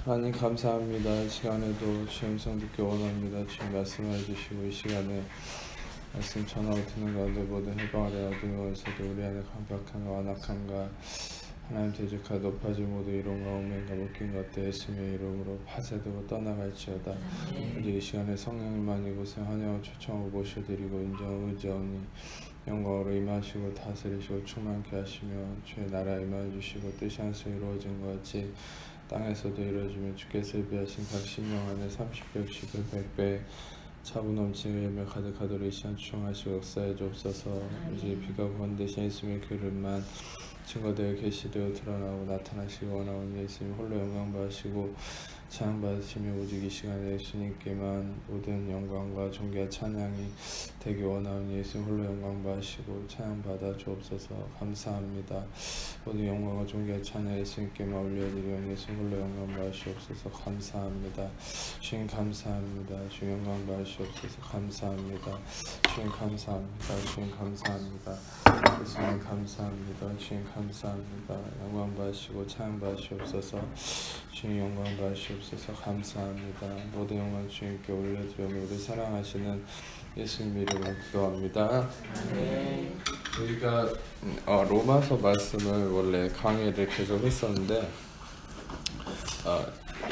하나님 감사합니다. 이 시간에도 주의 음성 듣기 원합니다. 주님 말씀해 주시고 이 시간에 말씀 전하고 듣는 가운데 모든 해방하려 어두워서도 우리 안에 강박함과 완악함과 하나님 대적하 높아짐 모두 이론과 오맹과 묶인 것들 예수님의 이름으로 파쇄되고 떠나갈지어다. 우리 이 시간에 성령님만 이곳에 환영을 초청하고 모셔드리고 인정하고 의지하오니 영광으로 임하시고 다스리시고 충만케 하시며 주의 나라 임하여 주시고 뜻이 한수 이루어진 것 같이 땅에서도 이루어지며 주께서 예비하신 각 신령 안에 30배, 60배, 100배 차고 넘치는 열매 가득하도록 이 시간 추청하시고 역사해 주옵소서. 이제 비가 건대신 예수님의 그릇만 증거되어 계시되어 드러나고 나타나시고 원하오니 예수님 홀로 영광 받으시고 찬양 받으시며 오직 이 시간에 예수님께만 모든 영광과 존귀와 찬양이 되기 원하오니 예수님 홀로 영광 받으시고 찬양 받아 주옵소서. 감사합니다. 모든 영광과 존귀와 찬양 예수님께만 올려드리오니 예수님 홀로 영광 받으시옵소서. 감사합니다. 주님 감사합니다. 주님 영광 받으시옵소서. 감사합니다. 주님 감사합니다. 주님 감사합니다. 예수님 감사합니다. 주님 감사합니다. 영광 받으시고 찬양 받으시옵소서. 주님 영광 받으시옵소서. 감사합니다. 모든 영광 주님께 올려드리며 우리 사랑하시는 예수님 이름으로 기도합니다. 우리가 로마서 말씀을 원래 강의를 계속 했었는데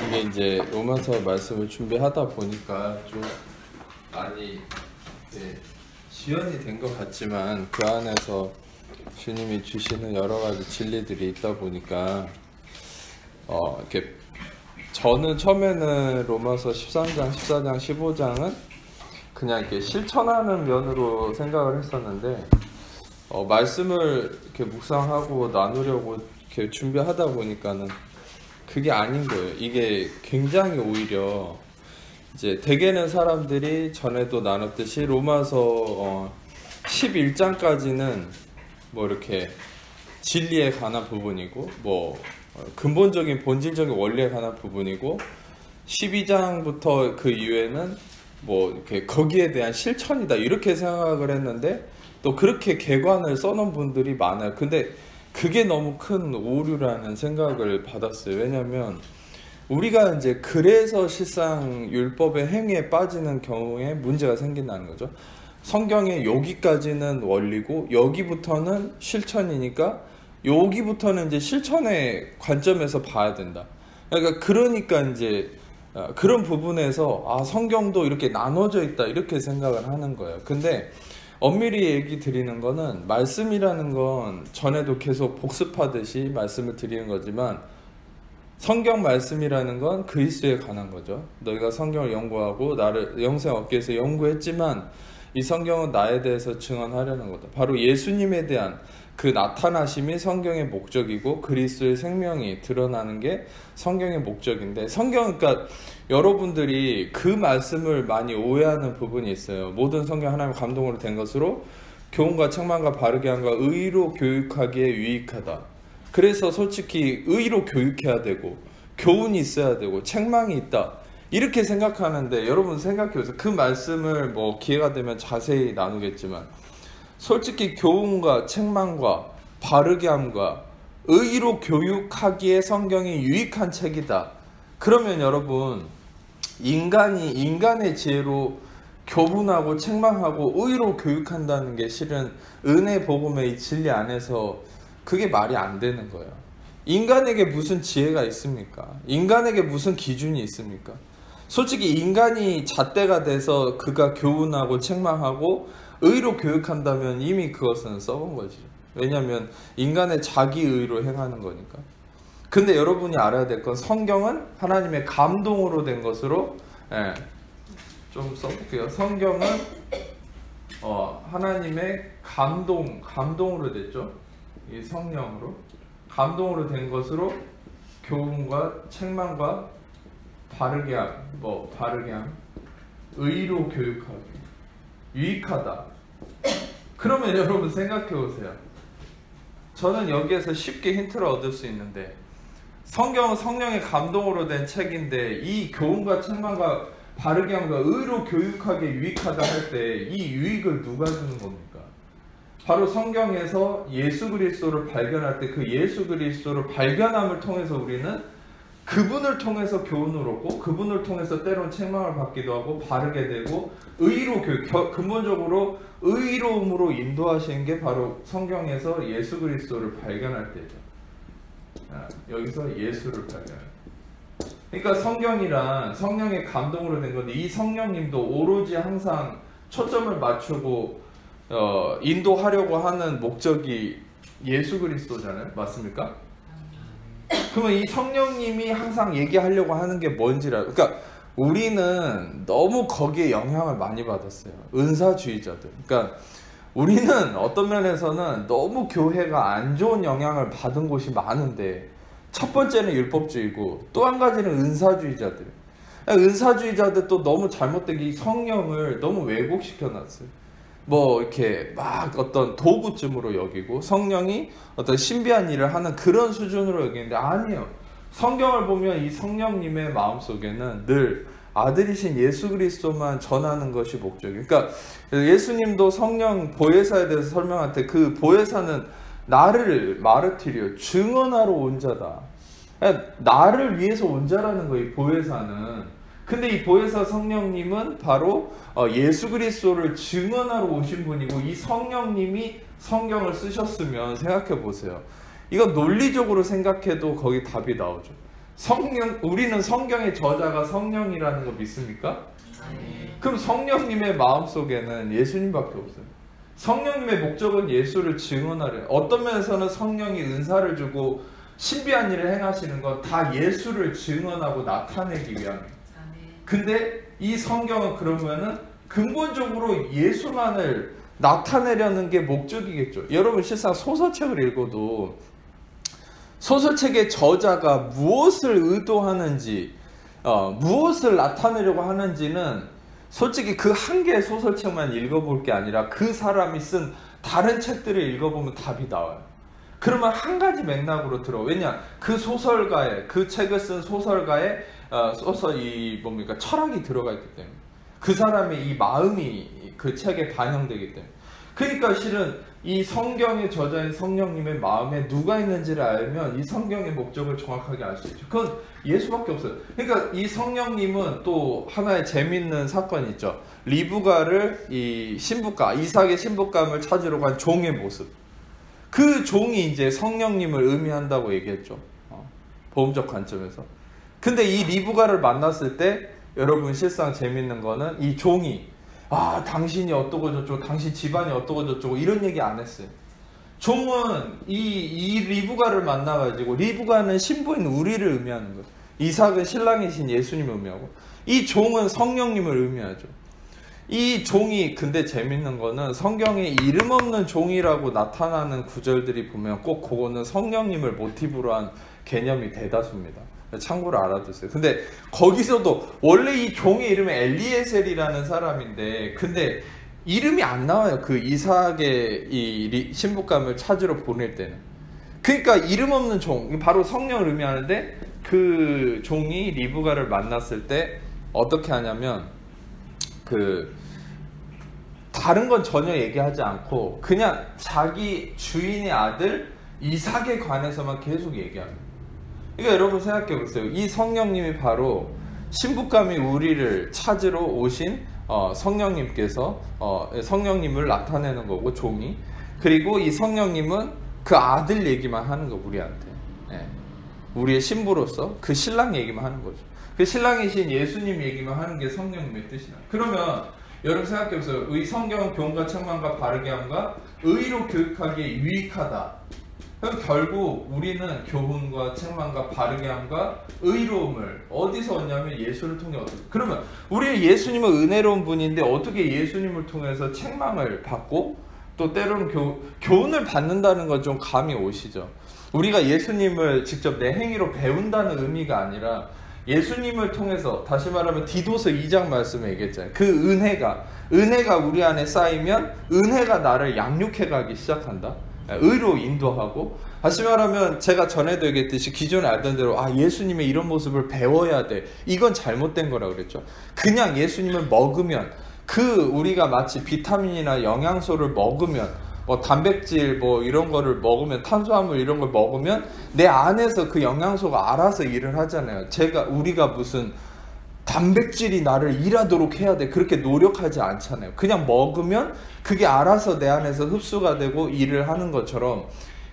이게 이제 로마서 말씀을 준비하다 보니까 좀 많이 지연이 된 것 같지만 그 안에서 주님이 주시는 여러 가지 진리들이 있다 보니까 이렇게 저는 처음에는 로마서 13장, 14장, 15장은 그냥 이렇게 실천하는 면으로 생각을 했었는데 말씀을 이렇게 묵상하고 나누려고 이렇게 준비하다 보니까는 그게 아닌 거예요. 이게 굉장히 오히려 이제 대개는 사람들이 전에도 나눴듯이 로마서 11장까지는 뭐 이렇게 진리에 관한 부분이고 뭐 근본적인 본질적인 원리에 관한 부분이고 12장부터 그 이후에는 뭐 이렇게 거기에 대한 실천이다 이렇게 생각을 했는데 또 그렇게 개관을 써놓은 분들이 많아요. 근데 그게 너무 큰 오류라는 생각을 받았어요. 왜냐면 우리가 이제 그래서 실상 율법의 행위에 빠지는 경우에 문제가 생긴다는 거죠. 성경에 여기까지는 원리고 여기부터는 실천이니까 여기부터는 이제 실천의 관점에서 봐야 된다. 그러니까 이제 그런 부분에서 성경도 이렇게 나눠져 있다 이렇게 생각을 하는 거예요. 근데 엄밀히 얘기 드리는 거는 말씀이라는 건 전에도 계속 복습하듯이 말씀을 드리는 거지만 성경 말씀이라는 건 그리스도에 관한 거죠. 너희가 성경을 연구하고 나를 영생 얻기 위해서 연구했지만 이 성경은 나에 대해서 증언하려는 거다. 바로 예수님에 대한 그 나타나심이 성경의 목적이고 그리스도의 생명이 드러나는 게 성경의 목적인데 성경 그러니까 여러분들이 그 말씀을 많이 오해하는 부분이 있어요. 모든 성경 하나님의 감동으로 된 것으로 교훈과 책망과 바르게 함과 의로 교육하기에 유익하다. 그래서 솔직히 의로 교육해야 되고 교훈이 있어야 되고 책망이 있다 이렇게 생각하는데 여러분 생각해보세요. 그 말씀을 뭐 기회가 되면 자세히 나누겠지만 솔직히 교훈과 책망과 바르게 함과 의로 교육하기에 성경이 유익한 책이다. 그러면 여러분 인간의 지혜로 교훈하고 책망하고 의로 교육한다는 게 실은 은혜 복음의 이 진리 안에서 그게 말이 안 되는 거예요. 인간에게 무슨 지혜가 있습니까? 인간에게 무슨 기준이 있습니까? 솔직히 인간이 잣대가 돼서 그가 교훈하고 책망하고 의로 교육한다면 이미 그것은 썩은 거지. 왜냐하면 인간의 자기 의로 행하는 거니까. 근데 여러분이 알아야 될 건 성경은 하나님의 감동으로 된 것으로 좀 써볼게요. 성경은 하나님의 감동으로 됐죠. 이 성령으로 감동으로 된 것으로 교훈과 책망과 바르게 함, 의로 교육하기 유익하다. 그러면 여러분 생각해 보세요. 저는 여기에서 쉽게 힌트를 얻을 수 있는데 성경은 성령의 감동으로 된 책인데 이 교훈과 책망과 바르게 함과 의로 교육하기에 유익하다 할 때 이 유익을 누가 주는 겁니까? 바로 성경에서 예수 그리스도를 발견할 때 그 예수 그리스도를 발견함을 통해서 우리는 그분을 통해서 교훈을 얻고 그분을 통해서 때론 책망을 받기도 하고 바르게 되고 의로 근본적으로 의로움으로 인도하시는 게 바로 성경에서 예수 그리스도를 발견할 때죠. 여기서 예수를 발견해요. 그러니까 성경이란 성령의 감동으로 된 건데 이 성령님도 오로지 항상 초점을 맞추고 인도하려고 하는 목적이 예수 그리스도잖아요. 맞습니까? 그러면 이 성령님이 항상 얘기하려고 하는 게 뭔지라. 그러니까 우리는 너무 거기에 영향을 많이 받았어요. 은사주의자들. 그러니까 우리는 어떤 면에서는 너무 교회가 안 좋은 영향을 받은 곳이 많은데 첫 번째는 율법주의고 또 한 가지는 은사주의자들. 은사주의자들 또 너무 잘못되게 이 성령을 너무 왜곡시켜놨어요. 뭐 이렇게 막 어떤 도구쯤으로 여기고 성령이 어떤 신비한 일을 하는 그런 수준으로 여기는데 아니에요. 성경을 보면 이 성령님의 마음속에는 늘 아들이신 예수 그리스도만 전하는 것이 목적이에요. 그러니까 예수님도 성령 보혜사에 대해서 설명할 때 그 보혜사는 나를 마르티리오 증언하러 온 자다. 나를 위해서 온 자라는 거예요. 이 보혜사는. 근데 이 보혜사 성령님은 바로 예수 그리스도를 증언하러 오신 분이고 이 성령님이 성경을 쓰셨으면 생각해 보세요. 이거 논리적으로 생각해도 거기 답이 나오죠. 우리는 성경의 저자가 성령이라는 거 믿습니까? 그럼 성령님의 마음속에는 예수님밖에 없어요. 성령님의 목적은 예수를 증언하려. 어떤 면에서는 성령이 은사를 주고 신비한 일을 행하시는 건 다 예수를 증언하고 나타내기 위함이에요. 근데 이 성경은 그러면은 근본적으로 예수만을 나타내려는 게 목적이겠죠. 여러분 실상 소설책을 읽어도 소설책의 저자가 무엇을 의도하는지 무엇을 나타내려고 하는지는 솔직히 그 한 개의 소설책만 읽어볼 게 아니라 그 사람이 쓴 다른 책들을 읽어보면 답이 나와요. 그러면 한 가지 맥락으로 들어. 왜냐? 그 소설가의 그 책을 쓴 소설가의 뭡니까 철학이 들어가 있기 때문에 그 사람의 이 마음이 그 책에 반영되기 때문에. 그러니까 실은 이 성경의 저자인 성령님의 마음에 누가 있는지를 알면 이 성경의 목적을 정확하게 알 수 있죠. 그건 예수밖에 없어요. 그러니까 이 성령님은 또 하나의 재밌는 사건이 있죠. 리브가를 이 신부감, 이삭의 신부감을 찾으러 간 종의 모습. 그 종이 이제 성령님을 의미한다고 얘기했죠. 보험적 관점에서. 근데 이 리브가를 만났을 때 여러분 실상 재밌는 거는 이 종이 당신이 어떠고 저쩌고 당신 집안이 어떠고 저쩌고 이런 얘기 안 했어요. 종은 이 리브가를 만나가지고 리브가는 신부인 우리를 의미하는 거예요. 이삭은 신랑이신 예수님을 의미하고 이 종은 성령님을 의미하죠. 이 종이 근데 재밌는 거는 성경에 이름 없는 종이라고 나타나는 구절들이 보면 꼭 그거는 성령님을 모티브로 한 개념이 대다수입니다. 참고로 알아두세요. 근데 거기서도 원래 이 종의 이름이 엘리에셀이라는 사람인데 근데 이름이 안 나와요. 그 이삭의 이 신부감을 찾으러 보낼 때는. 그러니까 이름 없는 종, 바로 성령을 의미하는데 그 종이 리브가를 만났을 때 어떻게 하냐면 다른 건 전혀 얘기하지 않고 그냥 자기 주인의 아들 이삭에 관해서만 계속 얘기합니다. 그러니까 여러분 생각해 보세요. 이 성령님이 바로 신부감이 우리를 찾으러 오신 성령님께서 성령님을 나타내는 거고 종이. 그리고 이 성령님은 그 아들 얘기만 하는 거 우리한테. 우리의 신부로서 그 신랑 얘기만 하는 거죠. 그 신랑이신 예수님 얘기만 하는 게 성령님의 뜻이다. 그러면 여러분 생각해 보세요. 이 성경은 교훈과 책망과 바르게 함과 의로 교육하기에 유익하다. 그럼 결국 우리는 교훈과 책망과 바르게 함과 의로움을 어디서 얻냐면 예수를 통해 얻어요. 그러면 우리 예수님은 은혜로운 분인데 어떻게 예수님을 통해서 책망을 받고 또 때로는 교훈을 받는다는 건 좀 감이 오시죠. 우리가 예수님을 직접 내 행위로 배운다는 의미가 아니라 예수님을 통해서 다시 말하면 디도서 2장 말씀에 얘기했잖아요. 그 은혜가 우리 안에 쌓이면 은혜가 나를 양육해 가기 시작한다. 의로 인도하고 다시 말하면 제가 전에도 얘기했듯이 기존에 알던 대로 예수님의 이런 모습을 배워야 돼. 이건 잘못된 거라고 그랬죠. 그냥 예수님을 먹으면 우리가 마치 비타민이나 영양소를 먹으면 뭐 단백질 뭐 이런 거를 먹으면, 탄수화물 이런 걸 먹으면 내 안에서 그 영양소가 알아서 일을 하잖아요. 우리가 무슨 단백질이 나를 일하도록 해야 돼, 그렇게 노력하지 않잖아요. 그냥 먹으면 그게 알아서 내 안에서 흡수가 되고 일을 하는 것처럼,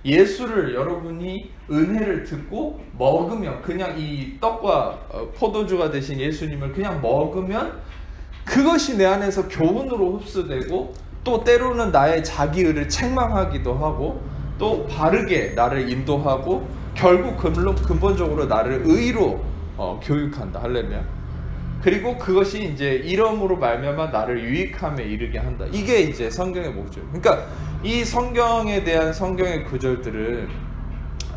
예수를 여러분이 은혜를 듣고 먹으면, 그냥 이 떡과 포도주가 되신 예수님을 그냥 먹으면 그것이 내 안에서 교훈으로 흡수되고, 또 때로는 나의 자기의를 책망하기도 하고, 또 바르게 나를 인도하고, 결국 근본적으로 나를 의로 교육한다. 할렐루야. 그리고 그것이 이제 이러므로 말미암아 나를 유익함에 이르게 한다. 이게 이제 성경의 목적. 그러니까 이 성경에 대한 성경의 구절들을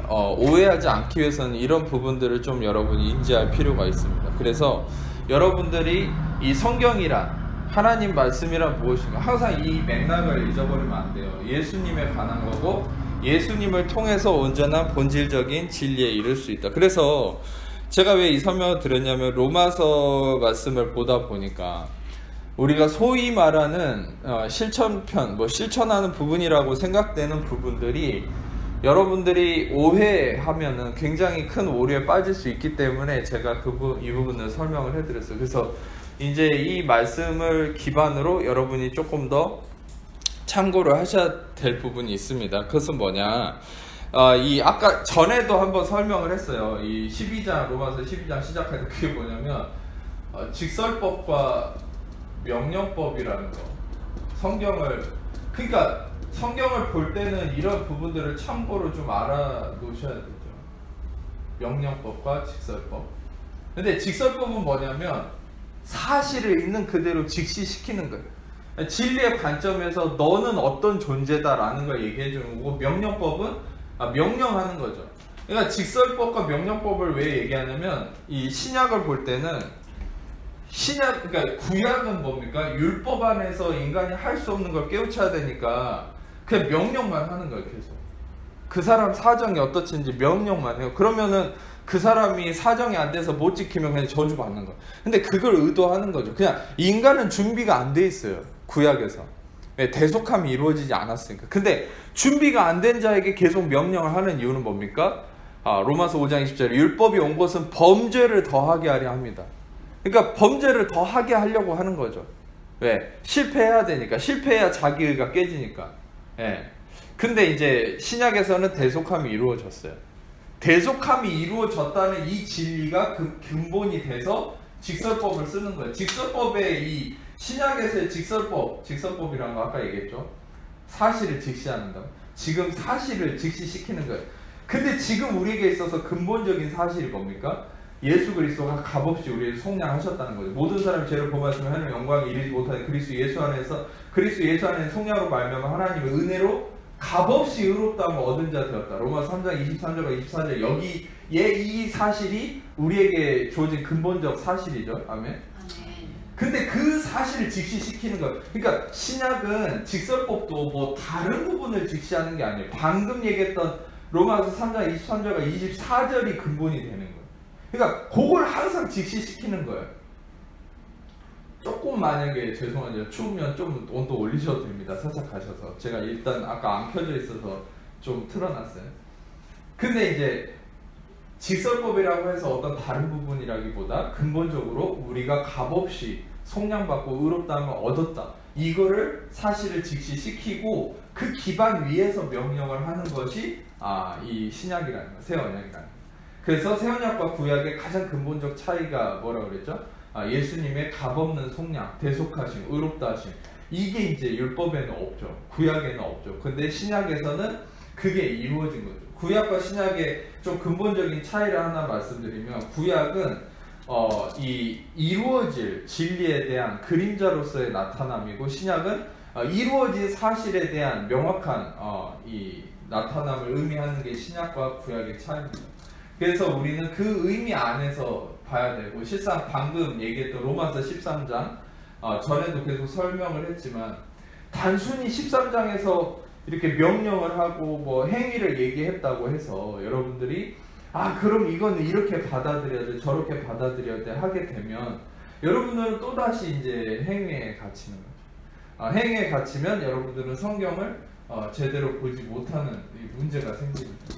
오해하지 않기 위해서는 이런 부분들을 좀 여러분이 인지할 필요가 있습니다. 그래서 여러분들이 이 성경이란, 하나님 말씀이란 무엇인가, 항상 이 맥락을 잊어버리면 안 돼요. 예수님에 관한 거고, 예수님을 통해서 온전한 본질적인 진리에 이를 수 있다. 그래서 제가 왜 이 설명을 드렸냐면, 로마서 말씀을 보다 보니까 우리가 소위 말하는 실천편, 실천하는 부분이라고 생각되는 부분들이 여러분들이 오해하면은 굉장히 큰 오류에 빠질 수 있기 때문에 제가 이 부분을 설명을 해드렸어요. 그래서 이제 이 말씀을 기반으로 여러분이 조금 더 참고를 하셔야 될 부분이 있습니다. 그것은 뭐냐? 아까 전에도 한번 설명을 했어요. 이 12장, 로마서 12장 시작할 때 그게 뭐냐면, 직설법과 명령법이라는 거. 그러니까 성경을 볼 때는 이런 부분들을 참고로 좀 알아놓으셔야 되죠. 명령법과 직설법. 근데 직설법은 뭐냐면, 사실을 있는 그대로 직시시키는 거예요. 진리의 관점에서 너는 어떤 존재다라는 걸 얘기해주는 거고, 명령법은 명령하는 거죠. 그러니까 직설법과 명령법을 왜 얘기하냐면, 이 신약을 볼 때는 그러니까 구약은 뭡니까? 율법 안에서 인간이 할 수 없는 걸 깨우쳐야 되니까 그냥 명령만 하는 거예요. 계속 그 사람 사정이 어떻든지 명령만 해요. 그러면은 그 사람이 사정이 안 돼서 못 지키면 그냥 저주받는 거예요. 근데 그걸 의도하는 거죠. 그냥 인간은 준비가 안 돼 있어요, 구약에서. 대속함이 이루어지지 않았으니까. 근데 준비가 안 된 자에게 계속 명령을 하는 이유는 뭡니까? 로마서 5장 20절에 율법이 온 것은 범죄를 더하게 하려 합니다. 그러니까 범죄를 더하게 하려고 하는 거죠. 왜? 실패해야 되니까. 실패해야 자기의가 깨지니까. 근데 이제 신약에서는 대속함이 이루어졌어요. 대속함이 이루어졌다는 이 진리가 그 근본이 돼서 직설법을 쓰는 거예요. 직설법의 이 신약에서의 직설법이라는 거 아까 얘기했죠. 사실을 직시하는 거. 지금 사실을 직시시키는 거예요. 근데 지금 우리에게 있어서 근본적인 사실이 뭡니까? 예수 그리스도가 값없이 우리를 속량하셨다는 거죠. 모든 사람이 죄를 범하였으며 하나님의 영광에 이르지 못하는 그리스도 예수 안에 속량으로 말미암아 하나님의 은혜로 값없이 의롭다함을 얻은 자 되었다. 로마서 3장 23절과 24절, 여기에 이 사실이 우리에게 주어진 근본적 사실이죠. 아멘. 근데 그 사실을 직시시키는 거예요. 그러니까 신약은 직설법도 뭐 다른 부분을 직시하는 게 아니에요. 방금 얘기했던 로마서 3장 23절과 24절이 근본이 되는 거예요. 그러니까 그걸 항상 직시시키는 거예요. 조금 만약에 죄송한데 추우면 좀 온도 올리셔도 됩니다. 살짝 가셔서. 제가 일단 아까 안 켜져 있어서 좀 틀어놨어요. 근데 이제 직설법이라고 해서 어떤 다른 부분이라기보다 근본적으로 우리가 값없이 속량받고 의롭다함을 얻었다. 이거를 사실을 직시시키고 그 기반 위에서 명령을 하는 것이 이 신약이라는 거예요. 새 언약이라는 거예요. 그래서 새 언약과 구약의 가장 근본적 차이가 뭐라고 그랬죠? 예수님의 값없는 속량, 대속하심, 의롭다 하심. 이게 이제 율법에는 없죠. 구약에는 없죠. 근데 신약에서는 그게 이루어진 거죠. 구약과 신약의 좀 근본적인 차이를 하나 말씀드리면, 구약은 이 이루어질 진리에 대한 그림자로서의 나타남이고, 신약은 이루어진 사실에 대한 명확한 이 나타남을 의미하는 게 신약과 구약의 차이입니다. 그래서 우리는 그 의미 안에서 봐야 되고, 실상 방금 얘기했던 로마서 13장 전에도 계속 설명을 했지만, 단순히 13장에서 이렇게 명령을 하고 뭐 행위를 얘기했다고 해서 여러분들이 그럼 이거는 이렇게 받아들여야 돼, 저렇게 받아들여야 돼 하게 되면 여러분들은 또다시 이제 행위에 갇히는 거죠. 행위에 갇히면 여러분들은 성경을 제대로 보지 못하는 이 문제가 생깁니다.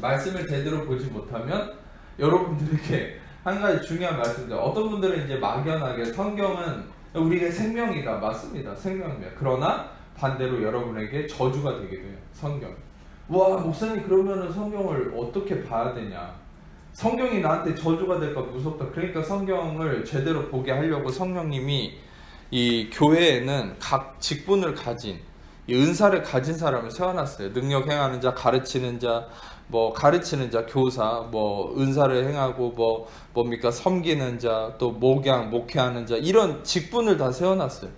말씀을 제대로 보지 못하면 여러분들에게 한 가지 중요한 말씀인데, 어떤 분들은 이제 막연하게 성경은 우리의 생명이다. 맞습니다. 생명입니다. 그러나 반대로 여러분에게 저주가 되기도 해요. 성경. 와, 목사님 그러면은 성경을 어떻게 봐야 되냐? 성경이 나한테 저주가 될까 무섭다. 그러니까 성경을 제대로 보게 하려고 성령님이 이 교회에는 각 직분을 가진, 이 은사를 가진 사람을 세워놨어요. 능력 행하는 자, 가르치는 자, 가르치는 자, 교사, 은사를 행하고, 뭡니까, 섬기는 자, 또 목회하는 자, 이런 직분을 다 세워놨어요.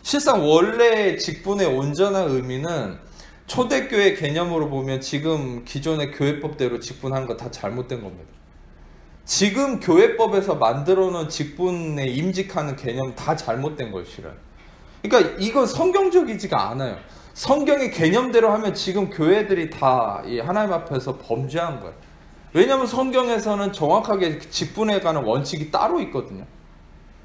실상 원래 직분의 온전한 의미는 초대교회 개념으로 보면 지금 기존의 교회법대로 직분하는 거 다 잘못된 겁니다. 지금 교회법에서 만들어 놓은 직분에 임직하는 개념 다 잘못된 거예요, 실은. 그러니까 이건 성경적이지가 않아요. 성경의 개념대로 하면 지금 교회들이 다 이 하나님 앞에서 범죄한 거예요. 왜냐하면 성경에서는 정확하게 직분에 관한 원칙이 따로 있거든요.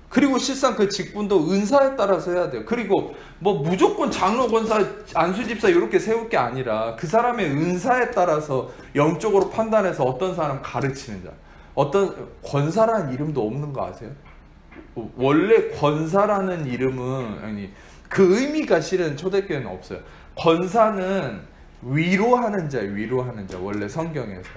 그리고 실상 그 직분도 은사에 따라서 해야 돼요. 그리고 무조건 장로, 권사, 안수집사 이렇게 세울 게 아니라 그 사람의 은사에 따라서 영적으로 판단해서 어떤 사람 가르치는 자, 어떤 권사라는 이름도 없는 거 아세요? 원래 권사라는 이름은 그 의미가 실은 초대교회는 없어요. 권사는 위로하는 자예요. 위로하는 자. 원래 성경에서.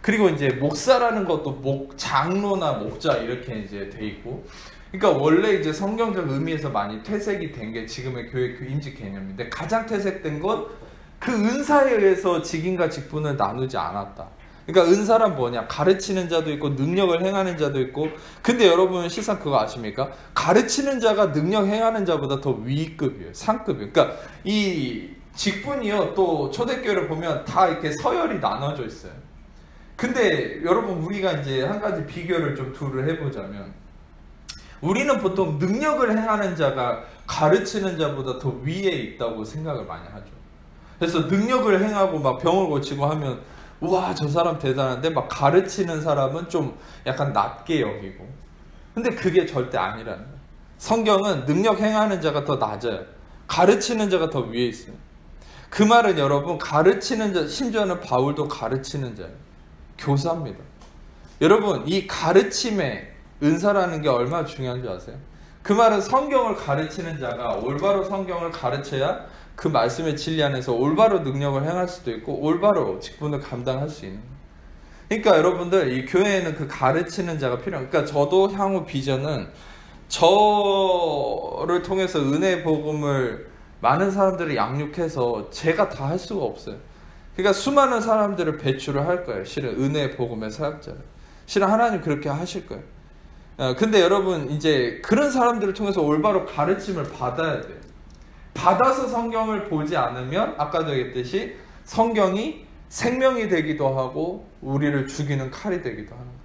그리고 이제 목사라는 것도 장로나 목자 이렇게 이제 돼 있고. 그러니까 원래 이제 성경적 의미에서 많이 퇴색이 된 게 지금의 교회 임직 개념인데, 가장 퇴색된 건 그 은사에 의해서 직임과 직분을 나누지 않았다. 그러니까 은사란 뭐냐? 가르치는 자도 있고 능력을 행하는 자도 있고. 근데 여러분 실상 그거 아십니까? 가르치는 자가 능력 행하는 자보다 더 위급이에요. 상급이에요. 그러니까 이 직분이요, 또 초대교회를 보면 다 이렇게 서열이 나눠져 있어요. 근데 여러분 우리가 이제 한 가지 비교를 좀 둘을 해보자면, 우리는 보통 능력을 행하는 자가 가르치는 자보다 더 위에 있다고 생각을 많이 하죠. 그래서 능력을 행하고 막 병을 고치고 하면 우와, 저 사람 대단한데, 막 가르치는 사람은 좀 약간 낮게 여기고. 근데 그게 절대 아니라는 거예요. 성경은 능력 행하는 자가 더 낮아요. 가르치는 자가 더 위에 있어요. 그 말은 여러분, 가르치는 자, 심지어는 바울도 가르치는 자예요. 교사입니다. 여러분, 이 가르침의 은사라는 게 얼마나 중요한 줄 아세요? 그 말은 성경을 가르치는 자가 올바로 성경을 가르쳐야 그 말씀의 진리 안에서 올바로 능력을 행할 수도 있고 올바로 직분을 감당할 수 있는. 그러니까 여러분들, 이 교회에는 그 가르치는 자가 필요해요. 그러니까 저도 향후 비전은 저를 통해서 은혜의 복음을 많은 사람들을 양육해서 제가 다 할 수가 없어요. 그러니까 수많은 사람들을 배출을 할 거예요. 실은 은혜의 복음의 사역자를. 실은 하나님 그렇게 하실 거예요. 근데 여러분, 이제 그런 사람들을 통해서 올바로 가르침을 받아야 돼요. 받아서 성경을 보지 않으면 아까도 얘기했듯이 성경이 생명이 되기도 하고 우리를 죽이는 칼이 되기도 하는 거예요.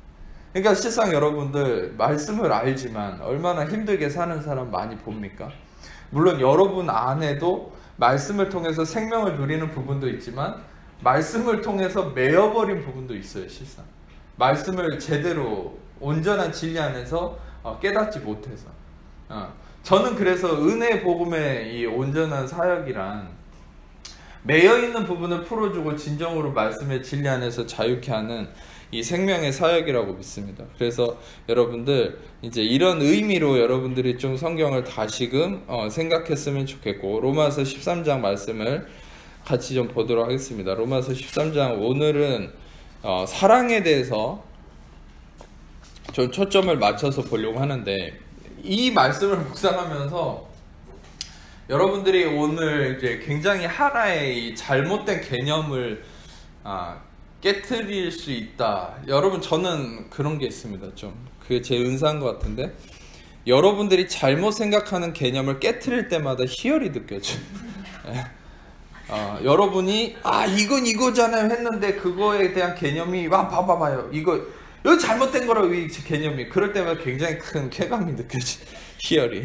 그러니까 실상 여러분들 말씀을 알지만 얼마나 힘들게 사는 사람 많이 봅니까? 물론 여러분 안에도 말씀을 통해서 생명을 누리는 부분도 있지만 말씀을 통해서 매여버린 부분도 있어요. 실상 말씀을 제대로 온전한 진리 안에서 깨닫지 못해서. 저는 그래서 은혜의 복음의 이 온전한 사역이란 매여있는 부분을 풀어주고 진정으로 말씀의 진리 안에서 자유케 하는 이 생명의 사역이라고 믿습니다. 그래서 여러분들 이제 이런 의미로 여러분들이 좀 성경을 다시금 생각했으면 좋겠고, 로마서 13장 말씀을 같이 좀 보도록 하겠습니다. 로마서 13장, 오늘은 사랑에 대해서 좀 초점을 맞춰서 보려고 하는데, 이 말씀을 묵상하면서 여러분들이 오늘 이제 굉장히 하나의 이 잘못된 개념을 깨트릴 수 있다. 여러분, 저는 그런 게 있습니다. 좀 그게 제 은사인 것 같은데, 여러분들이 잘못 생각하는 개념을 깨트릴 때마다 희열이 느껴져요. 여러분이 이건 이거잖아요 했는데 그거에 대한 개념이 봐봐요, 이거 잘못된 거라고, 이 개념이. 그럴 때마다 굉장히 큰 쾌감이 느껴지, 희열이.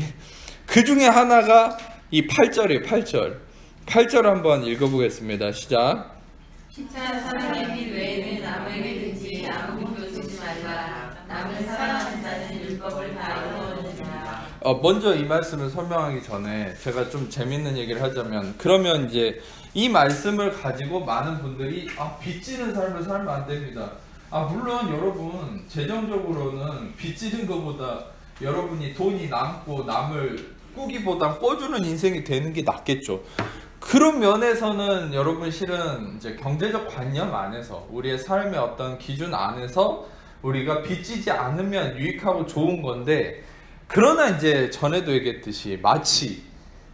그 중에 하나가 이 8절이에요. 8절 한번 읽어보겠습니다. 시작. 피차 사랑의 빛 외에는 아무에게든지 아무 것도 쓰지 말라. 남을 사랑하는 자는 율법을 다 이루었느니라. 먼저 이 말씀을 설명하기 전에 제가 좀 재밌는 얘기를 하자면, 그러면 이제 이 말씀을 가지고 많은 분들이 빚지는 삶을 살면 안 됩니다. 물론 여러분 재정적으로는 빚지는 것보다 여러분이 돈이 남고 남을 꾸기보다 꿔주는 인생이 되는 게 낫겠죠. 그런 면에서는 여러분 실은 이제 경제적 관념 안에서 우리의 삶의 어떤 기준 안에서 우리가 빚지지 않으면 유익하고 좋은 건데, 그러나 이제 전에도 얘기했듯이 마치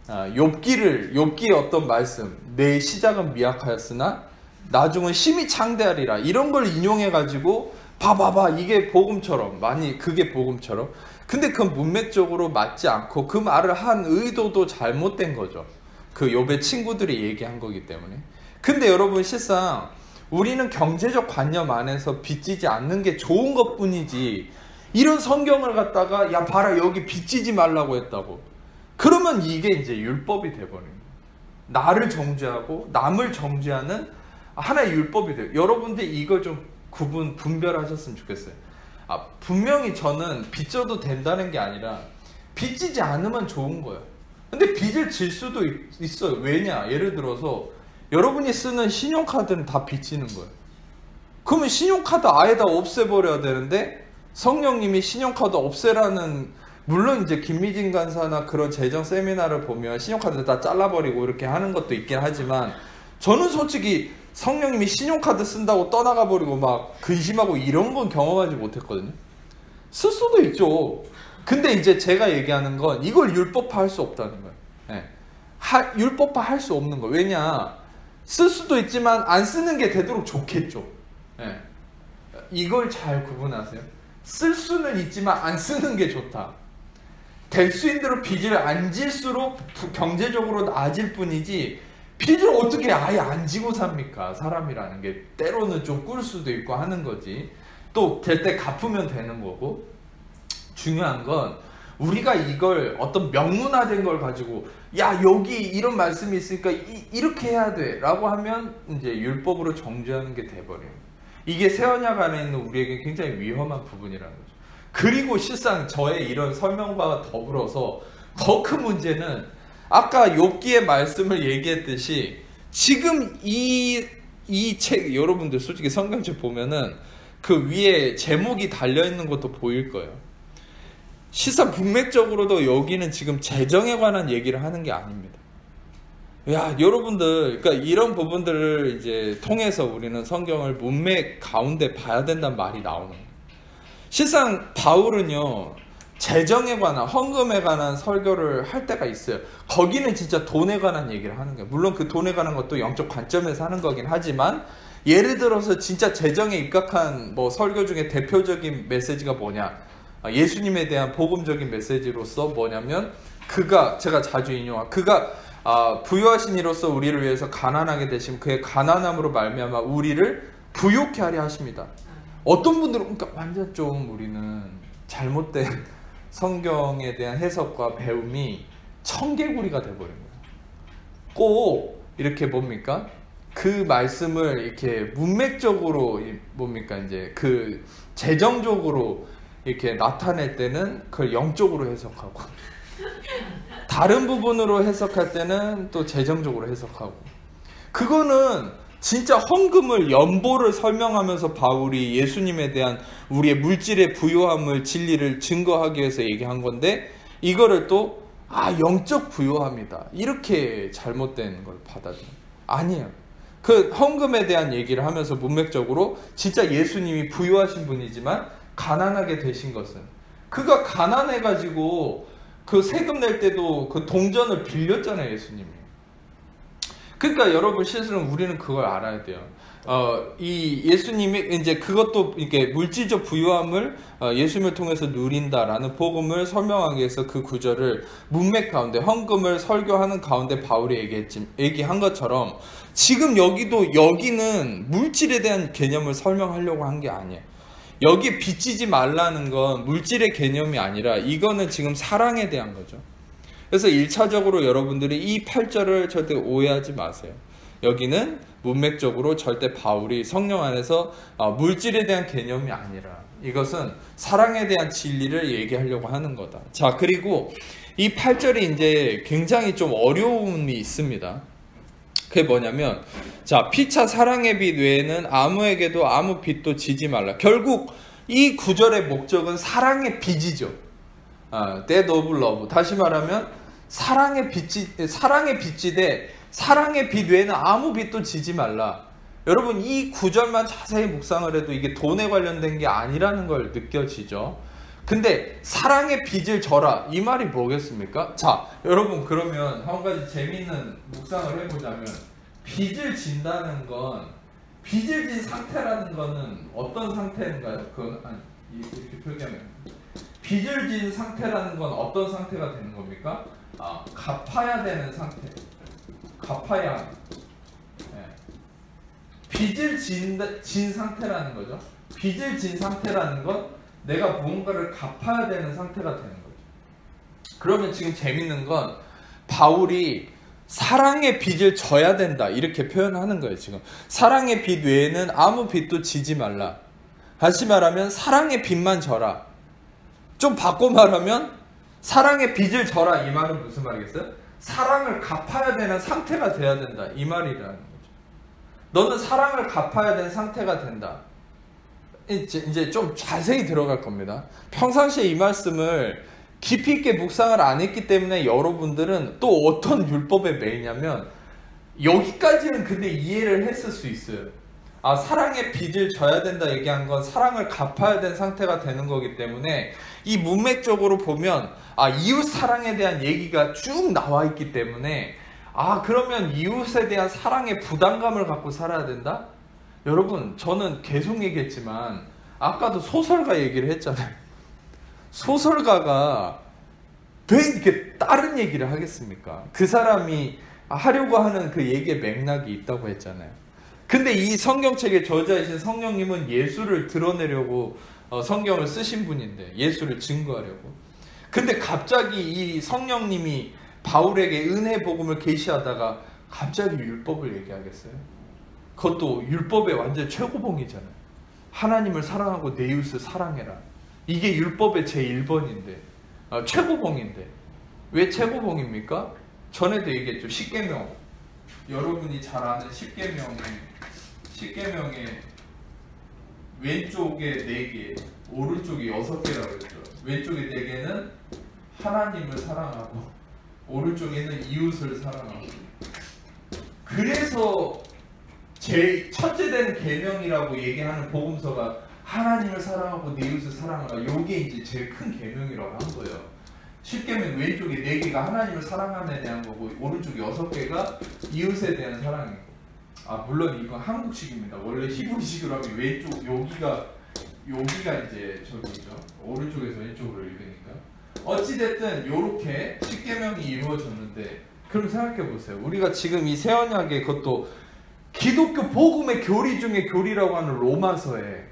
욥기의 어떤 말씀, 내 시작은 미약하였으나 나중은 심히 창대하리라, 이런 걸 인용해 가지고 봐봐봐 이게 복음처럼, 그게 복음처럼, 근데 그건 문맥적으로 맞지 않고 그 말을 한 의도도 잘못된 거죠. 그 욥의 친구들이 얘기한 거기 때문에. 근데 여러분 실상 우리는 경제적 관념 안에서 빚지지 않는 게 좋은 것 뿐이지, 이런 성경을 갖다가 야 봐라 여기 빚지지 말라고 했다고 그러면 이게 이제 율법이 돼버린 거예요. 나를 정죄하고 남을 정죄하는 하나의 율법이 돼요. 여러분들 이걸 좀 분별하셨으면 좋겠어요. 분명히 저는 빚져도 된다는 게 아니라 빚지지 않으면 좋은 거예요. 근데 빚을 질 수도 있어요. 왜냐? 예를 들어서 여러분이 쓰는 신용카드는 다 빚지는 거예요. 그러면 신용카드 아예 다 없애버려야 되는데, 성령님이 신용카드 없애라는, 물론 이제 김미진 간사나 그런 재정 세미나를 보면 신용카드 다 잘라버리고 이렇게 하는 것도 있긴 하지만, 저는 솔직히 성령님이 신용카드 쓴다고 떠나가버리고 막 근심하고 이런 건 경험하지 못했거든요. 쓸 수도 있죠. 근데 이제 제가 얘기하는 건 이걸 율법화할 수 없다는 거예요. 네. 율법화할 수 없는 거예요. 왜냐? 쓸 수도 있지만 안 쓰는 게 되도록 좋겠죠. 네. 이걸 잘 구분하세요. 쓸 수는 있지만 안 쓰는 게 좋다. 될 수 있는 대로 빚을 안 질수록 경제적으로 나아질 뿐이지, 빚을 어떻게 아예 안 지고 삽니까? 사람이라는 게 때로는 좀 꿀 수도 있고 하는 거지. 또 될 때 갚으면 되는 거고. 중요한 건 우리가 이걸 어떤 명문화된 걸 가지고 야 여기 이런 말씀이 있으니까 이렇게 해야 돼 라고 하면 이제 율법으로 정죄하는 게 돼버려요. 이게 새 언약 안에 있는 우리에게 굉장히 위험한 부분이라는 거죠. 그리고 실상 저의 이런 설명과 더불어서 더 큰 문제는 아까 욥기의 말씀을 얘기했듯이 지금 이 책, 여러분들 솔직히 성경책 보면은 그 위에 제목이 달려있는 것도 보일 거예요. 실상 문맥적으로도 여기는 지금 재정에 관한 얘기를 하는 게 아닙니다. 야, 여러분들, 그러니까 이런 부분들을 이제 통해서 우리는 성경을 문맥 가운데 봐야 된다는 말이 나오는 거예요. 실상 바울은요, 재정에 관한, 헌금에 관한 설교를 할 때가 있어요. 거기는 진짜 돈에 관한 얘기를 하는 거예요. 물론 그 돈에 관한 것도 영적 관점에서 하는 거긴 하지만, 예를 들어서 진짜 재정에 입각한 뭐 설교 중에 대표적인 메시지가 뭐냐, 예수님에 대한 복음적인 메시지로서 뭐냐면, 제가 자주 인용한, 부유하신 이로써 우리를 위해서 가난하게 되심, 그의 가난함으로 말미암아 우리를 부욕케 하려 하십니다. 어떤 분들은 그러니까 완전 좀 우리는 잘못된 성경에 대한 해석과 배움이 청개구리가 돼버린 거예요. 꼭 이렇게 뭡니까? 그 말씀을 이렇게 문맥적으로 뭡니까 이제 그 재정적으로 이렇게 나타낼 때는 그걸 영적으로 해석하고, 다른 부분으로 해석할 때는 또 재정적으로 해석하고, 그거는 진짜 헌금을, 연보를 설명하면서 바울이 예수님에 대한 우리의 물질의 부요함을, 진리를 증거하기 위해서 얘기한 건데, 이거를 또 영적 부요함이다 이렇게 잘못된 걸 받아들여요. 아니에요. 그 헌금에 대한 얘기를 하면서 문맥적으로 진짜 예수님이 부유하신 분이지만 가난하게 되신 것은, 그가 가난해가지고 그 세금 낼 때도 그 동전을 빌렸잖아요, 예수님이. 그러니까 여러분 실은 우리는 그걸 알아야 돼요. 이 예수님이 이제 그것도 이렇게 물질적 부유함을 예수님을 통해서 누린다라는 복음을 설명하기 위해서 그 구절을 문맥 가운데, 헌금을 설교하는 가운데 바울이 얘기한 것처럼, 지금 여기는 물질에 대한 개념을 설명하려고 한 게 아니에요. 여기 빚지지 말라는 건 물질의 개념이 아니라 이거는 지금 사랑에 대한 거죠. 그래서 1차적으로 여러분들이 이 8절을 절대 오해하지 마세요. 여기는 문맥적으로 절대 바울이 성령 안에서 물질에 대한 개념이 아니라 이것은 사랑에 대한 진리를 얘기하려고 하는 거다. 자, 그리고 이 8절이 이제 굉장히 좀 어려움이 있습니다. 그게 뭐냐면, 자, 피차 사랑의 빛 외에는 아무에게도 아무 빛도 지지 말라. 결국 이 구절의 목적은 사랑의 빛이죠. That of love. 다시 말하면 사랑의 빛이되 사랑의 빛 외에는 아무 빛도 지지 말라. 여러분, 이 구절만 자세히 묵상을 해도 이게 돈에 관련된 게 아니라는 걸 느껴지죠. 근데 사랑의 빚을 져라, 이 말이 뭐겠습니까? 자, 여러분, 그러면 한 가지 재밌는 묵상을 해보자면, 빚을 진다는 건, 빚을 진 상태라는 거는 어떤 상태인가요? 이렇게 표기하면, 빚을 진 상태라는 건 어떤 상태가 되는 겁니까? 갚아야 되는 상태. 갚아야 하는. 빚을 진 상태라는 거죠. 빚을 진 상태라는 건 내가 무언가를 갚아야 되는 상태가 되는 거죠. 그러면 지금 재밌는 건 바울이 사랑의 빚을 져야 된다, 이렇게 표현하는 거예요. 지금 사랑의 빚 외에는 아무 빚도 지지 말라. 다시 말하면 사랑의 빚만 져라. 좀 바꿔 말하면 사랑의 빚을 져라, 이 말은 무슨 말이겠어요? 사랑을 갚아야 되는 상태가 돼야 된다, 이 말이라는 거죠. 너는 사랑을 갚아야 되는 상태가 된다. 이제 좀 자세히 들어갈 겁니다. 평상시에 이 말씀을 깊이 있게 묵상을 안 했기 때문에 여러분들은 또 어떤 율법에 매이냐면, 여기까지는 근데 이해를 했을 수 있어요. 사랑의 빚을 져야 된다 얘기한 건 사랑을 갚아야 되는 상태가 되는 거기 때문에, 이 문맥적으로 보면 이웃 사랑에 대한 얘기가 쭉 나와 있기 때문에, 그러면 이웃에 대한 사랑의 부담감을 갖고 살아야 된다? 여러분, 저는 계속 얘기했지만 아까도 소설가 얘기를 했잖아요. 소설가가 왜 이렇게 다른 얘기를 하겠습니까? 그 사람이 하려고 하는 그 얘기의 맥락이 있다고 했잖아요. 근데 이 성경책의 저자이신 성령님은 예수를 드러내려고 성경을 쓰신 분인데, 예수를 증거하려고. 근데 갑자기 이 성령님이 바울에게 은혜 복음을 계시하다가 갑자기 율법을 얘기하겠어요? 그것도 율법의 완전 최고봉이잖아요. 하나님을 사랑하고 내 이웃을 사랑해라. 이게 율법의 제1번인데, 최고봉인데. 왜 최고봉입니까? 전에도 얘기했죠. 십계명. 여러분이 잘 아는 십계명의 왼쪽에 4개, 오른쪽에 6개라고 했죠. 왼쪽에 4개는 하나님을 사랑하고, 오른쪽에는 이웃을 사랑하고. 그래서 제일 첫째된 계명이라고 얘기하는 복음서가 하나님을 사랑하고 내 이웃을 사랑하라. 요게 이제 제일 큰 계명이라고 한 거예요. 십계명 왼쪽에 4개가 하나님을 사랑함에 대한 거고, 오른쪽에 6개가 이웃에 대한 사랑이고. 물론 이건 한국식입니다. 원래 히브리식으로 하면 왼쪽 여기가 이제 저기죠. 오른쪽에서 왼쪽으로 읽으니까. 어찌됐든 요렇게 십계명이 이루어졌는데, 그럼 생각해 보세요. 우리가 지금 이 새언약의 그것도 기독교 복음의 교리 중에 교리라고 하는 로마서에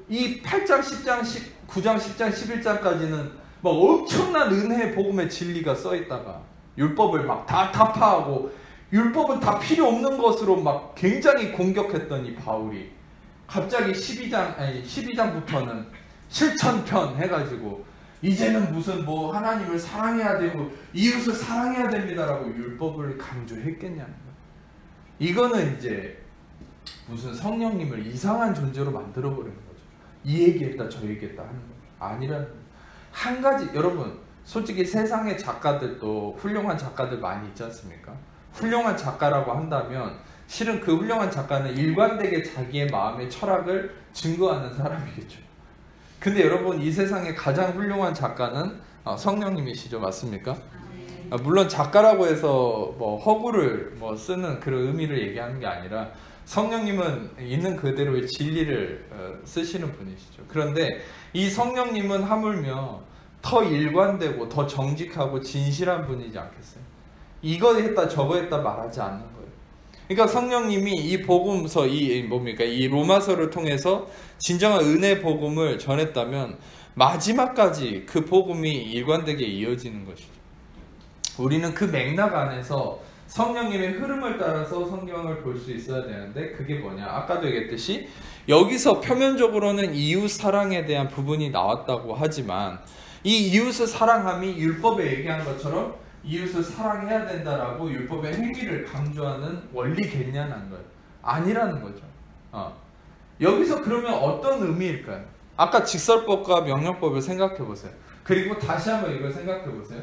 이 8장, 10장, 9장, 10장, 11장까지는 막 엄청난 은혜의 복음의 진리가 써있다가 율법을 막 다 타파하고 율법은 다 필요 없는 것으로 막 굉장히 공격했던 이 바울이 갑자기 12장부터는 실천편 해가지고 이제는 무슨 뭐 하나님을 사랑해야 되고 이웃을 사랑해야 됩니다라고 율법을 강조했겠냐는 거예요. 이거는 이제 무슨 성령님을 이상한 존재로 만들어버리는 거죠. 이 얘기했다 저 얘기했다 하는 거죠. 아니라는 거예요. 한 가지, 여러분 솔직히 세상의 작가들도 훌륭한 작가들 많이 있지 않습니까? 훌륭한 작가라고 한다면 실은 그 훌륭한 작가는 일관되게 자기의 마음의 철학을 증거하는 사람이겠죠. 근데 여러분 이 세상의 가장 훌륭한 작가는 성령님이시죠. 맞습니까? 물론 작가라고 해서 뭐 허구를 뭐 쓰는 그런 의미를 얘기하는 게 아니라 성령님은 있는 그대로의 진리를 쓰시는 분이시죠. 그런데 이 성령님은 하물며 더 일관되고 더 정직하고 진실한 분이지 않겠어요? 이거 했다 저거 했다 말하지 않는 거예요. 그러니까 성령님이 이 복음서 이 로마서를 통해서 진정한 은혜 복음을 전했다면 마지막까지 그 복음이 일관되게 이어지는 것이죠. 우리는 그 맥락 안에서 성령님의 흐름을 따라서 성경을 볼 수 있어야 되는데 그게 뭐냐? 아까도 얘기했듯이 여기서 표면적으로는 이웃 사랑에 대한 부분이 나왔다고 하지만 이 이웃을 사랑함이 율법에 얘기한 것처럼 이웃을 사랑해야 된다라고 율법의 행위를 강조하는 원리겠냐는 거예요. 아니라는 거죠. 여기서 그러면 어떤 의미일까요? 아까 직설법과 명령법을 생각해 보세요. 그리고 다시 한번 이걸 생각해 보세요.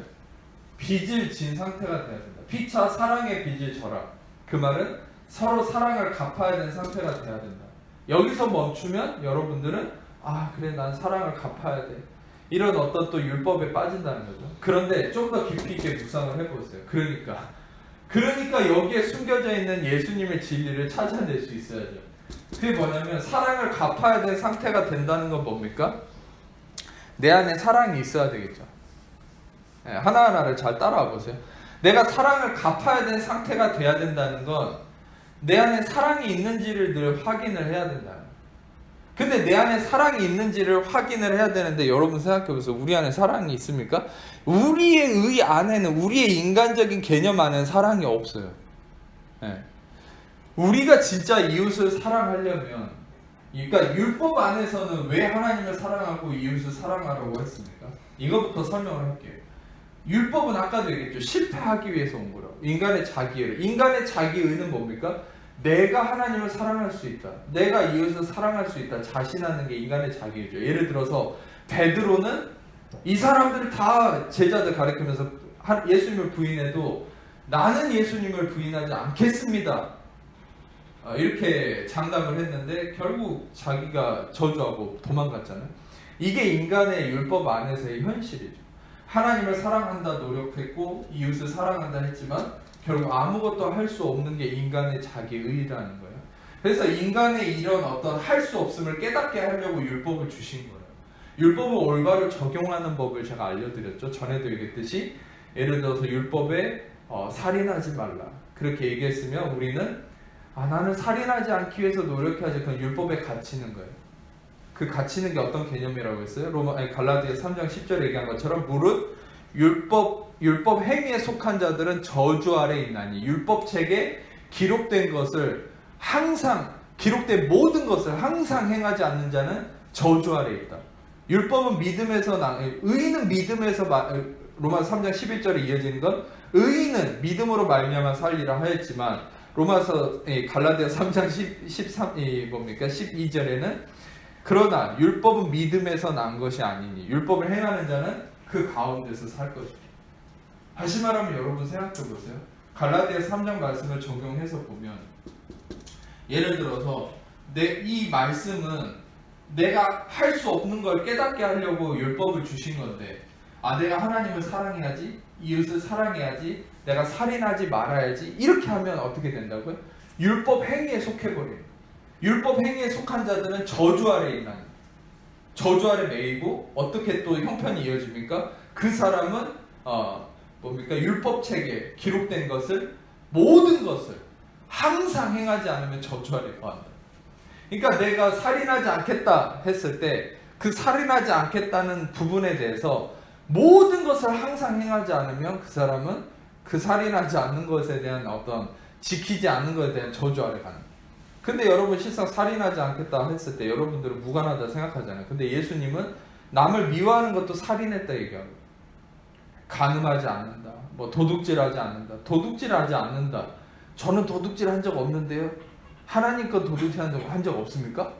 빚을 진 상태가 돼야 된다. 피차 사랑의 빚을 져라. 그 말은 서로 사랑을 갚아야 되는 상태가 돼야 된다. 여기서 멈추면 여러분들은 그래 난 사랑을 갚아야 돼. 이런 어떤 또 율법에 빠진다는 거죠. 그런데 좀 더 깊이 있게 묵상을 해보세요. 그러니까 여기에 숨겨져 있는 예수님의 진리를 찾아낼 수 있어야죠. 그게 뭐냐면 사랑을 갚아야 되는 상태가 된다는 건 뭡니까? 내 안에 사랑이 있어야 되겠죠. 하나하나를 잘 따라와 보세요. 내가 사랑을 갚아야 되는 상태가 돼야 된다는 건 내 안에 사랑이 있는지를 늘 확인을 해야 된다. 근데 내 안에 사랑이 있는지를 확인을 해야 되는데 여러분 생각해보세요. 우리 안에 사랑이 있습니까? 우리의 의 안에는, 우리의 인간적인 개념 안에는 사랑이 없어요. 우리가 진짜 이웃을 사랑하려면, 그러니까 율법 안에서는 왜 하나님을 사랑하고 이웃을 사랑하라고 했습니까? 이것부터 설명을 할게요. 율법은 아까도 얘기했죠. 실패하기 위해서 온 거라고. 인간의 자기의를. 인간의 자기의는 뭡니까? 내가 하나님을 사랑할 수 있다. 내가 이웃을 사랑할 수 있다. 자신하는 게 인간의 자기의죠. 예를 들어서 베드로는 이 사람들을 다 제자들 가리키면서 예수님을 부인해도 나는 예수님을 부인하지 않겠습니다. 이렇게 장담을 했는데 결국 자기가 저주하고 도망갔잖아요. 이게 인간의 율법 안에서의 현실이죠. 하나님을 사랑한다 노력했고 이웃을 사랑한다 했지만 결국 아무것도 할 수 없는 게 인간의 자기의라는 거예요. 그래서 인간의 이런 어떤 할 수 없음을 깨닫게 하려고 율법을 주신 거예요. 율법을 올바로 적용하는 법을 제가 알려드렸죠. 전에도 얘기했듯이 예를 들어서 율법에 살인하지 말라 그렇게 얘기했으면 우리는 나는 살인하지 않기 위해서 노력해야지. 그건 율법에 갇히는 거예요. 그 갇히는 게 어떤 개념이라고 했어요? 갈라디아 3장 10절에 얘기한 것처럼 무릇 율법 행위에 속한 자들은 저주 아래 있나니 율법책에 기록된 것을 항상 기록된 모든 것을 항상 행하지 않는 자는 저주 아래 있다. 율법은 믿음에서 의인은 믿음에서 로마서 3장 11절에 이어지는 건 의인은 믿음으로 말미암아 살리라 하였지만 로마서 갈라디아 3장 12절에는 그러나 율법은 믿음에서 난 것이 아니니 율법을 행하는 자는 그 가운데서 살 것이다. 다시 말하면 여러분 생각해 보세요. 갈라디아 3장 말씀을 적용해서 보면 예를 들어서 이 말씀은 내가 할 수 없는 걸 깨닫게 하려고 율법을 주신 건데 내가 하나님을 사랑해야지, 이웃을 사랑해야지, 내가 살인하지 말아야지 이렇게 하면 어떻게 된다고요? 율법 행위에 속해버려요. 율법 행위에 속한 자들은 저주 아래 있나니 저주 아래 매이고 어떻게 또 형편이 이어집니까? 그 사람은 뭡니까? 율법책에 기록된 것을 모든 것을 항상 행하지 않으면 저주 아래 거한다. 그러니까 내가 살인하지 않겠다 했을 때 그 살인하지 않겠다는 부분에 대해서 모든 것을 항상 행하지 않으면 그 사람은 그 살인하지 않는 것에 대한 어떤 지키지 않는 것에 대한 저주 아래 가는 거예요. 근데 여러분 실상 살인하지 않겠다 했을 때 여러분들은 무관하다 생각하잖아요. 근데 예수님은 남을 미워하는 것도 살인했다 얘기하고 간음하지 않는다, 도둑질하지 않는다. 도둑질하지 않는다. 저는 도둑질한 적 없는데요. 하나님 것 도둑질한 적 없습니까?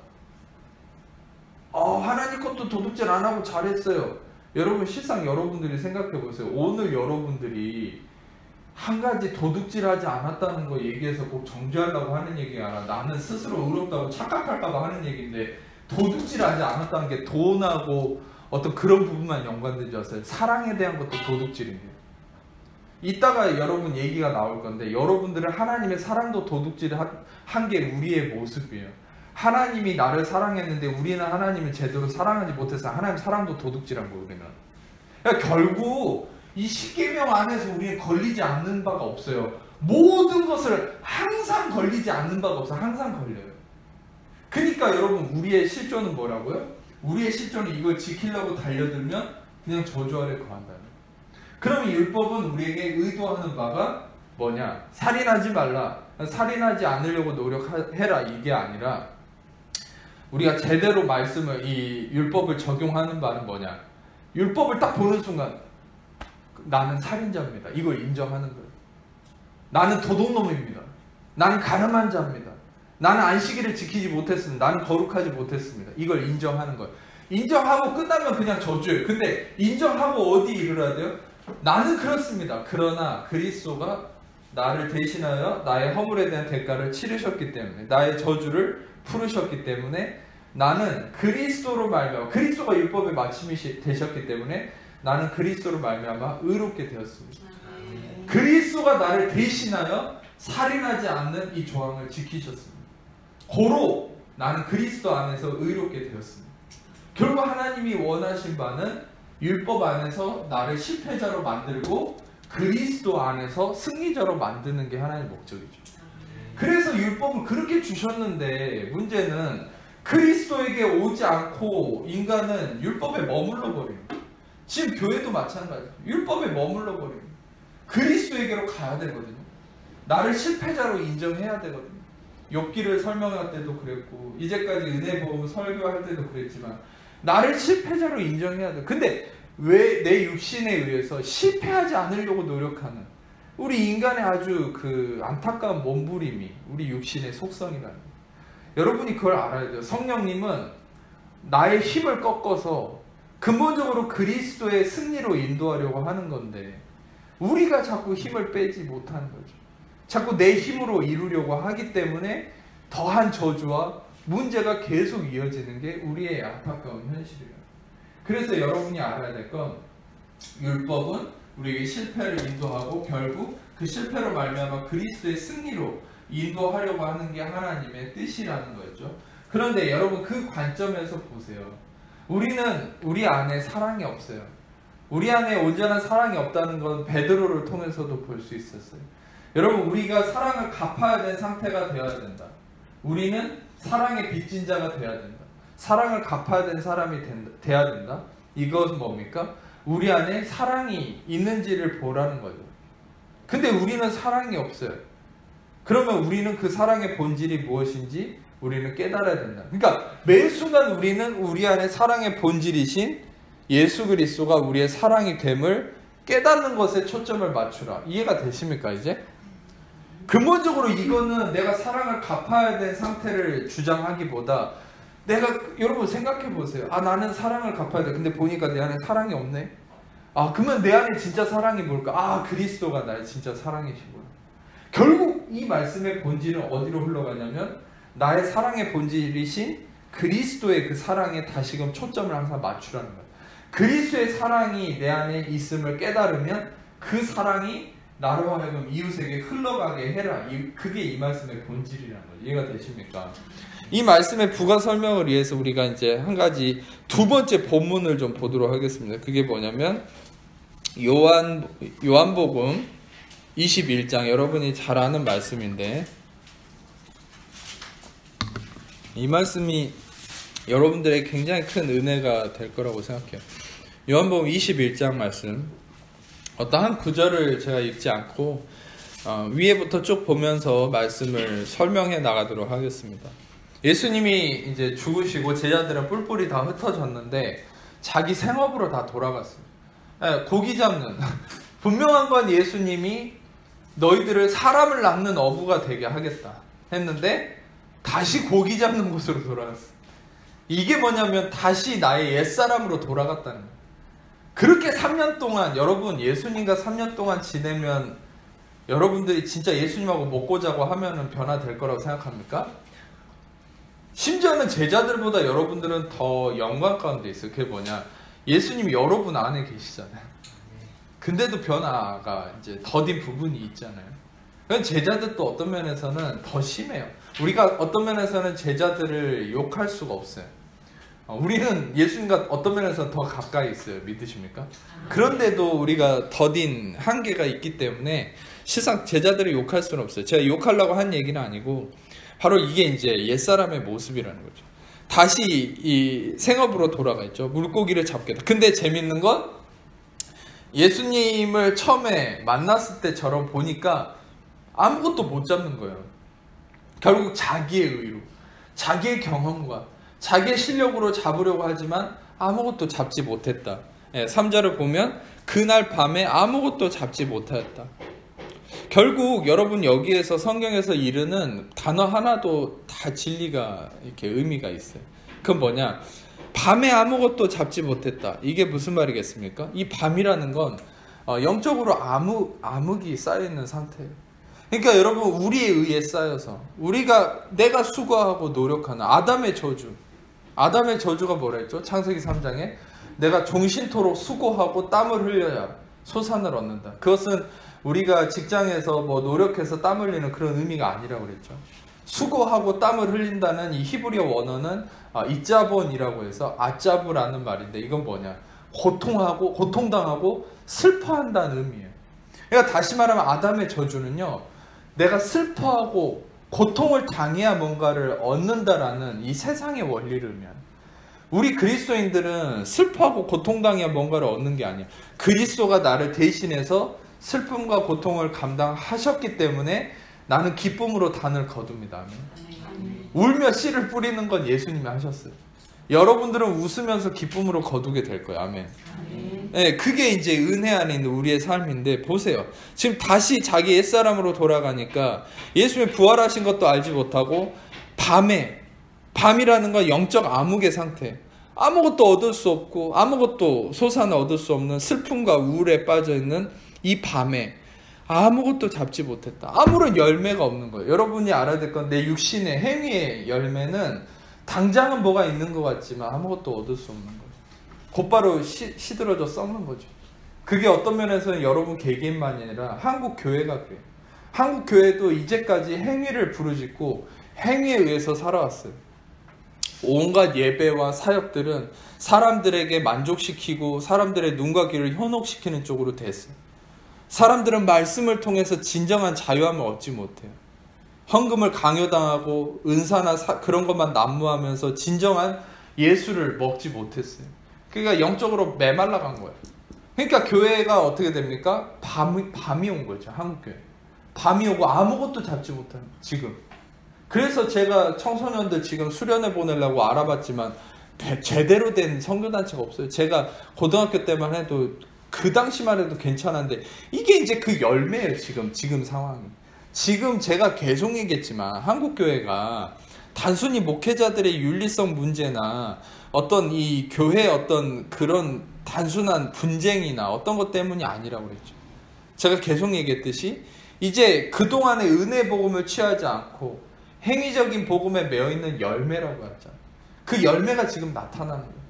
하나님 것도 도둑질 안 하고 잘했어요. 여러분 실상 여러분들이 생각해 보세요. 오늘 여러분들이 한 가지 도둑질하지 않았다는 거 얘기해서 꼭 정죄하려고 하는 얘기가 아니라 나는 스스로 의롭다고 착각할까봐 하는 얘기인데 도둑질하지 않았다는 게 돈하고 어떤 그런 부분만 연관된 줄 아세요? 사랑에 대한 것도 도둑질입니다. 이따가 여러분 얘기가 나올 건데 여러분들은 하나님의 사랑도 도둑질 한 게 우리의 모습이에요. 하나님이 나를 사랑했는데 우리는 하나님을 제대로 사랑하지 못해서 하나님 사랑도 도둑질한 거예요. 우리는. 그러니까 결국 이 십계명 안에서 우리는 걸리지 않는 바가 없어요. 모든 것을 항상 걸리지 않는 바가 없어요. 항상 걸려요. 그러니까 여러분 우리의 실존은 뭐라고요? 우리의 실존은 이걸 지키려고 달려들면 그냥 저주 아래 거한다는 거예요. 그러면 율법은 우리에게 의도하는 바가 뭐냐? 살인하지 말라. 살인하지 않으려고 노력해라 이게 아니라 우리가 제대로 말씀을, 이 율법을 적용하는 바는 뭐냐? 율법을 딱 보는 순간 나는 살인자입니다. 이걸 인정하는 거예요. 나는 도둑놈입니다. 나는 가늠한 자입니다. 나는 안식일을 지키지 못했습니다. 나는 거룩하지 못했습니다. 이걸 인정하는 거예요. 인정하고 끝나면 그냥 저주예요. 근데 인정하고 어디 이르러야 돼요? 나는 그렇습니다. 그러나 그리스도가 나를 대신하여 나의 허물에 대한 대가를 치르셨기 때문에, 나의 저주를 풀으셨기 때문에, 나는 그리스도로 말미암아, 그리스도가 율법의 마침이 되셨기 때문에 나는 그리스도로 말미암아 의롭게 되었습니다. 그리스도가 나를 대신하여 살인하지 않는 이 조항을 지키셨습니다. 고로 나는 그리스도 안에서 의롭게 되었습니다. 결국 하나님이 원하신 바는 율법 안에서 나를 실패자로 만들고 그리스도 안에서 승리자로 만드는 게 하나님의 목적이죠. 그래서 율법을 그렇게 주셨는데, 문제는 그리스도에게 오지 않고 인간은 율법에 머물러 버립니다. 지금 교회도 마찬가지예요. 율법에 머물러 버립니다. 그리스도에게로 가야 되거든요. 나를 실패자로 인정해야 되거든요. 욥기를 설명할 때도 그랬고, 이제까지 은혜 보험 설교할 때도 그랬지만, 나를 실패자로 인정해야 돼. 근데 왜 내 육신에 의해서 실패하지 않으려고 노력하는 우리 인간의 아주 그 안타까운 몸부림이 우리 육신의 속성이라는 거예요. 여러분이 그걸 알아야 돼요. 성령님은 나의 힘을 꺾어서 근본적으로 그리스도의 승리로 인도하려고 하는 건데, 우리가 자꾸 힘을 빼지 못하는 거죠. 자꾸 내 힘으로 이루려고 하기 때문에 더한 저주와 문제가 계속 이어지는 게 우리의 안타까운 현실이에요. 그래서 여러분이 알아야 될 건, 율법은 우리에게 실패를 인도하고 결국 그 실패로 말미암아 그리스도의 승리로 인도하려고 하는 게 하나님의 뜻이라는 거죠. 그런데 여러분, 그 관점에서 보세요. 우리는 우리 안에 사랑이 없어요. 우리 안에 온전한 사랑이 없다는 건 베드로를 통해서도 볼 수 있었어요. 여러분, 우리가 사랑을 갚아야 될 상태가 되어야 된다. 우리는 사랑의 빚진 자가 되어야 된다. 사랑을 갚아야 된 사람이 돼야 된다. 이것은 뭡니까? 우리 안에 사랑이 있는지를 보라는 거죠. 근데 우리는 사랑이 없어요. 그러면 우리는 그 사랑의 본질이 무엇인지 우리는 깨달아야 된다. 그러니까 매 순간 우리는 우리 안에 사랑의 본질이신 예수 그리스도가 우리의 사랑이 됨을 깨닫는 것에 초점을 맞추라. 이해가 되십니까 이제? 근본적으로 이거는 내가 사랑을 갚아야 될 상태를 주장하기보다, 여러분 생각해 보세요. 아, 나는 사랑을 갚아야 돼. 근데 보니까 내 안에 사랑이 없네. 아, 그러면 내 안에 진짜 사랑이 뭘까? 아, 그리스도가 나의 진짜 사랑이시구나. 결국 이 말씀의 본질은 어디로 흘러가냐면, 나의 사랑의 본질이신 그리스도의 그 사랑에 다시금 초점을 항상 맞추라는 거예요. 그리스도의 사랑이 내 안에 있음을 깨달으면 그 사랑이 나로 하여금 이웃에게 흘러가게 해라. 그게 이 말씀의 본질이라는 거예요. 이해가 되십니까? 이 말씀의 부가 설명을 위해서 우리가 이제 한 가지 두 번째 본문을 좀 보도록 하겠습니다. 그게 뭐냐면 요한복음 21장, 여러분이 잘 아는 말씀인데, 이 말씀이 여러분들의 굉장히 큰 은혜가 될 거라고 생각해요. 요한복음 21장 말씀, 어떠한 구절을 제가 읽지 않고 위에부터 쭉 보면서 말씀을 설명해 나가도록 하겠습니다. 예수님이 이제 죽으시고 제자들은 뿔뿔이 다 흩어졌는데 자기 생업으로 다 돌아갔습니다. 고기 잡는, 분명한 건 예수님이 너희들을 사람을 낚는 어부가 되게 하겠다 했는데 다시 고기 잡는 곳으로 돌아갔어요. 이게 뭐냐면 다시 나의 옛사람으로 돌아갔다는 거예요. 그렇게 3년 동안, 여러분 예수님과 3년 동안 지내면 여러분들이 진짜 예수님하고 먹고 자고 하면은 변화될 거라고 생각합니까? 심지어는 제자들보다 여러분들은 더 영광 가운데 있어요. 그게 뭐냐, 예수님이 여러분 안에 계시잖아요. 근데도 변화가 이제 더딘 부분이 있잖아요. 그건 제자들도 어떤 면에서는 더 심해요. 우리가 어떤 면에서는 제자들을 욕할 수가 없어요. 우리는 예수님과 어떤 면에서 더 가까이 있어요. 믿으십니까? 그런데도 우리가 더딘 한계가 있기 때문에 실상 제자들을 욕할 수는 없어요. 제가 욕하려고 한 얘기는 아니고 바로 이게 이제 옛사람의 모습이라는 거죠. 다시 이 생업으로 돌아가 있죠. 물고기를 잡겠다. 근데 재밌는 건 예수님을 처음에 만났을 때처럼 보니까 아무것도 못 잡는 거예요. 결국 자기의 의로, 자기의 경험과 자기의 실력으로 잡으려고 하지만 아무것도 잡지 못했다. 3절을 보면 그날 밤에 아무것도 잡지 못하였다. 결국 여러분 여기에서 성경에서 이르는 단어 하나도 다 진리가 이렇게 의미가 있어요. 그건 뭐냐? 밤에 아무것도 잡지 못했다. 이게 무슨 말이겠습니까? 이 밤이라는 건 영적으로 암흑이 쌓여있는 상태예요. 그러니까 여러분 우리에 의해 쌓여서 내가 수고하고 노력하는 아담의 저주가 뭐라 했죠? 창세기 3장에 내가 종신토록 수고하고 땀을 흘려야 소산을 얻는다. 그것은 우리가 직장에서 뭐 노력해서 땀 흘리는 그런 의미가 아니라고 그랬죠. 수고하고 땀을 흘린다는 이 히브리어 원어는 이자본이라고 해서 아자부라는 말인데 이건 뭐냐? 고통당하고 슬퍼한다는 의미예요. 그러니까 다시 말하면 아담의 저주는요, 내가 슬퍼하고 고통을 당해야 뭔가를 얻는다라는 이 세상의 원리를 의미합니다. 우리 그리스도인들은 슬퍼하고 고통당해야 뭔가를 얻는 게 아니에요. 그리스도가 나를 대신해서 슬픔과 고통을 감당하셨기 때문에 나는 기쁨으로 단을 거둡니다. 울며 씨를 뿌리는 건 예수님이 하셨어요. 여러분들은 웃으면서 기쁨으로 거두게 될 거예요. 아멘. 네, 그게 이제 은혜 안에 있는 우리의 삶인데 보세요. 지금 다시 자기 옛사람으로 돌아가니까 예수님이 부활하신 것도 알지 못하고 밤이라는 건 영적 암흑의 상태, 아무것도 얻을 수 없고 아무것도 소산을 얻을 수 없는 슬픔과 우울에 빠져있는 이 밤에 아무것도 잡지 못했다. 아무런 열매가 없는 거예요. 여러분이 알아야 될 건 내 육신의 행위의 열매는 당장은 뭐가 있는 것 같지만 아무것도 얻을 수 없는 거예요. 곧바로 시들어져 썩는 거죠. 그게 어떤 면에서는 여러분 개개인만이 아니라 한국 교회가 그래요. 한국 교회도 이제까지 행위를 부르짖고 행위에 의해서 살아왔어요. 온갖 예배와 사역들은 사람들에게 만족시키고 사람들의 눈과 귀를 현혹시키는 쪽으로 됐어요. 사람들은 말씀을 통해서 진정한 자유함을 얻지 못해요. 헌금을 강요당하고 은사나 그런 것만 난무하면서 진정한 예수를 먹지 못했어요. 그러니까 영적으로 메말라간 거예요. 그러니까 교회가 어떻게 됩니까? 밤이 온 거죠. 한국교회. 밤이 오고 아무것도 잡지 못하는 지금. 그래서 제가 청소년들 지금 수련회 보내려고 알아봤지만 제대로 된 선교단체가 없어요. 제가 고등학교 때만 해도 그 당시만 해도 괜찮았는데 이게 이제 그 열매예요. 지금 상황이. 지금 제가 계속 얘기했지만 한국교회가 단순히 목회자들의 윤리성 문제나 어떤 이 교회 어떤 그런 단순한 분쟁이나 어떤 것 때문이 아니라고 그랬죠. 제가 계속 얘기했듯이 이제 그동안의 은혜 복음을 취하지 않고 행위적인 복음에 매여있는 열매라고 했잖아요. 그 열매가 지금 나타나는 거예요.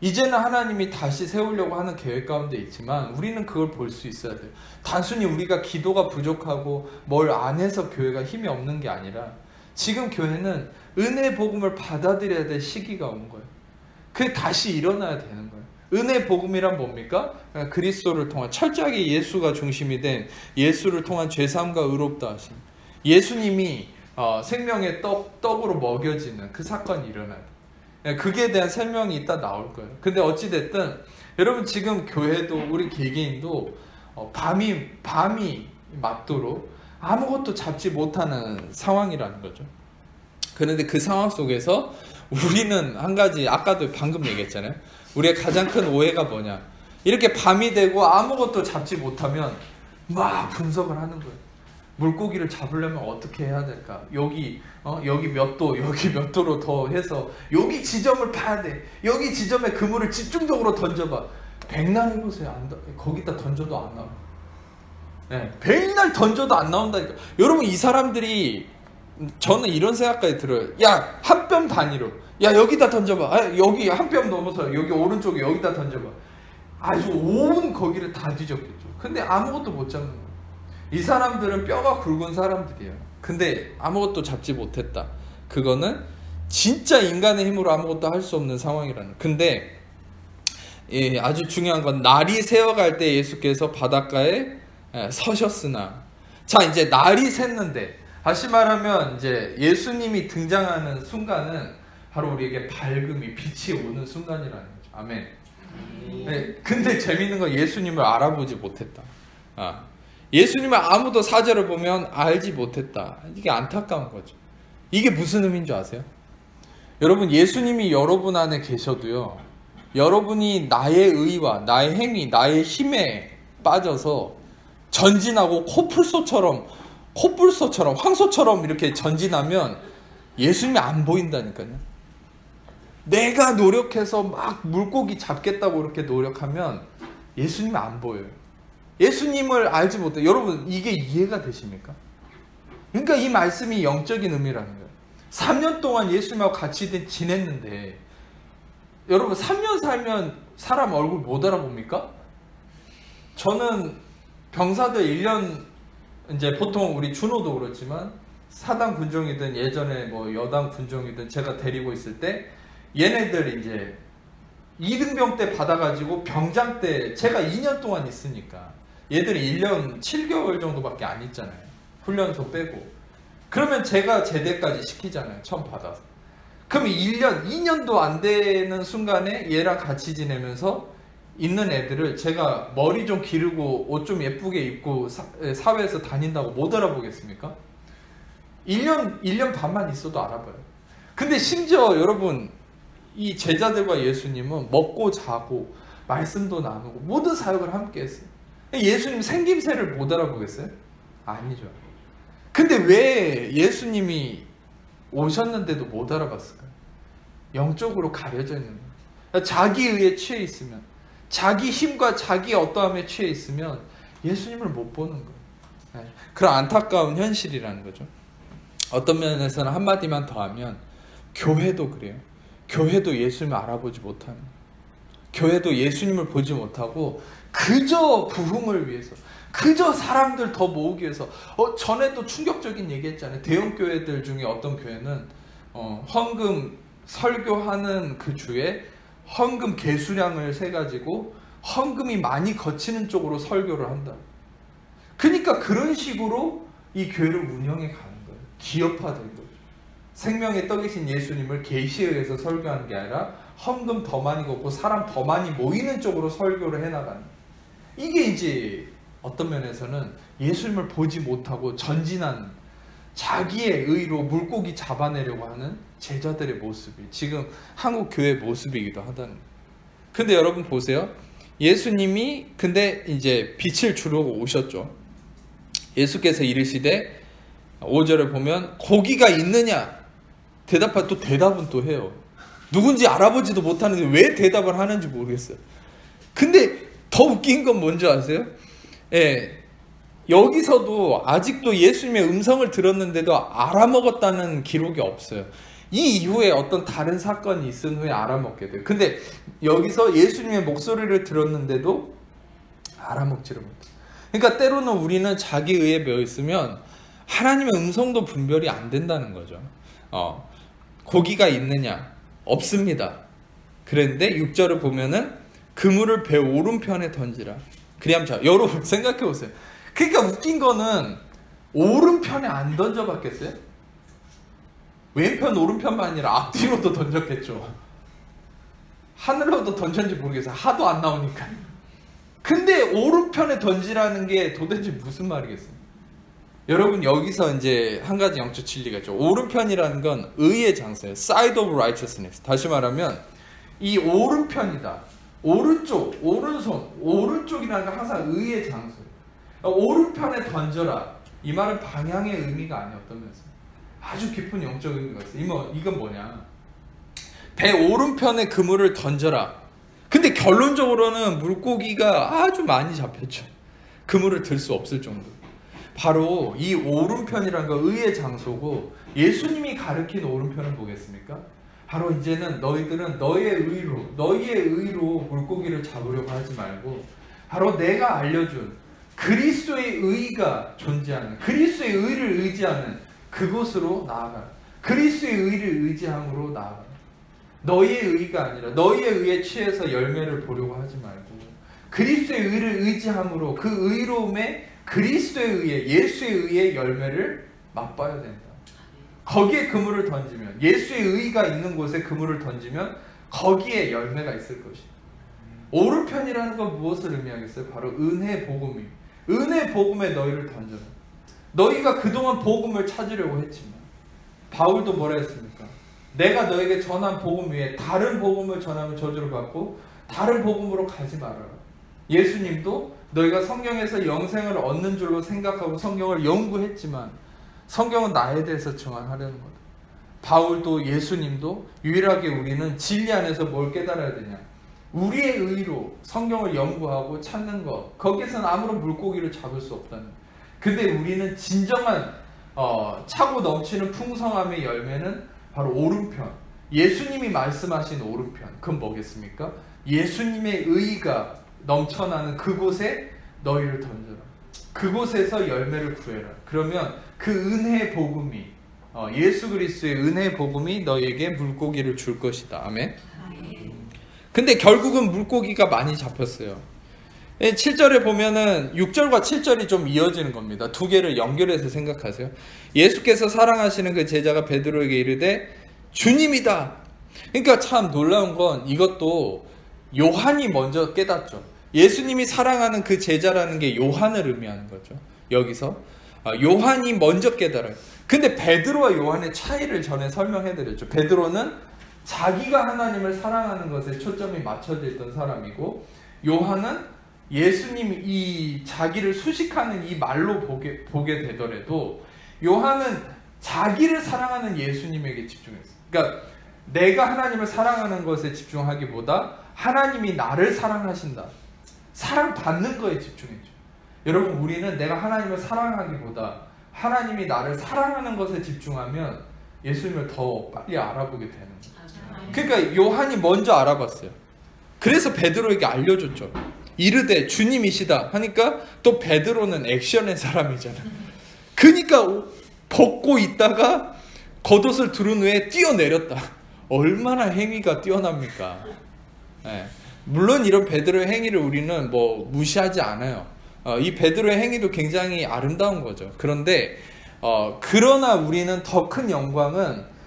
이제는 하나님이 다시 세우려고 하는 계획 가운데 있지만 우리는 그걸 볼 수 있어야 돼요. 단순히 우리가 기도가 부족하고 뭘 안 해서 교회가 힘이 없는 게 아니라 지금 교회는 은혜 복음을 받아들여야 될 시기가 온 거예요. 그게 다시 일어나야 되는 거예요. 은혜 복음이란 뭡니까? 그리스도를 통한 철저하게 예수가 중심이 된 예수를 통한 죄사함과 의롭다 하심. 예수님이 생명의 떡으로 먹여지는 그 사건이 일어나야 돼요. 그게 대한 설명이 이따 나올 거예요. 근데 어찌됐든 여러분 지금 교회도 우리 개개인도 밤이 맞도록 아무것도 잡지 못하는 상황이라는 거죠. 그런데 그 상황 속에서 우리는 한 가지 아까도 방금 얘기했잖아요. 우리의 가장 큰 오해가 뭐냐, 이렇게 밤이 되고 아무것도 잡지 못하면 막 분석을 하는 거예요. 물고기를 잡으려면 어떻게 해야 될까? 여기 몇 도, 여기 몇 도로 더 해서 여기 지점을 파야 돼. 여기 지점에 그물을 집중적으로 던져봐. 백날 해보세요. 거기다 던져도 안 나와. 네, 백날 던져도 안 나온다니까. 여러분 이 사람들이, 저는 이런 생각까지 들어요. 야, 한 뼘 단위로. 야, 여기다 던져봐. 여기 한 뼘 넘어서 여기 오른쪽에 여기다 던져봐. 아주 온 거기를 다 뒤졌겠죠. 근데 아무것도 못 잡는 거예요. 이 사람들은 뼈가 굵은 사람들이에요. 근데 아무것도 잡지 못했다. 그거는 진짜 인간의 힘으로 아무것도 할 수 없는 상황이라는. 근데 아주 중요한 건 날이 새어갈 때 예수께서 바닷가에 서셨으나, 자 이제 날이 샜는데, 다시 말하면 이제 예수님이 등장하는 순간은 바로 우리에게 밝음이, 빛이 오는 순간이라는 거죠. 아멘. 네, 근데 재밌는 건 예수님을 알아보지 못했다. 예수님을 아무도 사절을 보면 알지 못했다. 이게 안타까운 거죠. 이게 무슨 의미인 줄 아세요? 여러분, 예수님이 여러분 안에 계셔도요, 여러분이 나의 의와 나의 행위, 나의 힘에 빠져서 전진하고 코뿔소처럼 황소처럼 이렇게 전진하면 예수님이 안 보인다니까요. 내가 노력해서 막 물고기 잡겠다고 이렇게 노력하면 예수님이 안 보여요. 예수님을 알지 못해요. 여러분, 이게 이해가 되십니까? 그러니까 이 말씀이 영적인 의미라는 거예요. 3년 동안 예수님하고 같이 지냈는데, 여러분 3년 살면 사람 얼굴 못 알아봅니까? 저는 병사들 1년, 이제 보통 우리 준호도 그렇지만 사당 군종이든 예전에 뭐 여당 군종이든 제가 데리고 있을 때 얘네들 이제 2등병 때 받아가지고 병장 때 제가 2년 동안 있으니까 얘들이 1년 7개월 정도밖에 안 있잖아요. 훈련소 빼고. 그러면 제가 제대까지 시키잖아요. 처음 받아서. 그럼 1년, 2년도 안 되는 순간에 얘랑 같이 지내면서 있는 애들을 제가 머리 좀 기르고 옷 좀 예쁘게 입고 사회에서 다닌다고 못 알아보겠습니까? 1년 반만 있어도 알아봐요. 근데 심지어 여러분, 이 제자들과 예수님은 먹고 자고 말씀도 나누고 모든 사역을 함께 했어요. 예수님 생김새를 못 알아보겠어요? 아니죠. 근데 왜 예수님이 오셨는데도 못 알아봤을까요? 영적으로 가려져 있는 거예요. 자기 의에 취해 있으면, 자기 힘과 자기 어떠함에 취해 있으면 예수님을 못 보는 거예요. 그런 안타까운 현실이라는 거죠. 어떤 면에서는 한마디만 더 하면 교회도 그래요. 교회도 예수님을 알아보지 못하는, 교회도 예수님을 보지 못하고 그저 부흥을 위해서, 그저 사람들 더 모으기 위해서. 전에도 충격적인 얘기 했잖아요. 대형 교회들 중에 어떤 교회는 헌금 설교하는 그 주에 헌금 개수량을 세가지고 헌금이 많이 거치는 쪽으로 설교를 한다. 그러니까 그런 식으로 이 교회를 운영해 가는 거예요. 기업화된 거죠. 생명의 떡이신 예수님을 계시에 의해서 설교하는 게 아니라 헌금 더 많이 걷고 사람 더 많이 모이는 쪽으로 설교를 해나가는, 이게 이제 어떤 면에서는 예수님을 보지 못하고 전진하는, 자기의 의로 물고기 잡아내려고 하는 제자들의 모습이 지금 한국 교회의 모습이기도 하다는 거예요. 근데 여러분 보세요. 예수님이 근데 이제 빛을 주려고 오셨죠. 예수께서 이르시되 5절에 보면 고기가 있느냐 대답하, 또 대답은 또 해요. 누군지 알아보지도 못하는데 왜 대답을 하는지 모르겠어요. 근데 더 웃긴 건 뭔지 아세요? 여기서도 아직도 예수님의 음성을 들었는데도 알아먹었다는 기록이 없어요. 이 이후에 어떤 다른 사건이 있은 후에 알아먹게 돼요. 근데 여기서 예수님의 목소리를 들었는데도 알아먹지를 못해요. 그러니까 때로는 우리는 자기 의에 매여 있으면 하나님의 음성도 분별이 안 된다는 거죠. 고기가 있느냐? 없습니다. 그런데 6절을 보면은 그물을 배 오른편에 던지라. 그리하면 자, 여러분 생각해 보세요. 그러니까 웃긴 거는 오른편에 안 던져봤겠어요? 왼편 오른편만 아니라 앞뒤로도 던졌겠죠. 하늘로도 던졌는지 모르겠어요. 하도 안 나오니까. 근데 오른편에 던지라는 게 도대체 무슨 말이겠어요? 여러분 여기서 이제 한 가지 영적 진리가 있죠. 오른편이라는 건 의의 장소예요. Side of righteousness. 다시 말하면 이 오른편이다. 오른쪽, 오른손, 오른쪽이라는 건 항상 의의 장소예요. 오른편에 던져라. 이 말은 방향의 의미가 아니었다면서 아주 깊은 영적 의미가 있어요. 이건 뭐냐? 배 오른편에 그물을 던져라. 근데 결론적으로는 물고기가 아주 많이 잡혔죠. 그물을 들 수 없을 정도. 바로 이 오른편이라는 건 의의 장소고, 예수님이 가르친 오른편은 뭐겠습니까? 바로 이제는 너희들은 너희의 의로 물고기를 잡으려고 하지 말고 바로 내가 알려준 그리스도의 의가 존재하는, 그리스도의 의를 의지하는 그곳으로 나아가라. 그리스도의 의를 의지함으로 나아가라. 너희의 의가 아니라 너희의 의에 취해서 열매를 보려고 하지 말고 그리스도의 의를 의지함으로 그 의로움에 그리스도의 의에, 예수의 의의 열매를 맛봐야 된다. 거기에 그물을 던지면, 예수의 의가 있는 곳에 그물을 던지면 거기에 열매가 있을 것이다. 오른편이라는 건 무엇을 의미하겠어요? 바로 은혜 복음이. 은혜 복음에 너희를 던져라. 너희가 그동안 복음을 찾으려고 했지만 바울도 뭐라 했습니까? 내가 너에게 전한 복음 위에 다른 복음을 전하면 저주를 받고 다른 복음으로 가지 말아라. 예수님도 너희가 성경에서 영생을 얻는 줄로 생각하고 성경을 연구했지만 성경은 나에 대해서 증언하려는 거다. 바울도 예수님도 유일하게 우리는 진리 안에서 뭘 깨달아야 되냐? 우리의 의로 성경을 연구하고 찾는 것, 거기에서는 아무런 물고기를 잡을 수 없다는 것. 근데 우리는 진정한 차고 넘치는 풍성함의 열매는 바로 오른편, 예수님이 말씀하신 오른편. 그건 뭐겠습니까? 예수님의 의가 넘쳐나는 그곳에 너희를 던져라. 그곳에서 열매를 구해라. 그러면 그 은혜의 복음이, 예수 그리스도의 은혜의 복음이 너희에게 물고기를 줄 것이다. 아멘. 근데 결국은 물고기가 많이 잡혔어요. 7절에 보면은 6절과 7절이 좀 이어지는 겁니다. 두 개를 연결해서 생각하세요. 예수께서 사랑하시는 그 제자가 베드로에게 이르되 주님이다. 그러니까 참 놀라운 건 이것도 요한이 먼저 깨닫죠. 예수님이 사랑하는 그 제자라는 게 요한을 의미하는 거죠. 여기서 요한이 먼저 깨달아요. 근데 베드로와 요한의 차이를 전에 설명해드렸죠. 베드로는 자기가 하나님을 사랑하는 것에 초점이 맞춰져 있던 사람이고, 요한은 예수님이 이 자기를 수식하는 이 말로 보게 되더라도 요한은 자기를 사랑하는 예수님에게 집중했어요. 그러니까 내가 하나님을 사랑하는 것에 집중하기보다 하나님이 나를 사랑하신다, 사랑받는 거에 집중했죠. 여러분, 우리는 내가 하나님을 사랑하기보다 하나님이 나를 사랑하는 것에 집중하면 예수님을 더 빨리 알아보게 되는 거예요. 그러니까 요한이 먼저 알아봤어요. 그래서 베드로에게 알려줬죠. 이르되 주님이시다 하니까 또 베드로는 액션의 사람이잖아. 그러니까 벗고 있다가 겉옷을 두른 후에 뛰어내렸다. 얼마나 행위가 뛰어납니까? 네. 물론 이런 베드로의 행위를 우리는 뭐 무시하지 않아요. 이 베드로의 행위도 굉장히 아름다운 거죠. 그런데 그러나 우리는 더 큰 영광은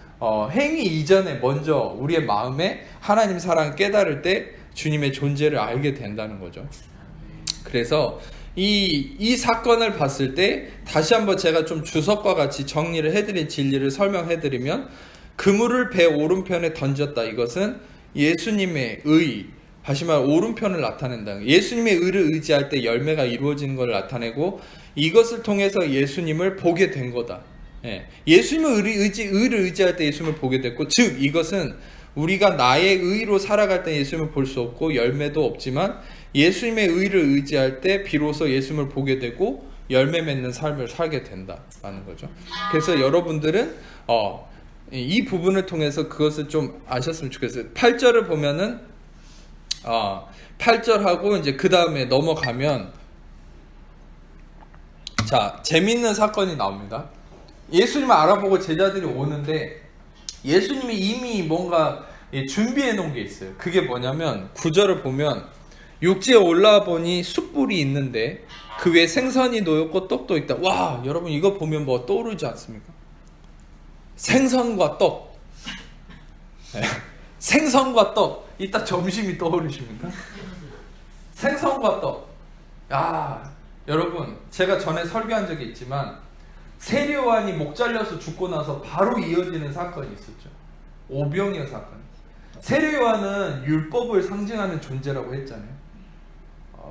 행위 이전에 먼저 우리의 마음에 하나님 사랑을 깨달을 때 주님의 존재를 알게 된다는 거죠. 그래서 이 사건을 봤을 때 다시 한번 제가 좀 주석과 같이 정리를 해드린 진리를 설명해드리면, 그물을 배 오른편에 던졌다. 이것은 예수님의 의, 다시 말해 오른편을 나타낸다. 예수님의 의를 의지할 때 열매가 이루어지는 것을 나타내고, 이것을 통해서 예수님을 보게 된 거다. 예수님의 의를 의지할 때 예수님을 보게 됐고, 즉 이것은 우리가 나의 의로 살아갈 때 예수님을 볼 수 없고 열매도 없지만 예수님의 의를 의지할 때 비로소 예수님을 보게 되고 열매 맺는 삶을 살게 된다라는 거죠. 그래서 여러분들은 이 부분을 통해서 그것을 좀 아셨으면 좋겠어요. 8절을 보면은 8절하고 이제 그 다음에 넘어가면, 자, 재밌는 사건이 나옵니다. 예수님을 알아보고 제자들이 오는데 예수님이 이미 뭔가 준비해 놓은 게 있어요. 그게 뭐냐면 9절을 보면, 육지에 올라와 보니 숯불이 있는데 그 위에 생선이 놓였고 떡도 있다. 와, 여러분 이거 보면 뭐 떠오르지 않습니까? 생선과 떡. 생선과 떡. 이따 점심이 떠오르십니까? 생선과 떡. 여러분, 제가 전에 설교한 적이 있지만 세례요한이 목 잘려서 죽고 나서 바로 이어지는 사건이 있었죠. 오병이어 사건. 세례요한은 율법을 상징하는 존재라고 했잖아요.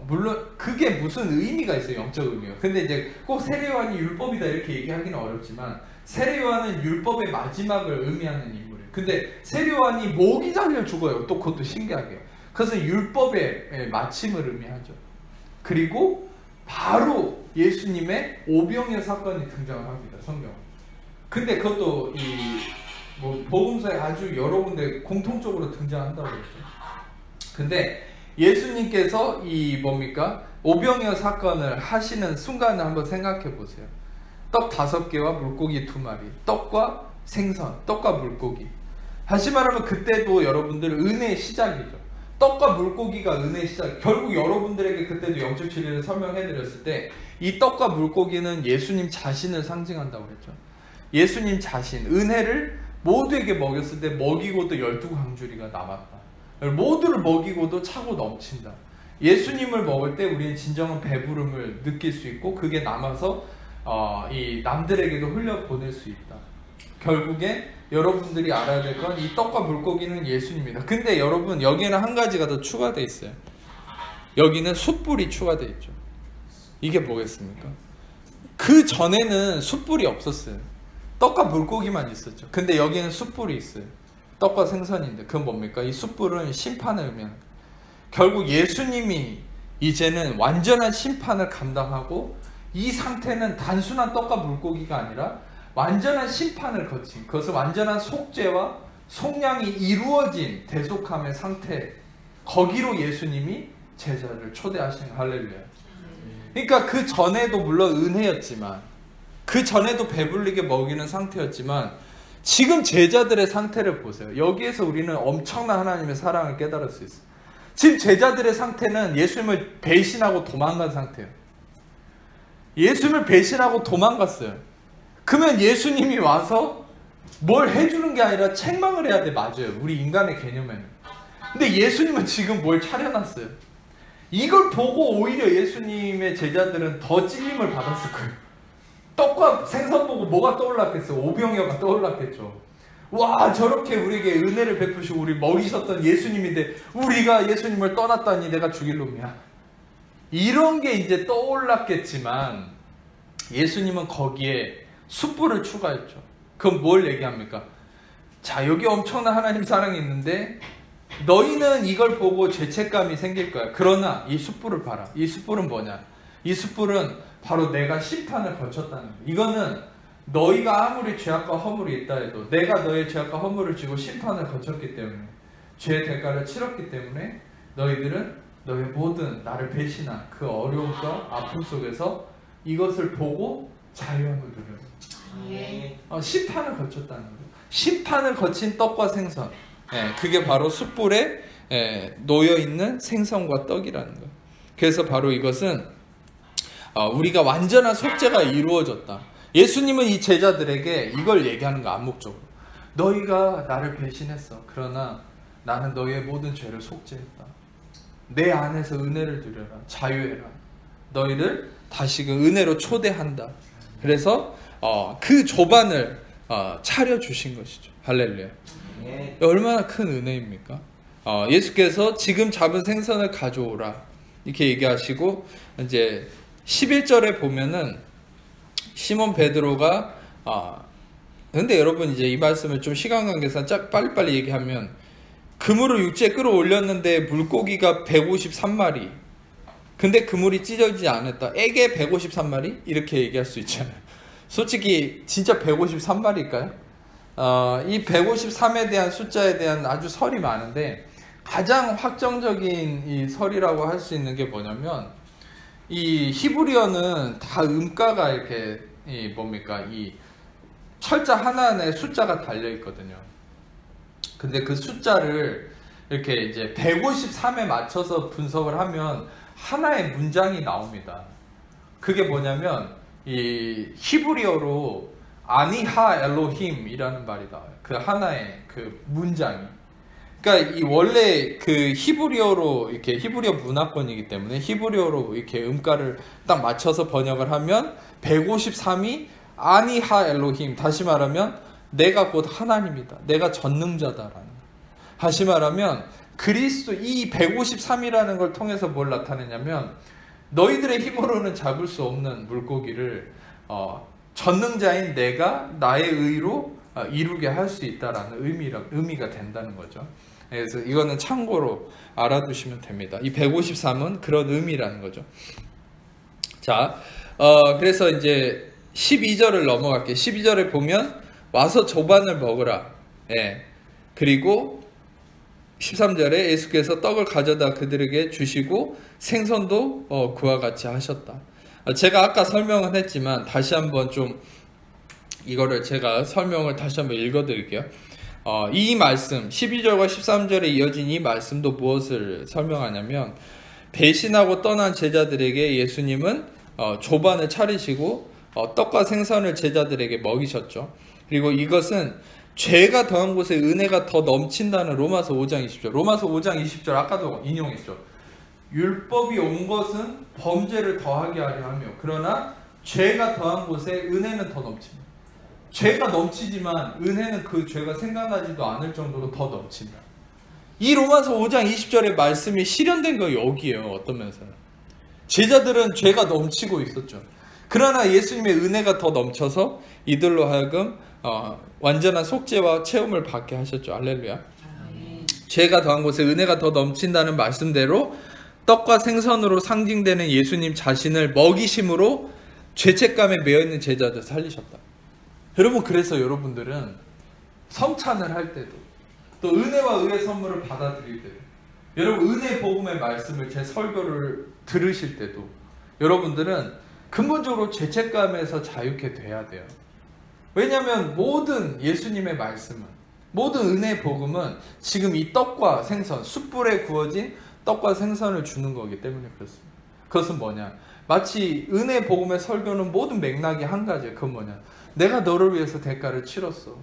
물론 그게 무슨 의미가 있어요, 영적 의미가. 근데 이제 꼭 세례요한이 율법이다 이렇게 얘기하기는 어렵지만 세례요한은 율법의 마지막을 의미하는 인물이에요. 근데 세례요한이 목이 잘려 죽어요. 또 그것도 신기하게요. 그래서 율법의 마침을 의미하죠. 그리고 바로 예수님의 오병이어 사건이 등장을 합니다, 성경. 근데 그것도 복음서에 아주 여러 군데 공통적으로 등장한다고 그랬죠. 근데 예수님께서 오병이어 사건을 하시는 순간을 한번 생각해 보세요. 떡 5개와 물고기 2마리, 떡과 생선, 떡과 물고기. 다시 말하면 그때도 여러분들 은혜의 시작이죠. 떡과 물고기가 은혜의 시작. 결국 여러분들에게 그때도 영적 진리를 설명해 드렸을 때 이 떡과 물고기는 예수님 자신을 상징한다고 했죠. 예수님 자신, 은혜를 모두에게 먹였을 때 먹이고도 12강줄이가 남았다. 모두를 먹이고도 차고 넘친다. 예수님을 먹을 때 우리는 진정한 배부름을 느낄 수 있고 그게 남아서 이 남들에게도 흘려보낼 수 있다. 결국에 여러분들이 알아야 될 건 이 떡과 물고기는 예수님입니다. 근데 여러분 여기에는 한 가지가 더 추가되어 있어요. 여기는 숯불이 추가되어 있죠. 이게 뭐겠습니까? 그 전에는 숯불이 없었어요. 떡과 물고기만 있었죠. 근데 여기는 숯불이 있어요. 떡과 생선인데 그건 뭡니까? 이 숯불은 심판을 의미합니다. 결국 예수님이 이제는 완전한 심판을 감당하고 이 상태는 단순한 떡과 물고기가 아니라 완전한 심판을 거친, 그것은 완전한 속죄와 속량이 이루어진 대속함의 상태, 거기로 예수님이 제자를 초대하신 할렐루야. 그러니까 그 전에도 물론 은혜였지만, 그 전에도 배불리게 먹이는 상태였지만, 지금 제자들의 상태를 보세요. 여기에서 우리는 엄청난 하나님의 사랑을 깨달을 수 있어요. 지금 제자들의 상태는 예수님을 배신하고 도망간 상태예요. 예수님을 배신하고 도망갔어요. 그러면 예수님이 와서 뭘 해주는 게 아니라 책망을 해야 돼. 맞아요. 우리 인간의 개념에는. 근데 예수님은 지금 뭘 차려놨어요. 이걸 보고 오히려 예수님의 제자들은 더 찔림을 받았을 거예요. 떡과 생선 보고 뭐가 떠올랐겠어요? 오병이어가 떠올랐겠죠. 와, 저렇게 우리에게 은혜를 베푸시고 우리 먹이셨던 예수님인데 우리가 예수님을 떠났다니 내가 죽일 놈이야. 이런 게 이제 떠올랐겠지만 예수님은 거기에 숯불을 추가했죠. 그럼 뭘 얘기합니까? 자, 여기 엄청난 하나님 사랑이 있는데 너희는 이걸 보고 죄책감이 생길 거야. 그러나 이 숯불을 봐라. 이 숯불은 뭐냐? 이 숯불은 바로 내가 심판을 거쳤다는 거야. 이거는 너희가 아무리 죄악과 허물이 있다 해도 내가 너의 죄악과 허물을 지고 심판을 거쳤기 때문에, 죄의 대가를 치렀기 때문에 너희들은 너의 모든 나를 배신한 그 어려움과 아픔 속에서 이것을 보고 자유함을 누려. 심판을 거쳤다는 거예요. 심판을 거친 떡과 생선, 그게 바로 숯불에 놓여있는 생선과 떡이라는 거예요. 그래서 바로 이것은 우리가 완전한 속죄가 이루어졌다. 예수님은 이 제자들에게 이걸 얘기하는 거 암묵적으로. 너희가 나를 배신했어. 그러나 나는 너희의 모든 죄를 속죄했다. 내 안에서 은혜를 누려라. 자유해라. 너희를 다시금 은혜로 초대한다. 그래서 그 조반을 차려주신 것이죠. 할렐루야. 얼마나 큰 은혜입니까? 예수께서 지금 잡은 생선을 가져오라. 이렇게 얘기하시고 이제 11절에 보면은 시몬 베드로가 근데 여러분 이제 이 말씀을 좀 시간 관계상 빨리빨리 얘기하면 그물을 육지에 끌어올렸는데 물고기가 153마리. 근데 그물이 찢어지지 않았다. 애게 153마리? 이렇게 얘기할 수 있잖아요. 솔직히 진짜 153마리일까요? 이 153에 대한 숫자에 대한 아주 설이 많은데 가장 확정적인 이 설이라고 할 수 있는 게 뭐냐면 이 히브리어는 다 음가가 이렇게 이 철자 하나에 숫자가 달려 있거든요. 근데 그 숫자를 이렇게 이제 153에 맞춰서 분석을 하면 하나의 문장이 나옵니다. 그게 뭐냐면 이 히브리어로 아니하 엘로힘이라는 말이 나와요. 그 하나의 그 문장이. 그러니까 이 원래 그 히브리어로 이렇게 히브리어 문화권이기 때문에 히브리어로 이렇게 음가를 딱 맞춰서 번역을 하면 153이 아니하 엘로힘, 다시 말하면 내가 곧 하나님이다. 내가 전능자다라는 거. 다시 말하면 그리스도 이 153이라는 걸 통해서 뭘 나타내냐면 너희들의 힘으로는 잡을 수 없는 물고기를 전능자인 내가 나의 의로 이루게 할 수 있다라는 의미가 된다는 거죠. 그래서 이거는 참고로 알아두시면 됩니다. 이 153은 그런 의미라는 거죠. 자, 그래서 이제 12절을 넘어갈게요. 12절에 보면 와서 조반을 먹으라. 그리고 13절에 예수께서 떡을 가져다 그들에게 주시고 생선도 그와 같이 하셨다. 제가 아까 설명은 했지만 다시 한번 좀 이거를 제가 설명을 다시 한번 읽어드릴게요. 이 말씀 12절과 13절에 이어진 이 말씀도 무엇을 설명하냐면 배신하고 떠난 제자들에게 예수님은 조반을 차리시고 떡과 생선을 제자들에게 먹이셨죠. 그리고 이것은 죄가 더한 곳에 은혜가 더 넘친다는 로마서 5장 20절. 로마서 5장 20절 아까도 인용했죠. 율법이 온 것은 범죄를 더하게 하려 하며 그러나 죄가 더한 곳에 은혜는 더 넘칩니다. 죄가 넘치지만 은혜는 그 죄가 생각나지도 않을 정도로 더 넘친다. 이 로마서 5장 20절의 말씀이 실현된 거 여기에요. 어떤 면에서는 제자들은 죄가 넘치고 있었죠. 그러나 예수님의 은혜가 더 넘쳐서 이들로 하여금 완전한 속죄와 체험을 받게 하셨죠. 할렐루야. 죄가 더한 곳에 은혜가 더 넘친다는 말씀대로 떡과 생선으로 상징되는 예수님 자신을 먹이심으로 죄책감에 매여있는 제자들 살리셨다. 여러분, 그래서 여러분들은 성찬을 할 때도 또 은혜와 의의 선물을 받아들일 때도 여러분 은혜 복음의 말씀을 제 설교를 들으실 때도 여러분들은 근본적으로 죄책감에서 자유케 돼야 돼요. 왜냐하면 모든 예수님의 말씀은, 모든 은혜 복음은 지금 이 떡과 생선, 숯불에 구워진 떡과 생선을 주는 거기 때문에 그렇습니다. 그것은 뭐냐? 마치 은혜 복음의 설교는 모든 맥락이 한 가지예요. 그건 뭐냐? 내가 너를 위해서 대가를 치렀어.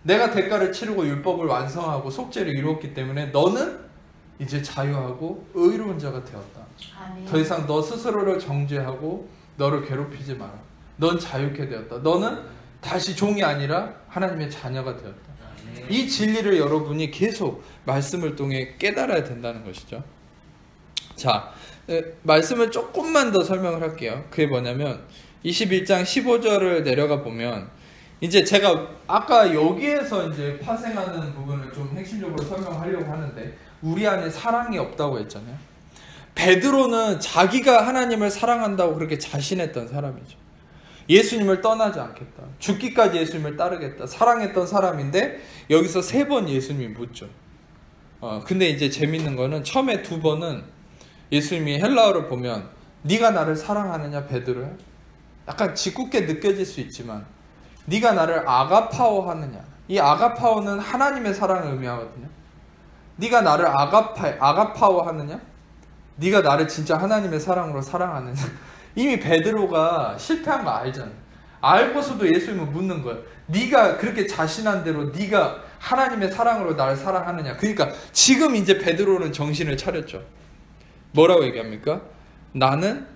내가 대가를 치르고 율법을 완성하고 속죄를 이루었기 때문에 너는 이제 자유하고 의로운 자가 되었다. 아멘. 더 이상 너 스스로를 정죄하고 너를 괴롭히지 마라. 넌 자유케 되었다. 너는 다시 종이 아니라 하나님의 자녀가 되었다. 아멘. 이 진리를 여러분이 계속 말씀을 통해 깨달아야 된다는 것이죠. 자, 말씀을 조금만 더 설명을 할게요. 그게 뭐냐면 21장 15절을 내려가 보면 이제 제가 아까 여기에서 이제 파생하는 부분을 좀 핵심적으로 설명하려고 하는데 우리 안에 사랑이 없다고 했잖아요. 베드로는 자기가 하나님을 사랑한다고 그렇게 자신했던 사람이죠. 예수님을 떠나지 않겠다. 죽기까지 예수님을 따르겠다. 사랑했던 사람인데 여기서 3번 예수님이 묻죠. 근데 이제 재밌는 거는 처음에 2번은 예수님이 헬라어를 보면 네가 나를 사랑하느냐 베드로야? 약간 짓궂게 느껴질 수 있지만 네가 나를 아가파오 하느냐? 이 아가파오는 하나님의 사랑을 의미하거든요. 네가 나를 아가파오 하느냐? 네가 나를 진짜 하나님의 사랑으로 사랑하느냐? 이미 베드로가 실패한 거 알잖아요. 알고서도 예수님을 묻는 거예요. 네가 그렇게 자신한 대로 네가 하나님의 사랑으로 나를 사랑하느냐? 그러니까 지금 이제 베드로는 정신을 차렸죠. 뭐라고 얘기합니까? 나는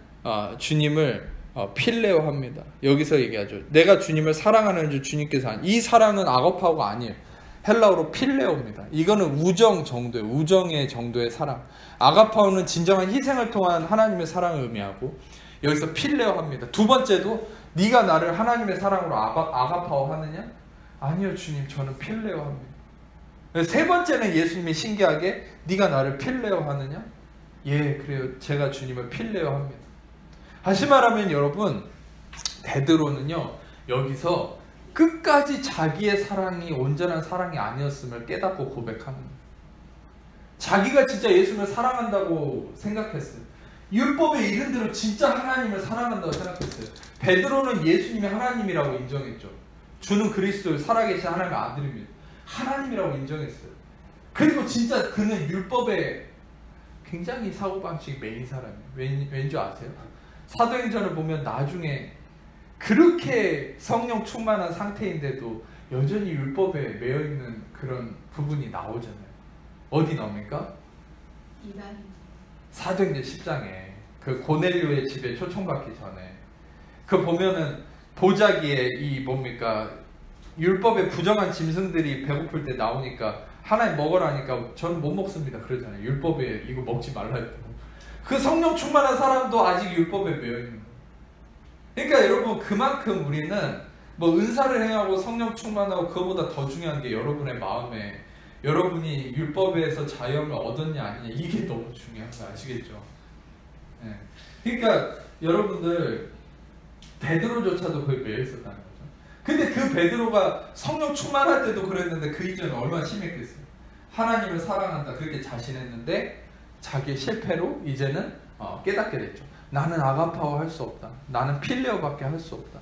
주님을 필레오 합니다. 여기서 얘기하죠. 내가 주님을 사랑하는 줄 주님께서 이 사랑은 아거파오가 아니에요. 헬라어로 필레오입니다. 이거는 우정 정도예요. 우정의 정도의 사랑. 아가파오는 진정한 희생을 통한 하나님의 사랑을 의미하고 여기서 필레오 합니다. 2번째도 네가 나를 하나님의 사랑으로 아가파오 하느냐? 아니요 주님, 저는 필레오 합니다. 3번째는 예수님이 신기하게 네가 나를 필레오 하느냐? 예, 그래요. 제가 주님을 필레오 합니다. 다시 말하면 여러분, 베드로는요 여기서 끝까지 자기의 사랑이 온전한 사랑이 아니었음을 깨닫고 고백하는 거예요. 자기가 진짜 예수님을 사랑한다고 생각했어요. 율법에 이른 대로 진짜 하나님을 사랑한다고 생각했어요. 베드로는 예수님이 하나님이라고 인정했죠. 주는 그리스도 살아계신 하나님의 아들입니다. 하나님이라고 인정했어요. 그리고 진짜 그는 율법에 굉장히 사고방식이 메인 사람이에요. 왠지 아세요? 사도행전을 보면 나중에 그렇게 성령 충만한 상태인데도 여전히 율법에 매여있는 그런 부분이 나오잖아요. 어디 나옵니까? 사도행전 10장에 그 고넬료의 집에 초청받기 전에 그 보면은 보자기에 이 뭡니까 율법에 부정한 짐승들이 배고플 때 나오니까 하나님 먹으라니까 저는 못 먹습니다 그러잖아요. 율법에 이거 먹지 말라 했다고. 그 성령 충만한 사람도 아직 율법에 매여있는 거예요. 그러니까 여러분 그만큼 우리는 뭐 은사를 행하고 성령 충만하고 그거보다 더 중요한 게 여러분의 마음에 여러분이 율법에서 자유함을 얻었냐 아니냐 이게 너무 중요한 거 아시겠죠? 네. 그러니까 여러분들 베드로조차도 거의 매여있었다는 거죠. 근데 그 베드로가 성령 충만할 때도 그랬는데 그 이전에 얼마나 심했겠어요. 하나님을 사랑한다 그렇게 자신했는데 자기의 실패로 이제는 깨닫게 됐죠. 나는 아가파오 할 수 없다. 나는 필레오밖에 할 수 없다.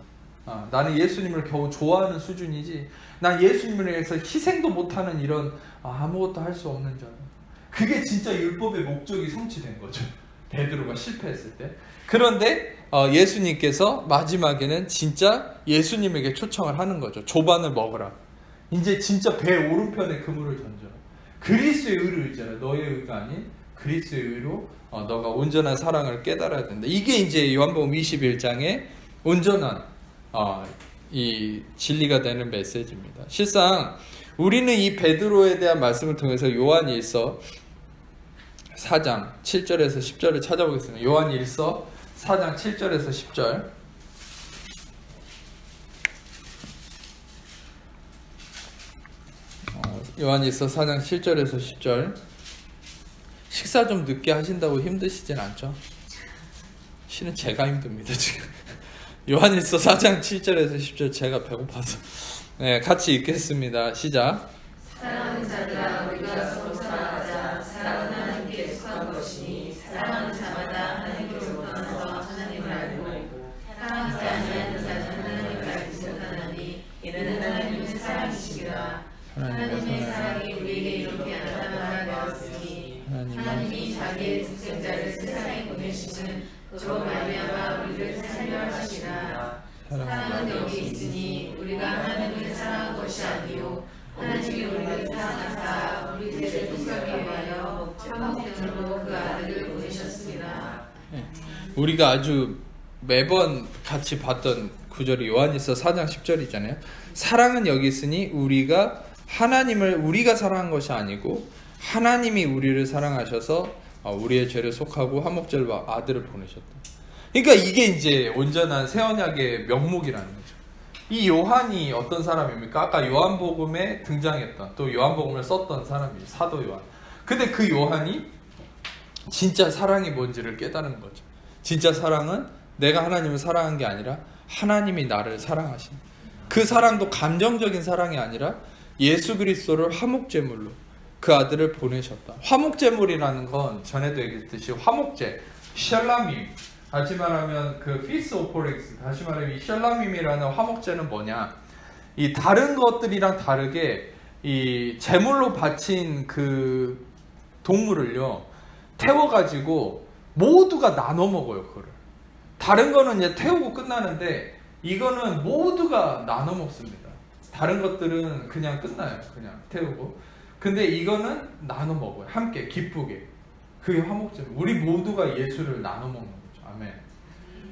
나는 예수님을 겨우 좋아하는 수준이지 난 예수님을 위해서 희생도 못하는 이런 아무것도 할 수 없는 자다. 그게 진짜 율법의 목적이 성취된 거죠. 베드로가 실패했을 때. 그런데 예수님께서 마지막에는 진짜 예수님에게 초청을 하는 거죠. 조반을 먹으라. 이제 진짜 배 오른편에 그물을 던져라. 그리스도의 의로 있잖아요. 너의 의가 아닌 그리스도의 의로 너가 온전한 사랑을 깨달아야 된다. 이게 이제 요한복음 21장의 온전한 이 진리가 되는 메시지입니다. 실상 우리는 이 베드로에 대한 말씀을 통해서 요한일서 4장 7절에서 10절을 찾아보겠습니다. 요한일서 4장 7절에서 10절. 요한일서 4장 7절에서 10절. 식사 좀 늦게 하신다고 힘드시진 않죠? 실은 제가 힘듭니다 지금. 요한일서 4장 7절에서 10절 제가 배고파서. 네, 같이 읽겠습니다. 시작. 사랑하는 자들아 우리가 서로 사랑하자. 사랑은 하나님께 속한 것이니 사랑하는 자마다 하나님께로부터 나서 하나님을 알고 사랑하지 아니하는 자는 하나님을 알지 못하나니 이는 하나님의 사랑이시니라. 하나님의 사랑이 우리에게 이렇게 나타나게 되었으니 하나님이 자기의 독생자를 세상에 보내시는 그로 말미암아 우리를 살려 하시니라. 사랑은 여기 있으니 우리가 하나님을 사랑한 것이 아니요 하나님이 우리를 사랑하사 우리 죄를 속하기 위하여 화목제물로 그 아들을 보내셨습니다. 우리가 아주 매번 같이 봤던 구절이 요한일서 4장 10절이잖아요. 사랑은 여기 있으니 우리가 하나님을 우리가 사랑한 것이 아니고 하나님이 우리를 사랑하셔서 우리의 죄를 속하고 화목제물과 아들을 보내셨다. 그러니까 이게 이제 온전한 새 언약의 명목이라는 거죠. 이 요한이 어떤 사람입니까? 아까 요한복음에 등장했던, 또 요한복음을 썼던 사람이에요. 사도 요한. 근데 그 요한이 진짜 사랑이 뭔지를 깨달은 거죠. 진짜 사랑은 내가 하나님을 사랑한 게 아니라 하나님이 나를 사랑하신, 그 사랑도 감정적인 사랑이 아니라 예수 그리스도를 화목제물로 그 아들을 보내셨다. 화목제물이라는 건 전에도 얘기했듯이 화목제, 샬라밈, 다시 말하면 그 피스 오포렉스, 다시 말하면 이 샬라밈이라는 화목제는 뭐냐, 이 다른 것들이랑 다르게 이 제물로 바친 그 동물을요 태워가지고 모두가 나눠 먹어요. 그거를. 다른 거는 이제 태우고 끝나는데 이거는 모두가 나눠 먹습니다. 다른 것들은 그냥 끝나요. 그냥 태우고. 근데 이거는 나눠 먹어요. 함께 기쁘게. 그게 화목제물. 우리 모두가 예수를 나눠 먹는 거죠. 아멘.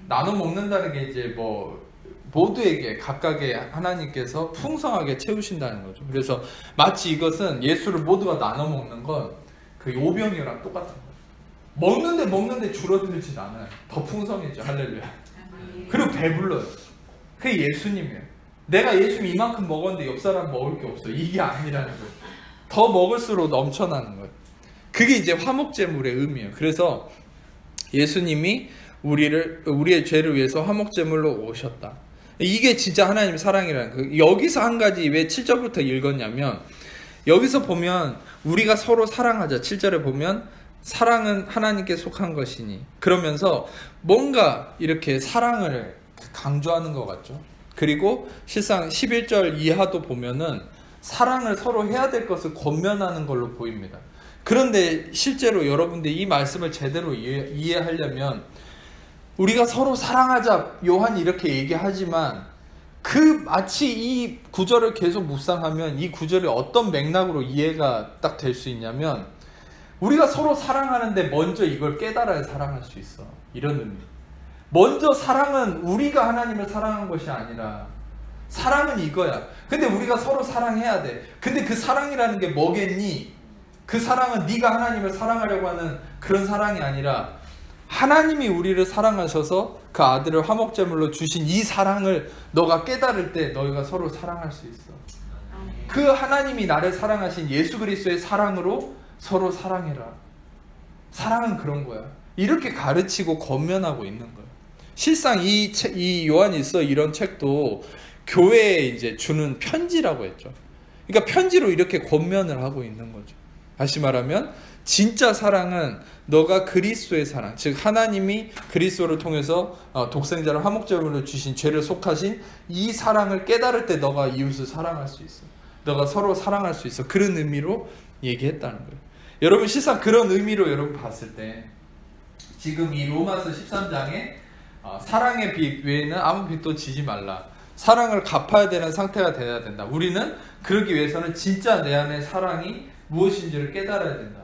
나눠 먹는다는 게 이제 뭐 모두에게 각각의 하나님께서 풍성하게 채우신다는 거죠. 그래서 마치 이것은 예수를 모두가 나눠 먹는 건 그 오병이어랑 똑같은 거예요. 먹는데 줄어들지 않아요. 더 풍성해져. 할렐루야. 그리고 배불러요. 그게 예수님이에요. 내가 예수님 이만큼 먹었는데 옆 사람 먹을 게 없어. 이게 아니라는 거예요. 더 먹을수록 넘쳐나는 거예요. 그게 이제 화목제물의 의미예요. 그래서 예수님이 우리의 죄를 위해서 화목제물로 오셨다. 이게 진짜 하나님의 사랑이라는 거예요. 여기서 한 가지 왜 7절부터 읽었냐면, 여기서 보면 우리가 서로 사랑하자. 7절에 보면 사랑은 하나님께 속한 것이니, 그러면서 뭔가 이렇게 사랑을 강조하는 것 같죠. 그리고 실상 11절 이하도 보면은 사랑을 서로 해야 될 것을 권면하는 걸로 보입니다. 그런데 실제로 여러분들 이 말씀을 제대로 이해하려면 우리가 서로 사랑하자 요한이 이렇게 얘기하지만 마치 이 구절을 계속 묵상하면 이 구절이 어떤 맥락으로 이해가 딱 될 수 있냐면, 우리가 서로 사랑하는데 먼저 이걸 깨달아야 사랑할 수 있어. 이런 의미. 먼저 사랑은 우리가 하나님을 사랑한 것이 아니라 사랑은 이거야. 근데 우리가 서로 사랑해야 돼. 근데 그 사랑이라는 게 뭐겠니? 그 사랑은 네가 하나님을 사랑하려고 하는 그런 사랑이 아니라 하나님이 우리를 사랑하셔서 그 아들을 화목제물로 주신 이 사랑을 너가 깨달을 때 너희가 서로 사랑할 수 있어. 그 하나님이 나를 사랑하신 예수 그리스도의 사랑으로 서로 사랑해라. 사랑은 그런 거야. 이렇게 가르치고 권면하고 있는 거예요. 실상 이 요한일서 이런 책도 교회에 이제 주는 편지라고 했죠. 그러니까 편지로 이렇게 권면을 하고 있는 거죠. 다시 말하면 진짜 사랑은 너가 그리스도의 사랑, 즉 하나님이 그리스도를 통해서 독생자를 화목제물로 주신 죄를 속하신 이 사랑을 깨달을 때 너가 이웃을 사랑할 수 있어. 너가 서로 사랑할 수 있어. 그런 의미로 얘기했다는 거예요. 여러분 실상 그런 의미로 여러분 봤을 때 지금 이 로마서 13장에 사랑의 빚 외에는 아무 빚도 지지 말라. 사랑을 갚아야 되는 상태가 돼야 된다. 우리는 그러기 위해서는 진짜 내 안에 사랑이 무엇인지를 깨달아야 된다.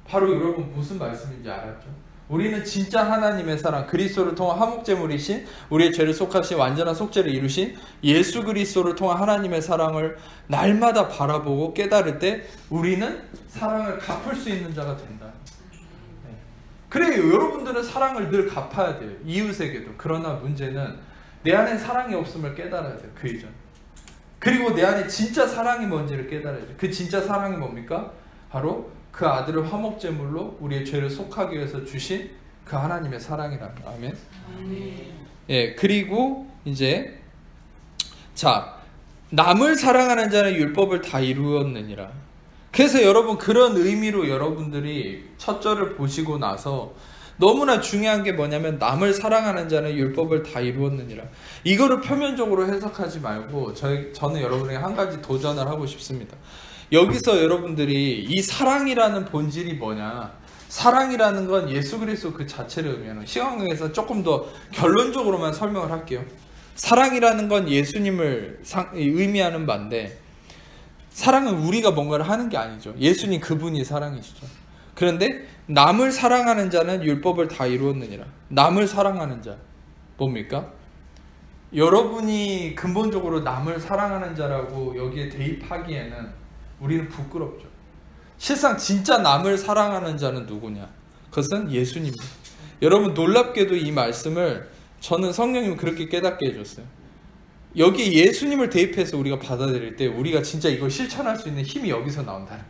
바로 여러분 무슨 말씀인지 알았죠? 우리는 진짜 하나님의 사랑, 그리스도를 통한 화목제물이신 우리의 죄를 속하신 완전한 속죄를 이루신 예수 그리스도를 통한 하나님의 사랑을 날마다 바라보고 깨달을 때 우리는 사랑을 갚을 수 있는 자가 된다. 그래요. 여러분들은 사랑을 늘 갚아야 돼요. 이웃에게도. 그러나 문제는 내 안에 사랑이 없음을 깨달아야 돼요. 그 이전. 그리고 내 안에 진짜 사랑이 뭔지를 깨달아야 돼요. 그 진짜 사랑이 뭡니까? 바로 그 아들을 화목제물로 우리의 죄를 속하기 위해서 주신 그 하나님의 사랑이랍니다. 아멘. 예, 그리고 이제 자, 남을 사랑하는 자는 율법을 다 이루었느니라. 그래서 여러분 그런 의미로 여러분들이 첫 절을 보시고 나서 너무나 중요한 게 뭐냐면 남을 사랑하는 자는 율법을 다 이루었느니라. 이거를 표면적으로 해석하지 말고 저는 여러분에게 한 가지 도전을 하고 싶습니다. 여기서 여러분들이 이 사랑이라는 본질이 뭐냐, 사랑이라는 건 예수 그리스도 그 자체를 의미하는, 시간강에서 조금 더 결론적으로만 설명을 할게요. 사랑이라는 건 예수님을 의미하는 바인데 사랑은 우리가 뭔가를 하는 게 아니죠. 예수님 그분이 사랑이시죠. 그런데 남을 사랑하는 자는 율법을 다 이루었느니라. 남을 사랑하는 자 뭡니까? 여러분이 근본적으로 남을 사랑하는 자라고 여기에 대입하기에는 우리는 부끄럽죠. 실상 진짜 남을 사랑하는 자는 누구냐? 그것은 예수님입니다. 여러분 놀랍게도 이 말씀을 저는 성령님이 그렇게 깨닫게 해줬어요. 여기 예수님을 대입해서 우리가 받아들일 때 우리가 진짜 이걸 실천할 수 있는 힘이 여기서 나온다.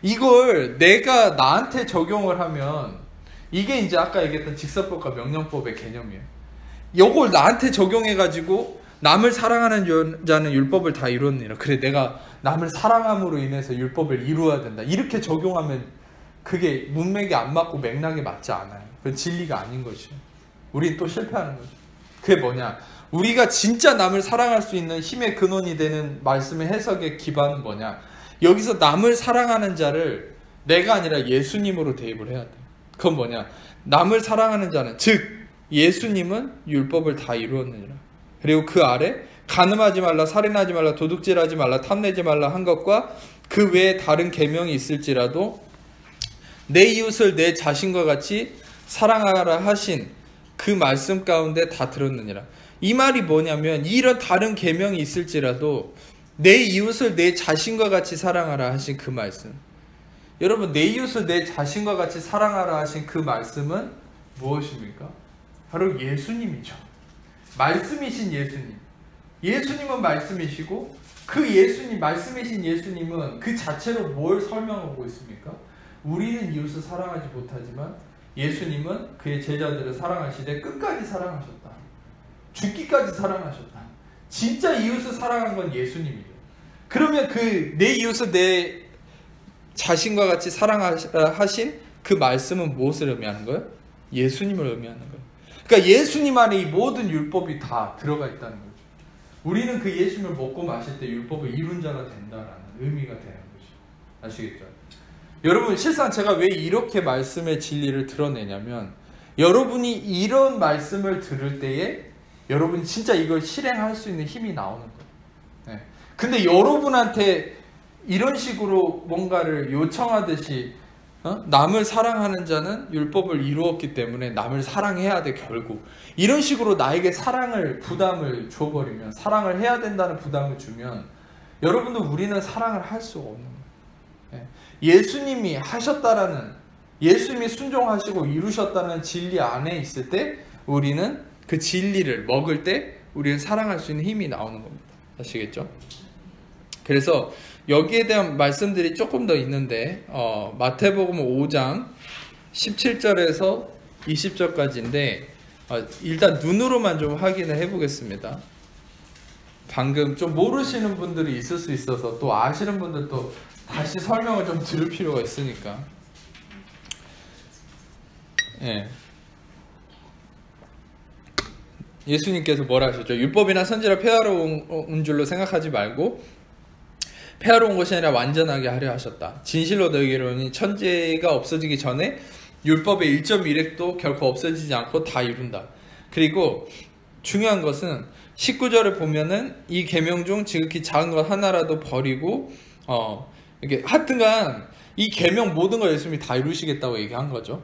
이걸 내가 나한테 적용을 하면 이게 이제 아까 얘기했던 직설법과 명령법의 개념이에요. 이걸 나한테 적용해가지고 남을 사랑하는 자는 율법을 다 이루었느니라. 그래 내가 남을 사랑함으로 인해서 율법을 이루어야 된다. 이렇게 적용하면 그게 문맥이 안 맞고 맥락이 맞지 않아요. 그건 진리가 아닌 것이에요. 우린 또 실패하는 거죠. 그게 뭐냐? 우리가 진짜 남을 사랑할 수 있는 힘의 근원이 되는 말씀의 해석의 기반은 뭐냐? 여기서 남을 사랑하는 자를 내가 아니라 예수님으로 대입을 해야 돼요. 그건 뭐냐? 남을 사랑하는 자는, 즉 예수님은 율법을 다 이루었느니라. 그리고 그 아래 간음하지 말라, 살인하지 말라, 도둑질하지 말라, 탐내지 말라 한 것과 그 외에 다른 계명이 있을지라도 내 이웃을 내 자신과 같이 사랑하라 하신 그 말씀 가운데 다 들었느니라. 이 말이 뭐냐면 이런 다른 계명이 있을지라도 내 이웃을 내 자신과 같이 사랑하라 하신 그 말씀. 여러분 내 이웃을 내 자신과 같이 사랑하라 하신 그 말씀은 무엇입니까? 바로 예수님이죠. 말씀이신 예수님. 예수님은 말씀이시고 그 예수님, 말씀이신 예수님은 그 자체로 뭘 설명하고 있습니까? 우리는 이웃을 사랑하지 못하지만 예수님은 그의 제자들을 사랑하시되 끝까지 사랑하셨다. 죽기까지 사랑하셨다. 진짜 이웃을 사랑한 건 예수님이에요. 그러면 그 내 이웃을 내 자신과 같이 사랑하신 그 말씀은 무엇을 의미하는 거예요? 예수님을 의미하는 거예요. 그러니까 예수님 안에 이 모든 율법이 다 들어가 있다는 거죠. 우리는 그 예수님을 먹고 마실 때 율법을 이룬 자가 된다라는 의미가 되는 거죠. 아시겠죠? 여러분 실상 제가 왜 이렇게 말씀의 진리를 드러내냐면 여러분이 이런 말씀을 들을 때에 여러분이 진짜 이걸 실행할 수 있는 힘이 나오는 거예요. 네. 근데 여러분한테 이런 식으로 뭔가를 요청하듯이 남을 사랑하는 자는 율법을 이루었기 때문에 남을 사랑해야 돼 결국. 이런 식으로 나에게 사랑을 부담을 줘버리면, 사랑을 해야 된다는 부담을 주면 여러분도 우리는 사랑을 할 수가 없는 거예요. 예수님이 하셨다라는, 예수님이 순종하시고 이루셨다는 진리 안에 있을 때 우리는 그 진리를 먹을 때 우리는 사랑할 수 있는 힘이 나오는 겁니다. 아시겠죠? 그래서 여기에 대한 말씀들이 조금 더 있는데 마태복음 5장 17절에서 20절까지인데 일단 눈으로만 좀 확인을 해보겠습니다. 방금 좀 모르시는 분들이 있을 수 있어서 또 아시는 분들도 다시 설명을 좀 들을 필요가 있으니까. 예. 예수님께서 뭐라 하셨죠? 율법이나 선지라 폐하러 온 줄로 생각하지 말고 폐하러 온 것이 아니라 완전하게 하려 하셨다. 진실로 너희에게 이르노니 천지가 없어지기 전에 율법의 1.1획도 결코 없어지지 않고 다 이룬다. 그리고 중요한 것은 19절을 보면은 이 계명 중 지극히 작은 것 하나라도 버리고 이게 하여튼간 이 계명 모든 걸 예수님이 다 이루시겠다고 얘기한 거죠.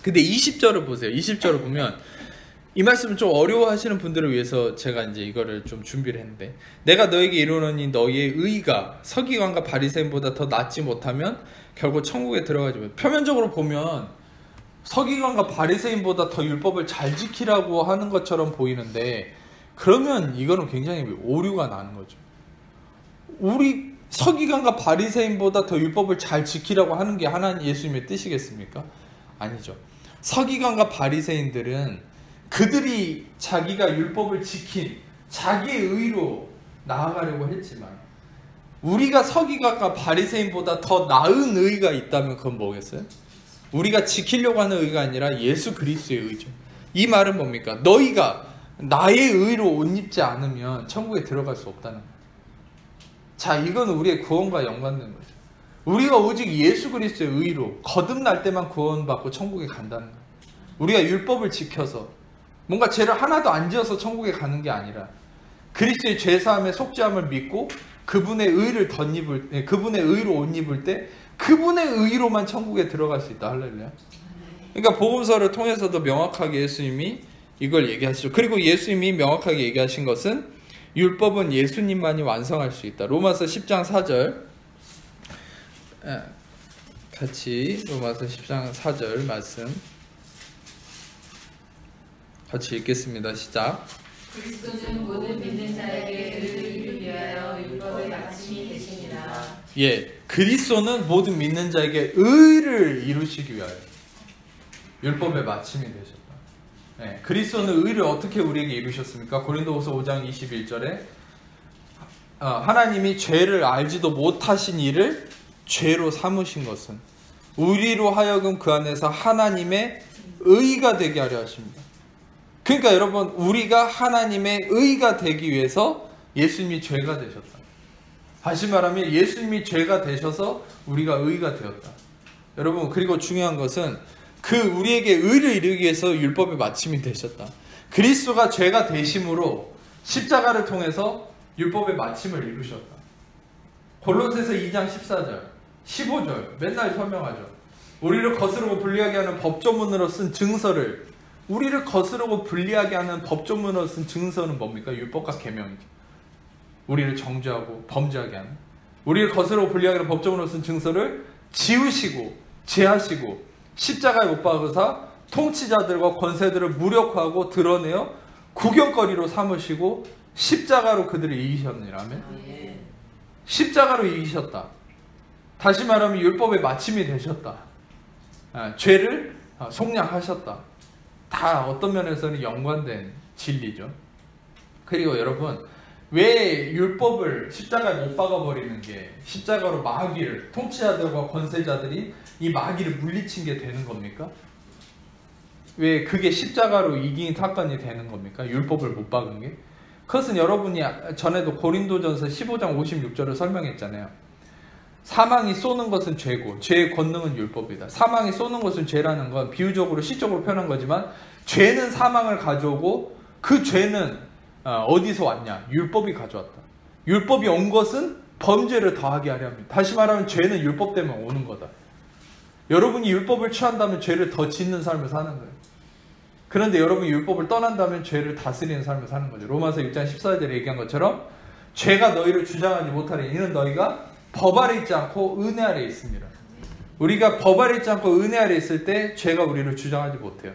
근데 20절을 보세요. 20절을 보면 이 말씀을 좀 어려워하시는 분들을 위해서 제가 이제 이거를 좀 준비를 했는데, 내가 너에게 이르노니 너희의 의가 서기관과 바리새인보다 더 낫지 못하면 결국 천국에 들어가지 못. 표면적으로 보면 서기관과 바리새인보다 더 율법을 잘 지키라고 하는 것처럼 보이는데, 그러면 이거는 굉장히 오류가 나는 거죠. 우리 서기관과 바리새인보다 더 율법을 잘 지키라고 하는 게 하나님 예수님의 뜻이겠습니까? 아니죠. 서기관과 바리새인들은 그들이 자기가 율법을 지킨 자기의 의로 나아가려고 했지만, 우리가 서기관과 바리새인보다 더 나은 의가 있다면 그건 뭐겠어요? 우리가 지키려고 하는 의가 아니라 예수 그리스도의 의죠. 이 말은 뭡니까? 너희가 나의 의로 옷 입지 않으면 천국에 들어갈 수 없다는 거예요. 자, 이건 우리의 구원과 연관된 거죠. 우리가 오직 예수 그리스도의 의로 거듭날 때만 구원받고 천국에 간다는 거예요. 우리가 율법을 지켜서 뭔가 죄를 하나도 안 지어서 천국에 가는 게 아니라 그리스도의 죄사함에 속죄함을 믿고 그분의 의를 덧입을, 그분의 의로 옷 입을 때 그분의 의로만 천국에 들어갈 수 있다. 할렐루야. 그러니까 복음서를 통해서도 명확하게 예수님이 이걸 얘기하시죠. 그리고 예수님이 명확하게 얘기하신 것은 율법은 예수님만이 완성할 수 있다. 로마서 10장 4절 같이 로마서 10장 4절 말씀 같이 읽겠습니다. 시작. 그리스도는 모든 믿는 자에게 의를 이루기 위하여 율법의 마침이 되시니라. 예, 그리스도는 모든 믿는 자에게 의를 이루시기 위하여 율법의 마침이 되셨다. 예, 그리스도는 의를 어떻게 우리에게 이루셨습니까? 고린도후서 5장 21절에 하나님이 죄를 알지도 못하신 이를 죄로 삼으신 것은 우리로 하여금 그 안에서 하나님의 의가 되게 하려 하십니다. 그러니까 여러분, 우리가 하나님의 의가 되기 위해서 예수님이 죄가 되셨다. 다시 말하면 예수님이 죄가 되셔서 우리가 의가 되었다. 여러분, 그리고 중요한 것은 그 우리에게 의를 이루기 위해서 율법의 마침이 되셨다. 그리스도가 죄가 되심으로 십자가를 통해서 율법의 마침을 이루셨다. 골로새서 2장 14절 15절 맨날 설명하죠. 우리를 거스르고 불리하게 하는 법조문으로 쓴 증서를, 우리를 거스르고 불리하게 하는 법조문으로 쓴 증서는 뭡니까? 율법과 계명이죠. 우리를 정죄하고 범죄하게 하는, 우리를 거스르고 불리하게 하는 법조문으로 쓴 증서를 지우시고 제하시고 십자가에 못 박으사 통치자들과 권세들을 무력화하고 드러내어 구경거리로 삼으시고 십자가로 그들을 이기셨느니라. 아멘. 십자가로 이기셨다. 다시 말하면 율법의 마침이 되셨다. 죄를 속량하셨다. 다 어떤 면에서는 연관된 진리죠. 그리고 여러분, 왜 율법을 십자가에 못 박아버리는 게 십자가로 마귀를, 통치자들과 권세자들이 이 마귀를 물리친 게 되는 겁니까? 왜 그게 십자가로 이긴 사건이 되는 겁니까? 율법을 못 박은 게? 그것은 여러분이 전에도 고린도전서 15장 56절을 설명했잖아요. 사망이 쏘는 것은 죄고 죄의 권능은 율법이다. 사망이 쏘는 것은 죄라는 건 비유적으로 시적으로 표현한 거지만, 죄는 사망을 가져오고 그 죄는 어디서 왔냐? 율법이 가져왔다. 율법이 온 것은 범죄를 더하게 하려 합니다. 다시 말하면 죄는 율법 때문에 오는 거다. 여러분이 율법을 취한다면 죄를 더 짓는 삶을 사는 거예요. 그런데 여러분이 율법을 떠난다면 죄를 다스리는 삶을 사는 거죠. 로마서 6장 14절에 얘기한 것처럼 죄가 너희를 주장하지 못하리. 이는 너희가 법 아래 있지 않고 은혜 아래 있습니다. 우리가 법 아래 있지 않고 은혜 아래 있을 때 죄가 우리를 주장하지 못해요.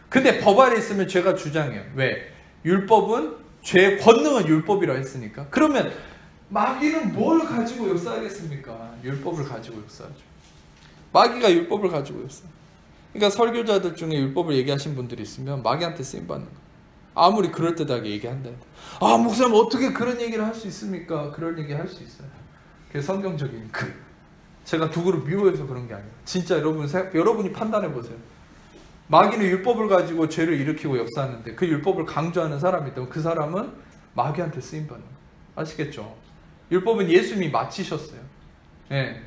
근데 법 아래 있으면 죄가 주장해요. 왜? 율법은, 죄의 권능은 율법이라 했으니까. 그러면 마귀는 뭘 가지고 역사하겠습니까? 율법을 가지고 역사하죠. 마귀가 율법을 가지고 역사. 그러니까 설교자들 중에 율법을 얘기하신 분들이 있으면 마귀한테 쓰임받는 거예요. 아무리 그럴듯하게 얘기한다 해도. 아, 목사님 어떻게 그런 얘기를 할 수 있습니까? 그런 얘기 할 수 있어요. 그게 성경적인 제가 누구를 미워해서 그런 게 아니에요. 진짜 여러분이 판단해 보세요. 마귀는 율법을 가지고 죄를 일으키고 역사하는데 그 율법을 강조하는 사람이 있다면 그 사람은 마귀한테 쓰임받는 거예요. 아시겠죠? 율법은 예수님이 마치셨어요. 예.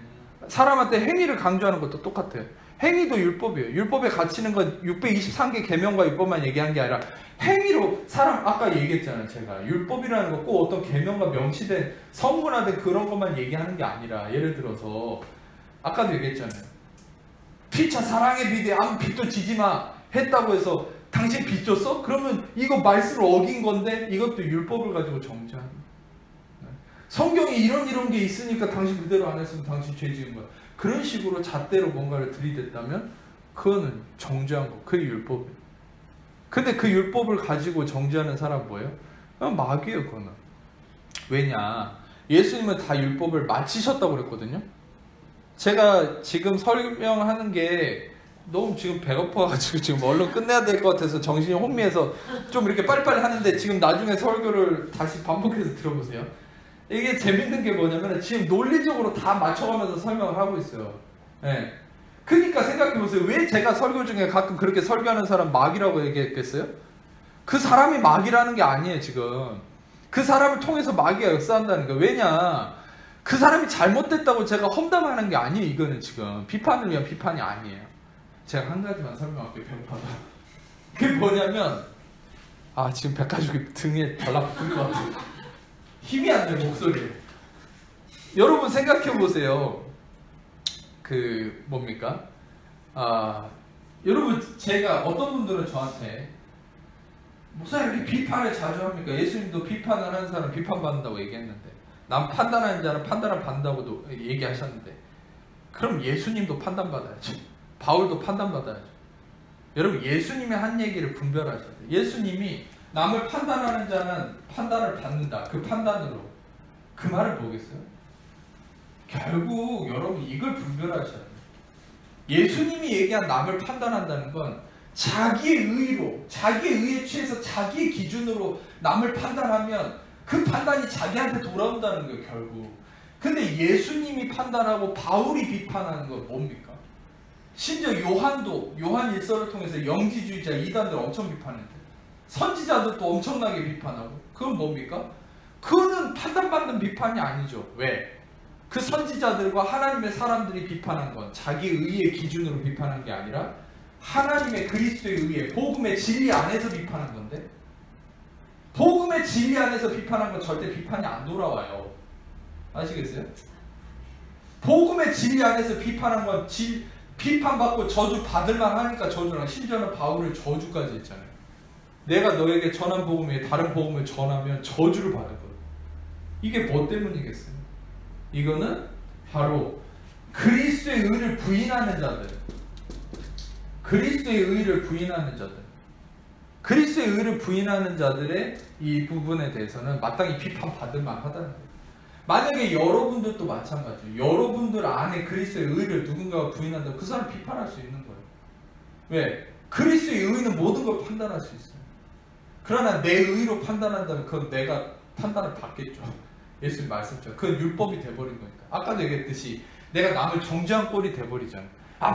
사람한테 행위를 강조하는 것도 똑같아요. 행위도 율법이에요. 율법에 갇히는 건 623개 계명과 율법만 얘기한 게 아니라 행위로 사람, 아까 얘기했잖아요. 제가 율법이라는 거 꼭 어떤 계명과 명시된 성문화된 그런 것만 얘기하는 게 아니라, 예를 들어서 아까도 얘기했잖아요. 피차 사랑의 비대 아무 빚도 지지 마 했다고 해서 당신 빚 졌어? 그러면 이거 말씀을 어긴 건데 이것도 율법을 가지고 정죄하는 거야. 성경에 이런 게 있으니까 당신 그대로 안 했으면 당신 죄 지은 거야. 그런 식으로 잣대로 뭔가를 들이댔다면 그거는 정죄한 거. 그게 율법이에요. 근데 그 율법을 가지고 정죄하는 사람 뭐예요? 그냥 마귀예요. 그거는. 왜냐? 예수님은 다 율법을 마치셨다고 그랬거든요. 제가 지금 설명하는 게 너무 지금 배고파가지고 지금 얼른 끝내야 될 것 같아서 정신이 혼미해서 좀 이렇게 빨리빨리 하는데 지금 나중에 설교를 다시 반복해서 들어보세요. 이게 재밌는 게 뭐냐면 지금 논리적으로 다 맞춰가면서 설명을 하고 있어요. 네. 그러니까 생각해보세요. 왜 제가 설교 중에 가끔 그렇게 설교하는 사람 마귀라고 얘기했겠어요? 그 사람이 마귀라는 게 아니에요. 지금 그 사람을 통해서 마귀가 역사한다는 거예요. 왜냐? 그 사람이 잘못됐다고 제가 험담하는 게 아니에요. 이거는 지금 비판을 위한 비판이 아니에요. 제가 한 가지만 설명할게요. 배고파서. 그게 뭐냐면 지금 백가죽이 등에 달라붙은 것 같아요. 힘이 안 나요. 목소리에. 여러분 생각해보세요. 그 뭡니까? 여러분 제가 어떤 분들은 저한테 목사님 이렇게 비판을 자주 합니까? 예수님도 비판을 하는 사람 비판받는다고 얘기했는데 남 판단하는 자는 판단을 받는다고도 얘기하셨는데 그럼 예수님도 판단받아야죠. 바울도 판단받아야죠. 여러분 예수님이 한 얘기를 분별하셔야 돼요. 예수님이 남을 판단하는 자는 판단을 받는다. 그 판단으로. 그 말을 뭐겠어요? 결국 여러분 이걸 분별하셔야 돼요. 예수님이 얘기한 남을 판단한다는 건 자기의 의로, 자기의 의에 취해서 자기의 기준으로 남을 판단하면 그 판단이 자기한테 돌아온다는 거예요. 결국. 근데 예수님이 판단하고 바울이 비판하는 건 뭡니까? 심지어 요한도 요한 일서를 통해서 영지주의자 이단들 엄청 비판했대요. 선지자들도 엄청나게 비판하고. 그건 뭡니까? 그거는 판단받는 비판이 아니죠. 왜? 그 선지자들과 하나님의 사람들이 비판한 건 자기 의의 기준으로 비판한 게 아니라 하나님의 그리스도의 의에 복음의 진리 안에서 비판한 건데 복음의 진리 안에서 비판한 건 절대 비판이 안 돌아와요. 아시겠어요? 복음의 진리 안에서 비판한 건 비판받고 저주 받을만 하니까 저주랑 심지어는 바울을 저주까지 했잖아요. 내가 너에게 전한 복음 외에 다른 복음을 전하면 저주를 받을 거예요. 이게 뭐 때문이겠어요? 이거는 바로 그리스도의 의를 부인하는 자들, 그리스도의 의를 부인하는 자들, 그리스도의 의를 부인하는 자들의 이 부분에 대해서는 마땅히 비판받을 만하다는 거예요. 만약에 여러분들도 마찬가지예요. 여러분들 안에 그리스도의 의를 누군가가 부인한다면 그 사람 비판할 수 있는 거예요. 왜? 그리스도의 의는 모든 걸 판단할 수 있어요. 그러나 내 의로 판단한다면 그건 내가 판단을 받겠죠. 예수님 말씀처럼 그건 율법이 돼버린 거니까. 아까도 얘기했듯이 내가 남을 정죄한 꼴이 돼버리잖아요.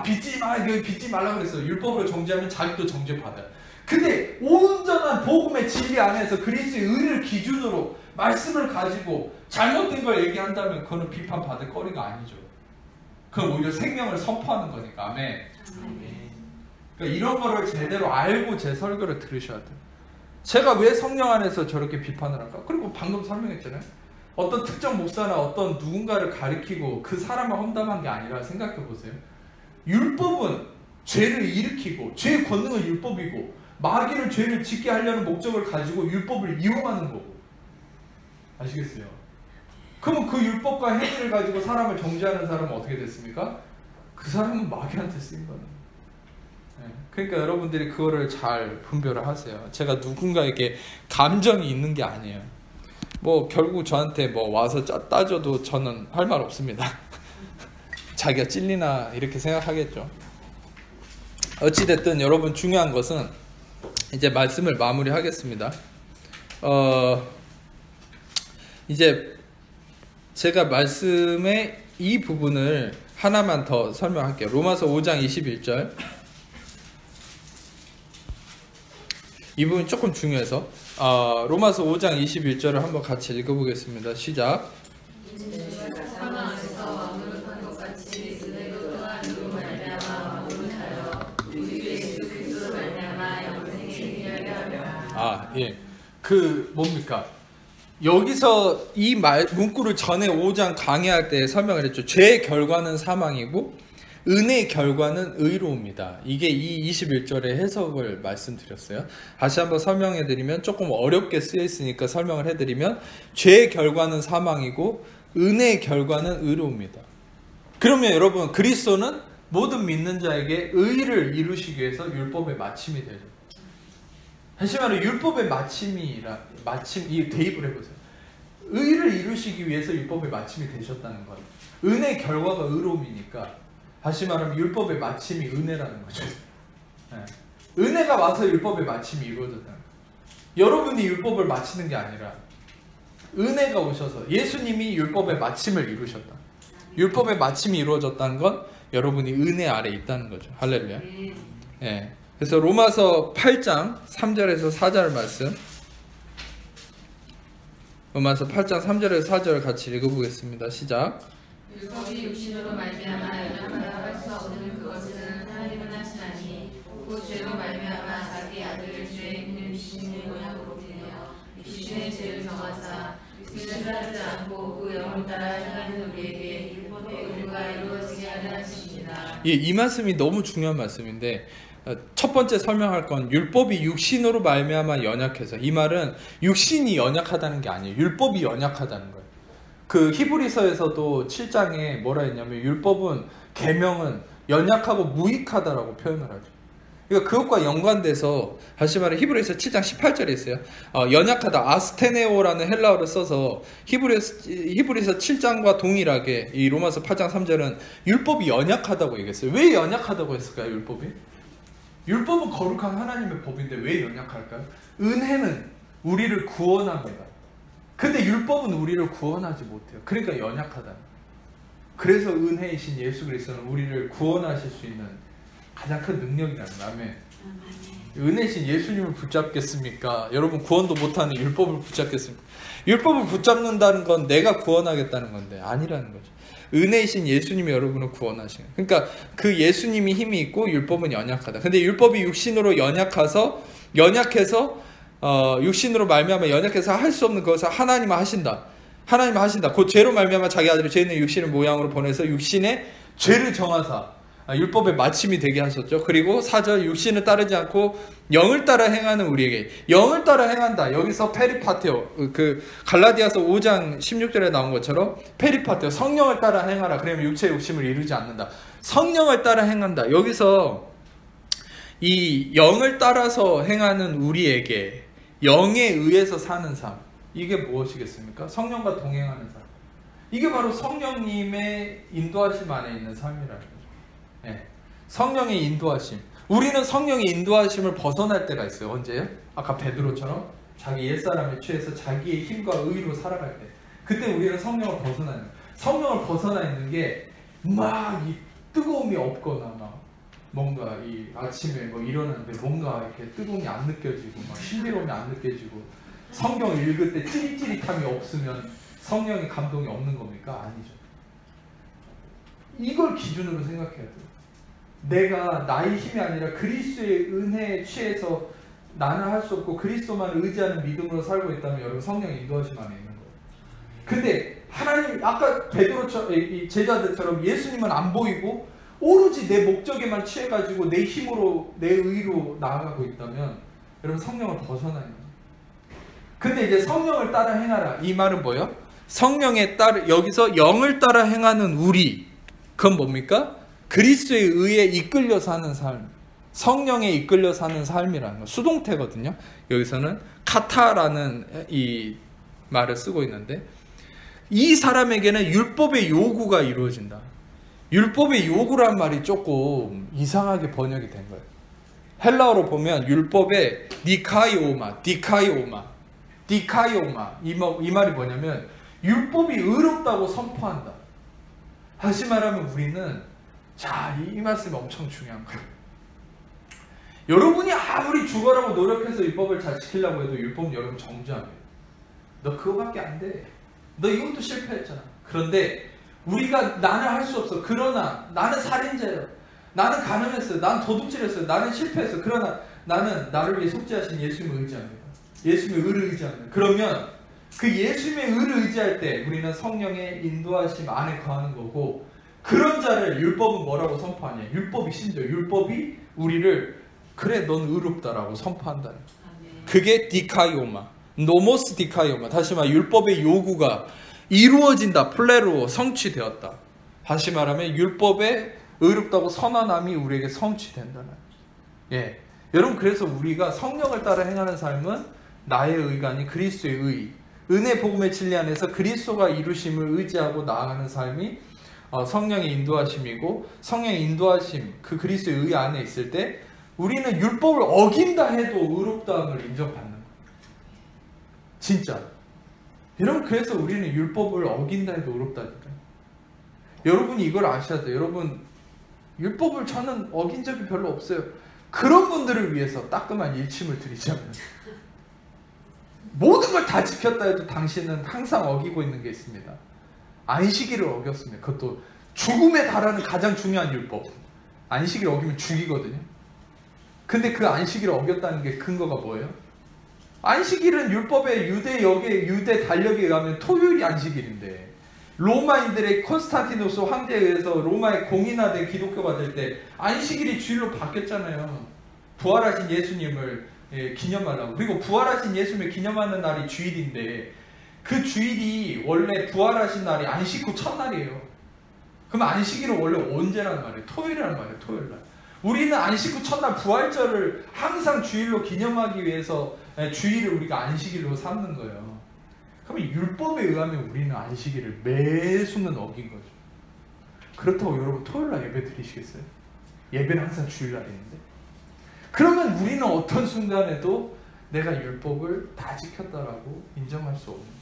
빚지 마, 이거 빚지 말라 그랬어요. 율법으로 정죄하면 자기도 정죄받아요. 근데 온전한 복음의 진리 안에서 그리스도의 의를 기준으로 말씀을 가지고 잘못된 걸 얘기한다면 그거는 비판받을 거리가 아니죠. 그건 오히려 생명을 선포하는 거니까. 아멘. 그러니까 이런 거를 제대로 알고 제 설교를 들으셔야 돼요. 제가 왜 성령 안에서 저렇게 비판을 할까? 그리고 방금 설명했잖아요. 어떤 특정 목사나 어떤 누군가를 가리키고 그 사람을 험담한 게 아니라 생각해 보세요. 율법은 죄를 일으키고 죄의 권능은 율법이고 마귀를 죄를 짓게 하려는 목적을 가지고 율법을 이용하는 거고. 아시겠어요? 그러면 그 율법과 행위를 가지고 사람을 정죄하는 사람은 어떻게 됐습니까? 그 사람은 마귀한테 쓰인 거예요. 그러니까 여러분들이 그거를 잘 분별을 하세요. 제가 누군가에게 감정이 있는 게 아니에요. 뭐 결국 저한테 뭐 와서 따져도 저는 할 말 없습니다. 자기가 찔리나 이렇게 생각하겠죠. 어찌됐든 여러분 중요한 것은 이제 말씀을 마무리하겠습니다. 이제 제가 말씀의 이 부분을 하나만 더 설명할게요. 로마서 5장 21절. 이 부분 조금 중요해서 로마서 5장 21절을 한번 같이 읽어보겠습니다. 시작. 예. 그 뭡니까? 여기서 이 문구를 전에 5장 강의할 때 설명을 했죠. 죄의 결과는 사망이고 은혜의 결과는 의로움이다. 이게 이 21절의 해석을 말씀드렸어요. 다시 한번 설명해드리면, 조금 어렵게 쓰여 있으니까 설명을 해드리면, 죄의 결과는 사망이고 은혜의 결과는 의로움이다. 그러면 여러분, 그리스도는 모든 믿는 자에게 의를 이루시기 위해서 율법의 마침이 되죠. 다시 말해 율법의 이 대입을 해보세요. 의를 이루시기 위해서 율법의 마침이 되셨다는 거예요. 은혜의 결과가 의로움이니까, 다시 말하면 율법의 마침이 은혜라는 거죠. 네. 은혜가 와서 율법의 마침이 이루어졌다는 거예요. 여러분이 율법을 마치는 게 아니라 은혜가 오셔서 예수님이 율법의 마침을 이루셨다. 율법의 마침이 이루어졌다는 건 여러분이 은혜 아래 있다는 거죠. 할렐루야. 네. 그래서 로마서 8장 3절에서 4절 말씀, 로마서 8장 3절에서 4절 같이 읽어보겠습니다. 시작. 율법이 육신으로 말미암아 연약하다 할 수 없는 그것은 하나님은 하시나니 그 죄로 말미암아 자기 아들을 죄에 있는 육신의 모양으로 내어 육신의 죄를 정하사 육신을 하지 않고 그 영을 따라 행하는 우리에게 율법의 의무가 이루어지게 하려 하십니다. 이 말씀이 너무 중요한 말씀인데, 첫 번째 설명할 건 율법이 육신으로 말미암아 연약해서, 이 말은 육신이 연약하다는 게 아니에요. 율법이 연약하다는 거예요. 그 히브리서에서도 7장에 뭐라 했냐면, 율법은 계명은 연약하고 무익하다라고 표현을 하죠. 그러니까 그것과 연관돼서 다시 말해 히브리서 7장 18절에 있어요. 연약하다, 아스테네오라는 헬라어를 써서 히브리서 7장과 동일하게 이 로마서 8장 3절은 율법이 연약하다고 얘기했어요. 왜 연약하다고 했을까요? 율법은 거룩한 하나님의 법인데 왜 연약할까요? 은혜는 우리를 구원합니다. 근데 율법은 우리를 구원하지 못해요. 그러니까 연약하다. 그래서 은혜이신 예수 그리스도는 우리를 구원하실 수 있는 가장 큰 능력이라는 거예요. 아멘. 은혜이신 예수님을 붙잡겠습니까? 여러분, 구원도 못하는 율법을 붙잡겠습니까? 율법을 붙잡는다는 건 내가 구원하겠다는 건데 아니라는 거죠. 은혜이신 예수님이 여러분을 구원하시는. 그러니까 그 예수님이 힘이 있고 율법은 연약하다. 근데 율법이 육신으로 연약해서 육신으로 말미암아 연약해서 할 수 없는 것을 하나님은 하신다. 곧 죄로 말미암아 자기 아들을 죄 있는 육신의 모양으로 보내서 육신의 죄를 정하사 율법의 마침이 되게 하셨죠. 그리고 4절, 육신을 따르지 않고 영을 따라 행하는 우리에게, 영을 따라 행한다. 여기서 페리파테오, 그 갈라디아서 5장 16절에 나온 것처럼 페리파테오, 성령을 따라 행하라. 그러면 육체의 욕심을 이루지 않는다. 성령을 따라 행한다. 여기서 이 영을 따라서 행하는 우리에게 영에 의해서 사는 삶, 이게 무엇이겠습니까? 성령과 동행하는 삶. 이게 바로 성령님의 인도하심 안에 있는 삶이라는 거죠. 네. 성령의 인도하심. 우리는 성령의 인도하심을 벗어날 때가 있어요. 언제요? 아까 베드로처럼 자기 옛사람에 취해서 자기의 힘과 의로 살아갈 때, 그때 우리는 성령을 벗어나는 거예요. 성령을 벗어나 있는 게 막 이 뜨거움이 없거나 막 뭔가 이 아침에 뭐 일어났는데 뭔가 이렇게 뜨거움이 안 느껴지고 막 신비로움이 안 느껴지고 성경을 읽을 때 찌릿찌릿함이 없으면 성령의 감동이 없는 겁니까? 아니죠. 이걸 기준으로 생각해야 돼요. 내가 나의 힘이 아니라 그리스도의 은혜에 취해서 나는 할 수 없고 그리스도만 의지하는 믿음으로 살고 있다면 여러분 성령의 인도하심 안에 있는 거예요. 근데 하나님, 아까 베드로처럼 제자들처럼 예수님은 안 보이고 오로지 내 목적에만 취해가지고 내 힘으로 내 의로 나아가고 있다면 여러분 성령을 벗어나는 거예요. 근데 이제 성령을 따라 행하라, 이 말은 뭐예요? 성령에 따라, 여기서 영을 따라 행하는 우리, 그건 뭡니까? 그리스도의 의에 이끌려 사는 삶, 성령에 이끌려 사는 삶이라는 거, 수동태거든요. 여기서는 카타라는 이 말을 쓰고 있는데, 이 사람에게는 율법의 요구가 이루어진다. 율법의 요구란 말이 조금 이상하게 번역이 된 거예요. 헬라어로 보면 율법의 디카이오마 이 말이 뭐냐면 율법이 의롭다고 선포한다. 다시 말하면 우리는, 자, 이 말씀이 엄청 중요한 거예요. 여러분이 아무리 죽어라고 노력해서 율법을 잘 지키려고 해도 율법은 여러분 정죄합니다. 너 그거밖에 안 돼. 너 이것도 실패했잖아. 그런데 우리가 나는 할 수 없어. 그러나 나는 살인자예요. 나는 가늠했어요. 나는 도둑질했어요. 나는 실패했어요. 그러나 나는 나를 위해 속죄하신 예수님을 의지합니다. 예수님의 의를 의지합니다. 그러면 그 예수님의 의를 의지할 때 우리는 성령의 인도하심 안에 거하는 거고, 그런 자를 율법은 뭐라고 선포하냐? 율법이 심지어 율법이 우리를 그래 넌 의롭다라고 선포한다는 거예요. 그게 디카이오마, 노모스 디카이오마. 다시 말해 율법의 요구가 이루어진다. 플레로 성취되었다. 다시 말하면 율법의 의롭다고 선언함이 우리에게 성취된다는. 예, 여러분 그래서 우리가 성령을 따라 행하는 삶은 나의 의가 아닌 그리스도의 의, 은혜 복음의 진리 안에서 그리스도가 이루심을 의지하고 나아가는 삶이 성령의 인도하심이고, 성령의 인도하심 그 그리스도의 의 안에 있을 때 우리는 율법을 어긴다 해도 의롭다함을 인정받는 거예요. 진짜. 여러분 그래서 우리는 율법을 어긴다 해도 의롭다니까요. 여러분이 이걸 아셔야 돼요. 여러분 율법을 저는 어긴 적이 별로 없어요. 그런 분들을 위해서 따끔한 일침을 드리자면, 모든 걸 다 지켰다 해도 당신은 항상 어기고 있는 게 있습니다. 안식일을 어겼습니다. 그것도 죽음에 달하는 가장 중요한 율법. 안식일을 어기면 죽이거든요. 근데 그 안식일을 어겼다는 게 근거가 뭐예요? 안식일은 율법의 유대 달력에 의하면 토요일이 안식일인데, 로마인들의 콘스탄티노스 황제에 의해서 로마에 공인화된 기독교가 될 때 안식일이 주일로 바뀌었잖아요. 부활하신 예수님을 기념하려고. 그리고 부활하신 예수님을 기념하는 날이 주일인데, 그 주일이 원래 부활하신 날이 안식 후 첫날이에요. 그럼 안식일은 원래 언제라는 말이에요? 토요일이라는 말이에요. 토요일날. 우리는 안식 후 첫날 부활절을 항상 주일로 기념하기 위해서 주일을 우리가 안식일로 삼는 거예요. 그러면 율법에 의하면 우리는 안식일을 매 순간 어긴 거죠. 그렇다고 여러분 토요일날 예배 드리시겠어요? 예배는 항상 주일날인데. 그러면 우리는 어떤 순간에도 내가 율법을 다 지켰다라고 인정할 수 없는 거죠.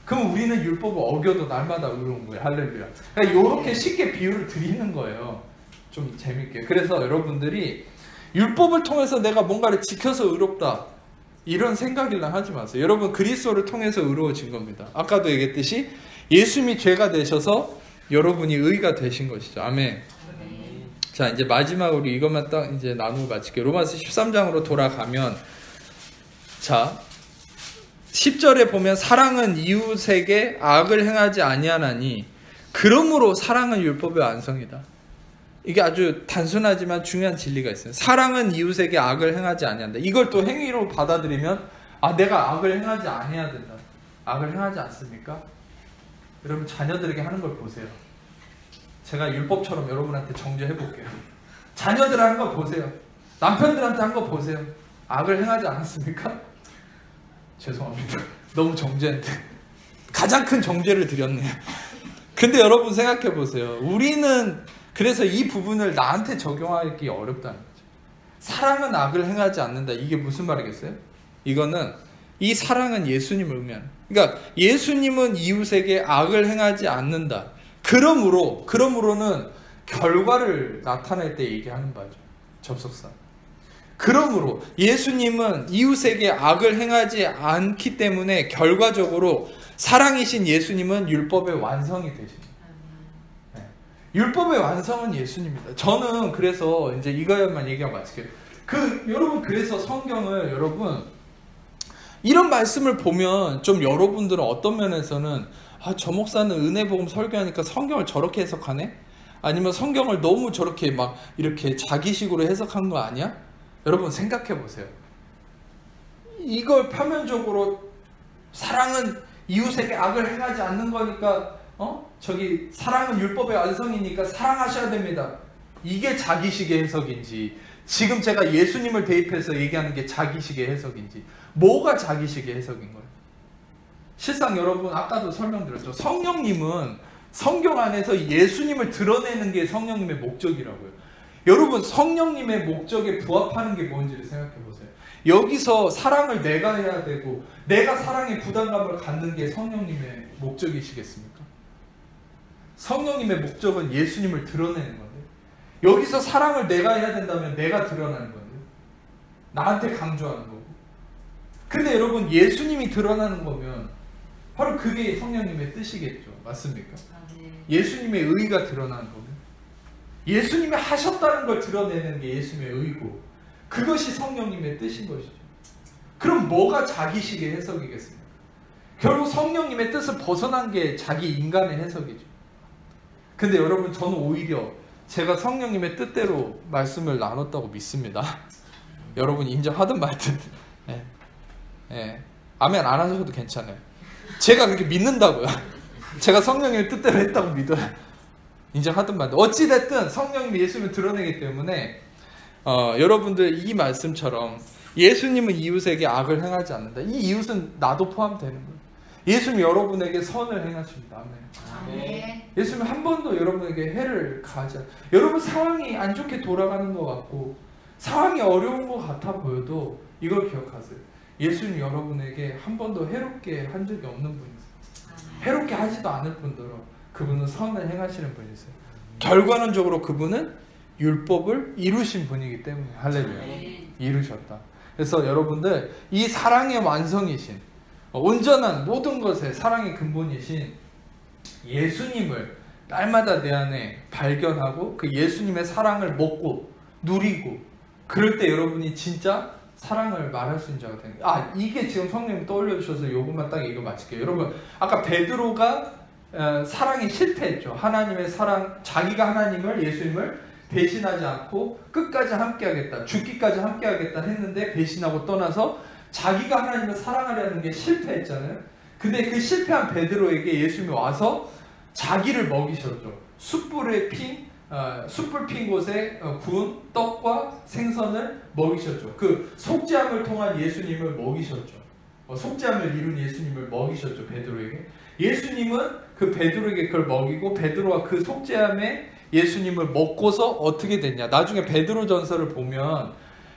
그럼 우리는 율법을 어겨도 날마다 의로운 거예요. 할렐루야. 그러니까 이렇게 쉽게 비유를 드리는 거예요. 좀 재밌게. 그래서 여러분들이 율법을 통해서 내가 뭔가를 지켜서 의롭다, 이런 생각이랑 하지 마세요. 여러분 그리스도를 통해서 의로워진 겁니다. 아까도 얘기했듯이 예수님이 죄가 되셔서 여러분이 의가 되신 것이죠. 아멘. 자, 이제 마지막으로 이것만 딱 이제 나누고 마칠게요. 로마서 13장으로 돌아가면, 자 10절에 보면 사랑은 이웃에게 악을 행하지 아니하나니 그러므로 사랑은 율법의 완성이다. 이게 아주 단순하지만 중요한 진리가 있어요. 사랑은 이웃에게 악을 행하지 아니한다. 이걸 또 행위로 받아들이면, 아 내가 악을 행하지 아니해야 된다. 악을 행하지 않습니까? 여러분 자녀들에게 하는 걸 보세요. 제가 율법처럼 여러분한테 정죄해 볼게요. 자녀들 하는 거 보세요. 남편들한테 한 거 보세요. 악을 행하지 않았습니까? 죄송합니다. 너무 정죄인데. 가장 큰 정죄를 드렸네요. 근데 여러분 생각해 보세요. 우리는 그래서 이 부분을 나한테 적용하기 어렵다는 거죠. 사랑은 악을 행하지 않는다. 이게 무슨 말이겠어요? 이거는 이 사랑은 예수님을 의미하는. 그러니까 예수님은 이웃에게 악을 행하지 않는다. 그러므로는 결과를 나타낼 때 얘기하는 바죠. 접속사. 그러므로 예수님은 이웃에게 악을 행하지 않기 때문에 결과적으로 사랑이신 예수님은 율법의 완성이 되십니다. 네. 율법의 완성은 예수님입니다. 저는 그래서 이제 이거만 얘기하고 마칠게요. 여러분 그래서 성경을 여러분 이런 말씀을 보면 좀 여러분들은 어떤 면에서는 저 목사는 은혜복음 설교하니까 성경을 저렇게 해석하네? 아니면 성경을 너무 저렇게 막 이렇게 자기식으로 해석한 거 아니야? 여러분 생각해 보세요. 이걸 표면적으로 사랑은 이웃에게 악을 행하지 않는 거니까 사랑은 율법의 완성이니까 사랑하셔야 됩니다. 이게 자기식의 해석인지, 지금 제가 예수님을 대입해서 얘기하는 게 자기식의 해석인지, 뭐가 자기식의 해석인 거예요? 실상 여러분 아까도 설명드렸죠. 성령님은 성경 안에서 예수님을 드러내는 게 성령님의 목적이라고요. 여러분 성령님의 목적에 부합하는 게 뭔지를 생각해 보세요. 여기서 사랑을 내가 해야 되고 내가 사랑에 부담감을 갖는 게 성령님의 목적이시겠습니까? 성령님의 목적은 예수님을 드러내는 건데, 여기서 사랑을 내가 해야 된다면 내가 드러나는 건데, 나한테 강조하는 거고. 근데 여러분 예수님이 드러나는 거면 바로 그게 성령님의 뜻이겠죠. 맞습니까? 예수님의 의가 드러나는 거고, 예수님이 하셨다는 걸 드러내는 게 예수님의 의고, 그것이 성령님의 뜻인 것이죠. 그럼 뭐가 자기식의 해석이겠습니까? 결국 성령님의 뜻을 벗어난 게 자기 인간의 해석이죠. 근데 여러분, 저는 오히려 제가 성령님의 뜻대로 말씀을 나눴다고 믿습니다. 여러분 인정하든 말든. 예. 예. 아멘 안 하셔도 괜찮아요. 제가 그렇게 믿는다고요. 제가 성령님의 뜻대로 했다고 믿어요. 인정하든 말든. 어찌됐든 성령님이 예수님을 드러내기 때문에 여러분들 이 말씀처럼 예수님은 이웃에게 악을 행하지 않는다. 이 이웃은 나도 포함되는 거예요. 예수님 여러분에게 선을 행하십니다. 아멘. 예수님 한 번도 여러분에게 해를 가하지 않아요. 여러분 상황이 안 좋게 돌아가는 것 같고 상황이 어려운 것 같아 보여도 이걸 기억하세요. 예수님 여러분에게 한 번도 해롭게 한 적이 없는 분이세요. 해롭게 하지도 않을 뿐더러 그분은 선을 행하시는 분이세요. 결과론적으로 그분은 율법을 이루신 분이기 때문에 할렐루야. 이루셨다. 그래서 여러분들 이 사랑의 완성이신 온전한 모든 것의 사랑의 근본이신 예수님을 날마다 내 안에 발견하고 그 예수님의 사랑을 먹고 누리고 그럴 때 여러분이 진짜 사랑을 말할 수 있는 자가 되는 거예요. 이게 지금 성령님 떠올려 주셔서 요것만 딱 이거 마칠게요. 여러분 아까 베드로가 사랑에 실패했죠. 하나님의 사랑, 자기가 하나님을 예수님을 배신하지 않고 끝까지 함께하겠다, 죽기까지 함께하겠다 했는데 배신하고 떠나서 자기가 하나님을 사랑하려는 게 실패했잖아요. 근데 그 실패한 베드로에게 예수님이 와서 자기를 먹이셨죠. 숯불 핀 곳에 구운 떡과 생선을 먹이셨죠. 그 속죄함을 통한 예수님을 먹이셨죠. 속죄함을 이룬 예수님을 먹이셨죠. 베드로에게. 예수님은 그 베드로에게 그걸 먹이고 베드로가 그 속죄함에 예수님을 먹고서 어떻게 됐냐. 나중에 베드로 전서를 보면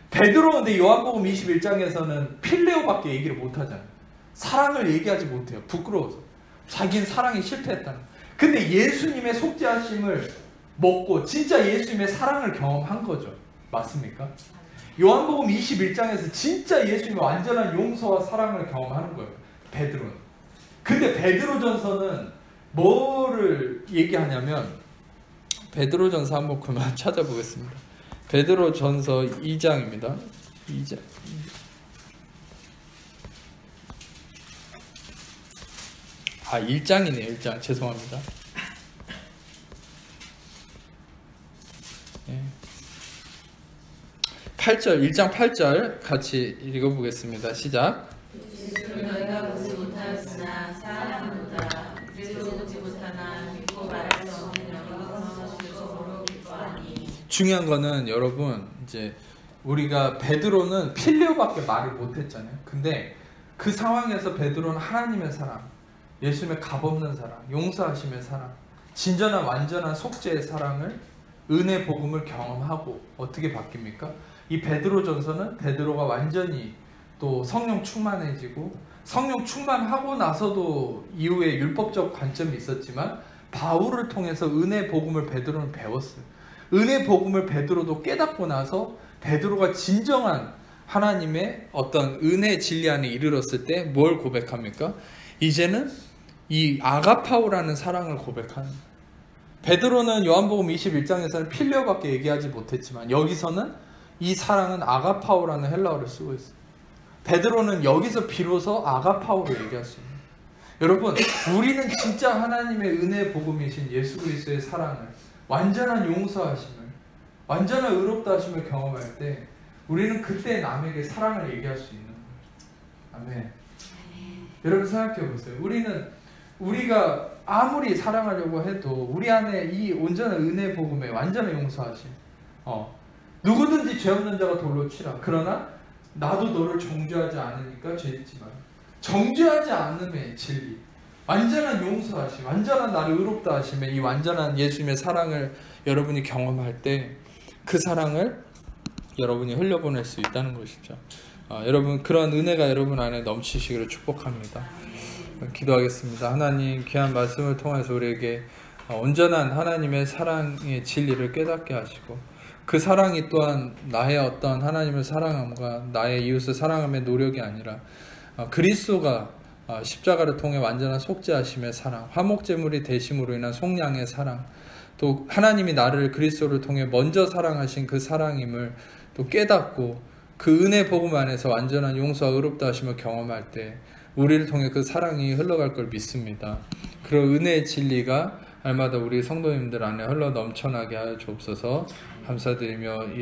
베드로는 근데 요한복음 21장에서는 필레오밖에 얘기를 못하잖아요. 사랑을 얘기하지 못해요. 부끄러워서. 자기는 사랑이 실패했다는 거예요. 근데 예수님의 속죄하심을 먹고 진짜 예수님의 사랑을 경험한 거죠. 맞습니까? 요한복음 21장에서 진짜 예수님의 완전한 용서와 사랑을 경험하는 거예요. 베드로는. 근데 베드로전서는 뭐를 얘기하냐면 베드로전서 한번 그만 찾아보겠습니다. 베드로전서 2장입니다. 2장. 1장이네요. 1장. 죄송합니다. 네. 8절, 1장 8절 같이 읽어보겠습니다. 시작. 너희가 보지 못하였으나 사랑하노라. 그래도 보지 못하나 믿고 말할 수 없는 영광에서 주소로 기뻐하니. 중요한 거는 여러분 이제 우리가 베드로는 필레오밖에 말을 못했잖아요. 근데 그 상황에서 베드로는 하나님의 사랑, 예수님의 값없는 사랑, 용서하심의 사랑, 진전한 완전한 속죄의 사랑을 은혜 복음을 경험하고 어떻게 바뀝니까? 이 베드로전서는 베드로가 완전히 또 성령 충만해지고 성령 충만하고 나서도 이후에 율법적 관점이 있었지만 바울을 통해서 은혜 복음을 베드로는 배웠어요. 은혜 복음을 베드로도 깨닫고 나서 베드로가 진정한 하나님의 어떤 은혜 진리 안에 이르렀을 때 뭘 고백합니까? 이제는 이 아가파오라는 사랑을 고백하는 거예요. 베드로는 요한복음 21장에서는 필레오밖에 얘기하지 못했지만 여기서는 이 사랑은 아가파오라는 헬라어를 쓰고 있어요. 베드로는 여기서 비로소 아가파오로 얘기할 수 있는 거예요. 여러분 우리는 진짜 하나님의 은혜 복음이신 예수 그리스도의 사랑을 완전한 용서하심을 완전한 의롭다 하심을 경험할 때 우리는 그때 남에게 사랑을 얘기할 수 있는 거예요. 아멘. 여러분 생각해 보세요. 우리가 아무리 사랑하려고 해도 우리 안에 이 온전한 은혜 복음에 완전한 용서하심 누구든지 죄 없는 자가 돌로 치라. 그러나 나도 너를 정죄하지 않으니까 죄짓지 마라. 정죄하지 않음의 진리, 완전한 용서하심, 완전한 나를 의롭다 하심의 이 완전한 예수님의 사랑을 여러분이 경험할 때 그 사랑을 여러분이 흘려보낼 수 있다는 것이죠. 여러분 그런 은혜가 여러분 안에 넘치시기를 축복합니다. 기도하겠습니다. 하나님 귀한 말씀을 통해서 우리에게 온전한 하나님의 사랑의 진리를 깨닫게 하시고 그 사랑이 또한 나의 어떤 하나님을 사랑함과 나의 이웃을 사랑함의 노력이 아니라 그리스도가 십자가를 통해 완전한 속죄하심의 사랑, 화목제물이 되심으로 인한 속량의 사랑, 또 하나님이 나를 그리스도를 통해 먼저 사랑하신 그 사랑임을 또 깨닫고 그 은혜 복음 안에서 완전한 용서와 의롭다 하심을 경험할 때 우리를 통해 그 사랑이 흘러갈 걸 믿습니다. 그런 은혜의 진리가 날마다 우리 성도님들 안에 흘러 넘쳐나게 하여 주옵소서. 감사드리며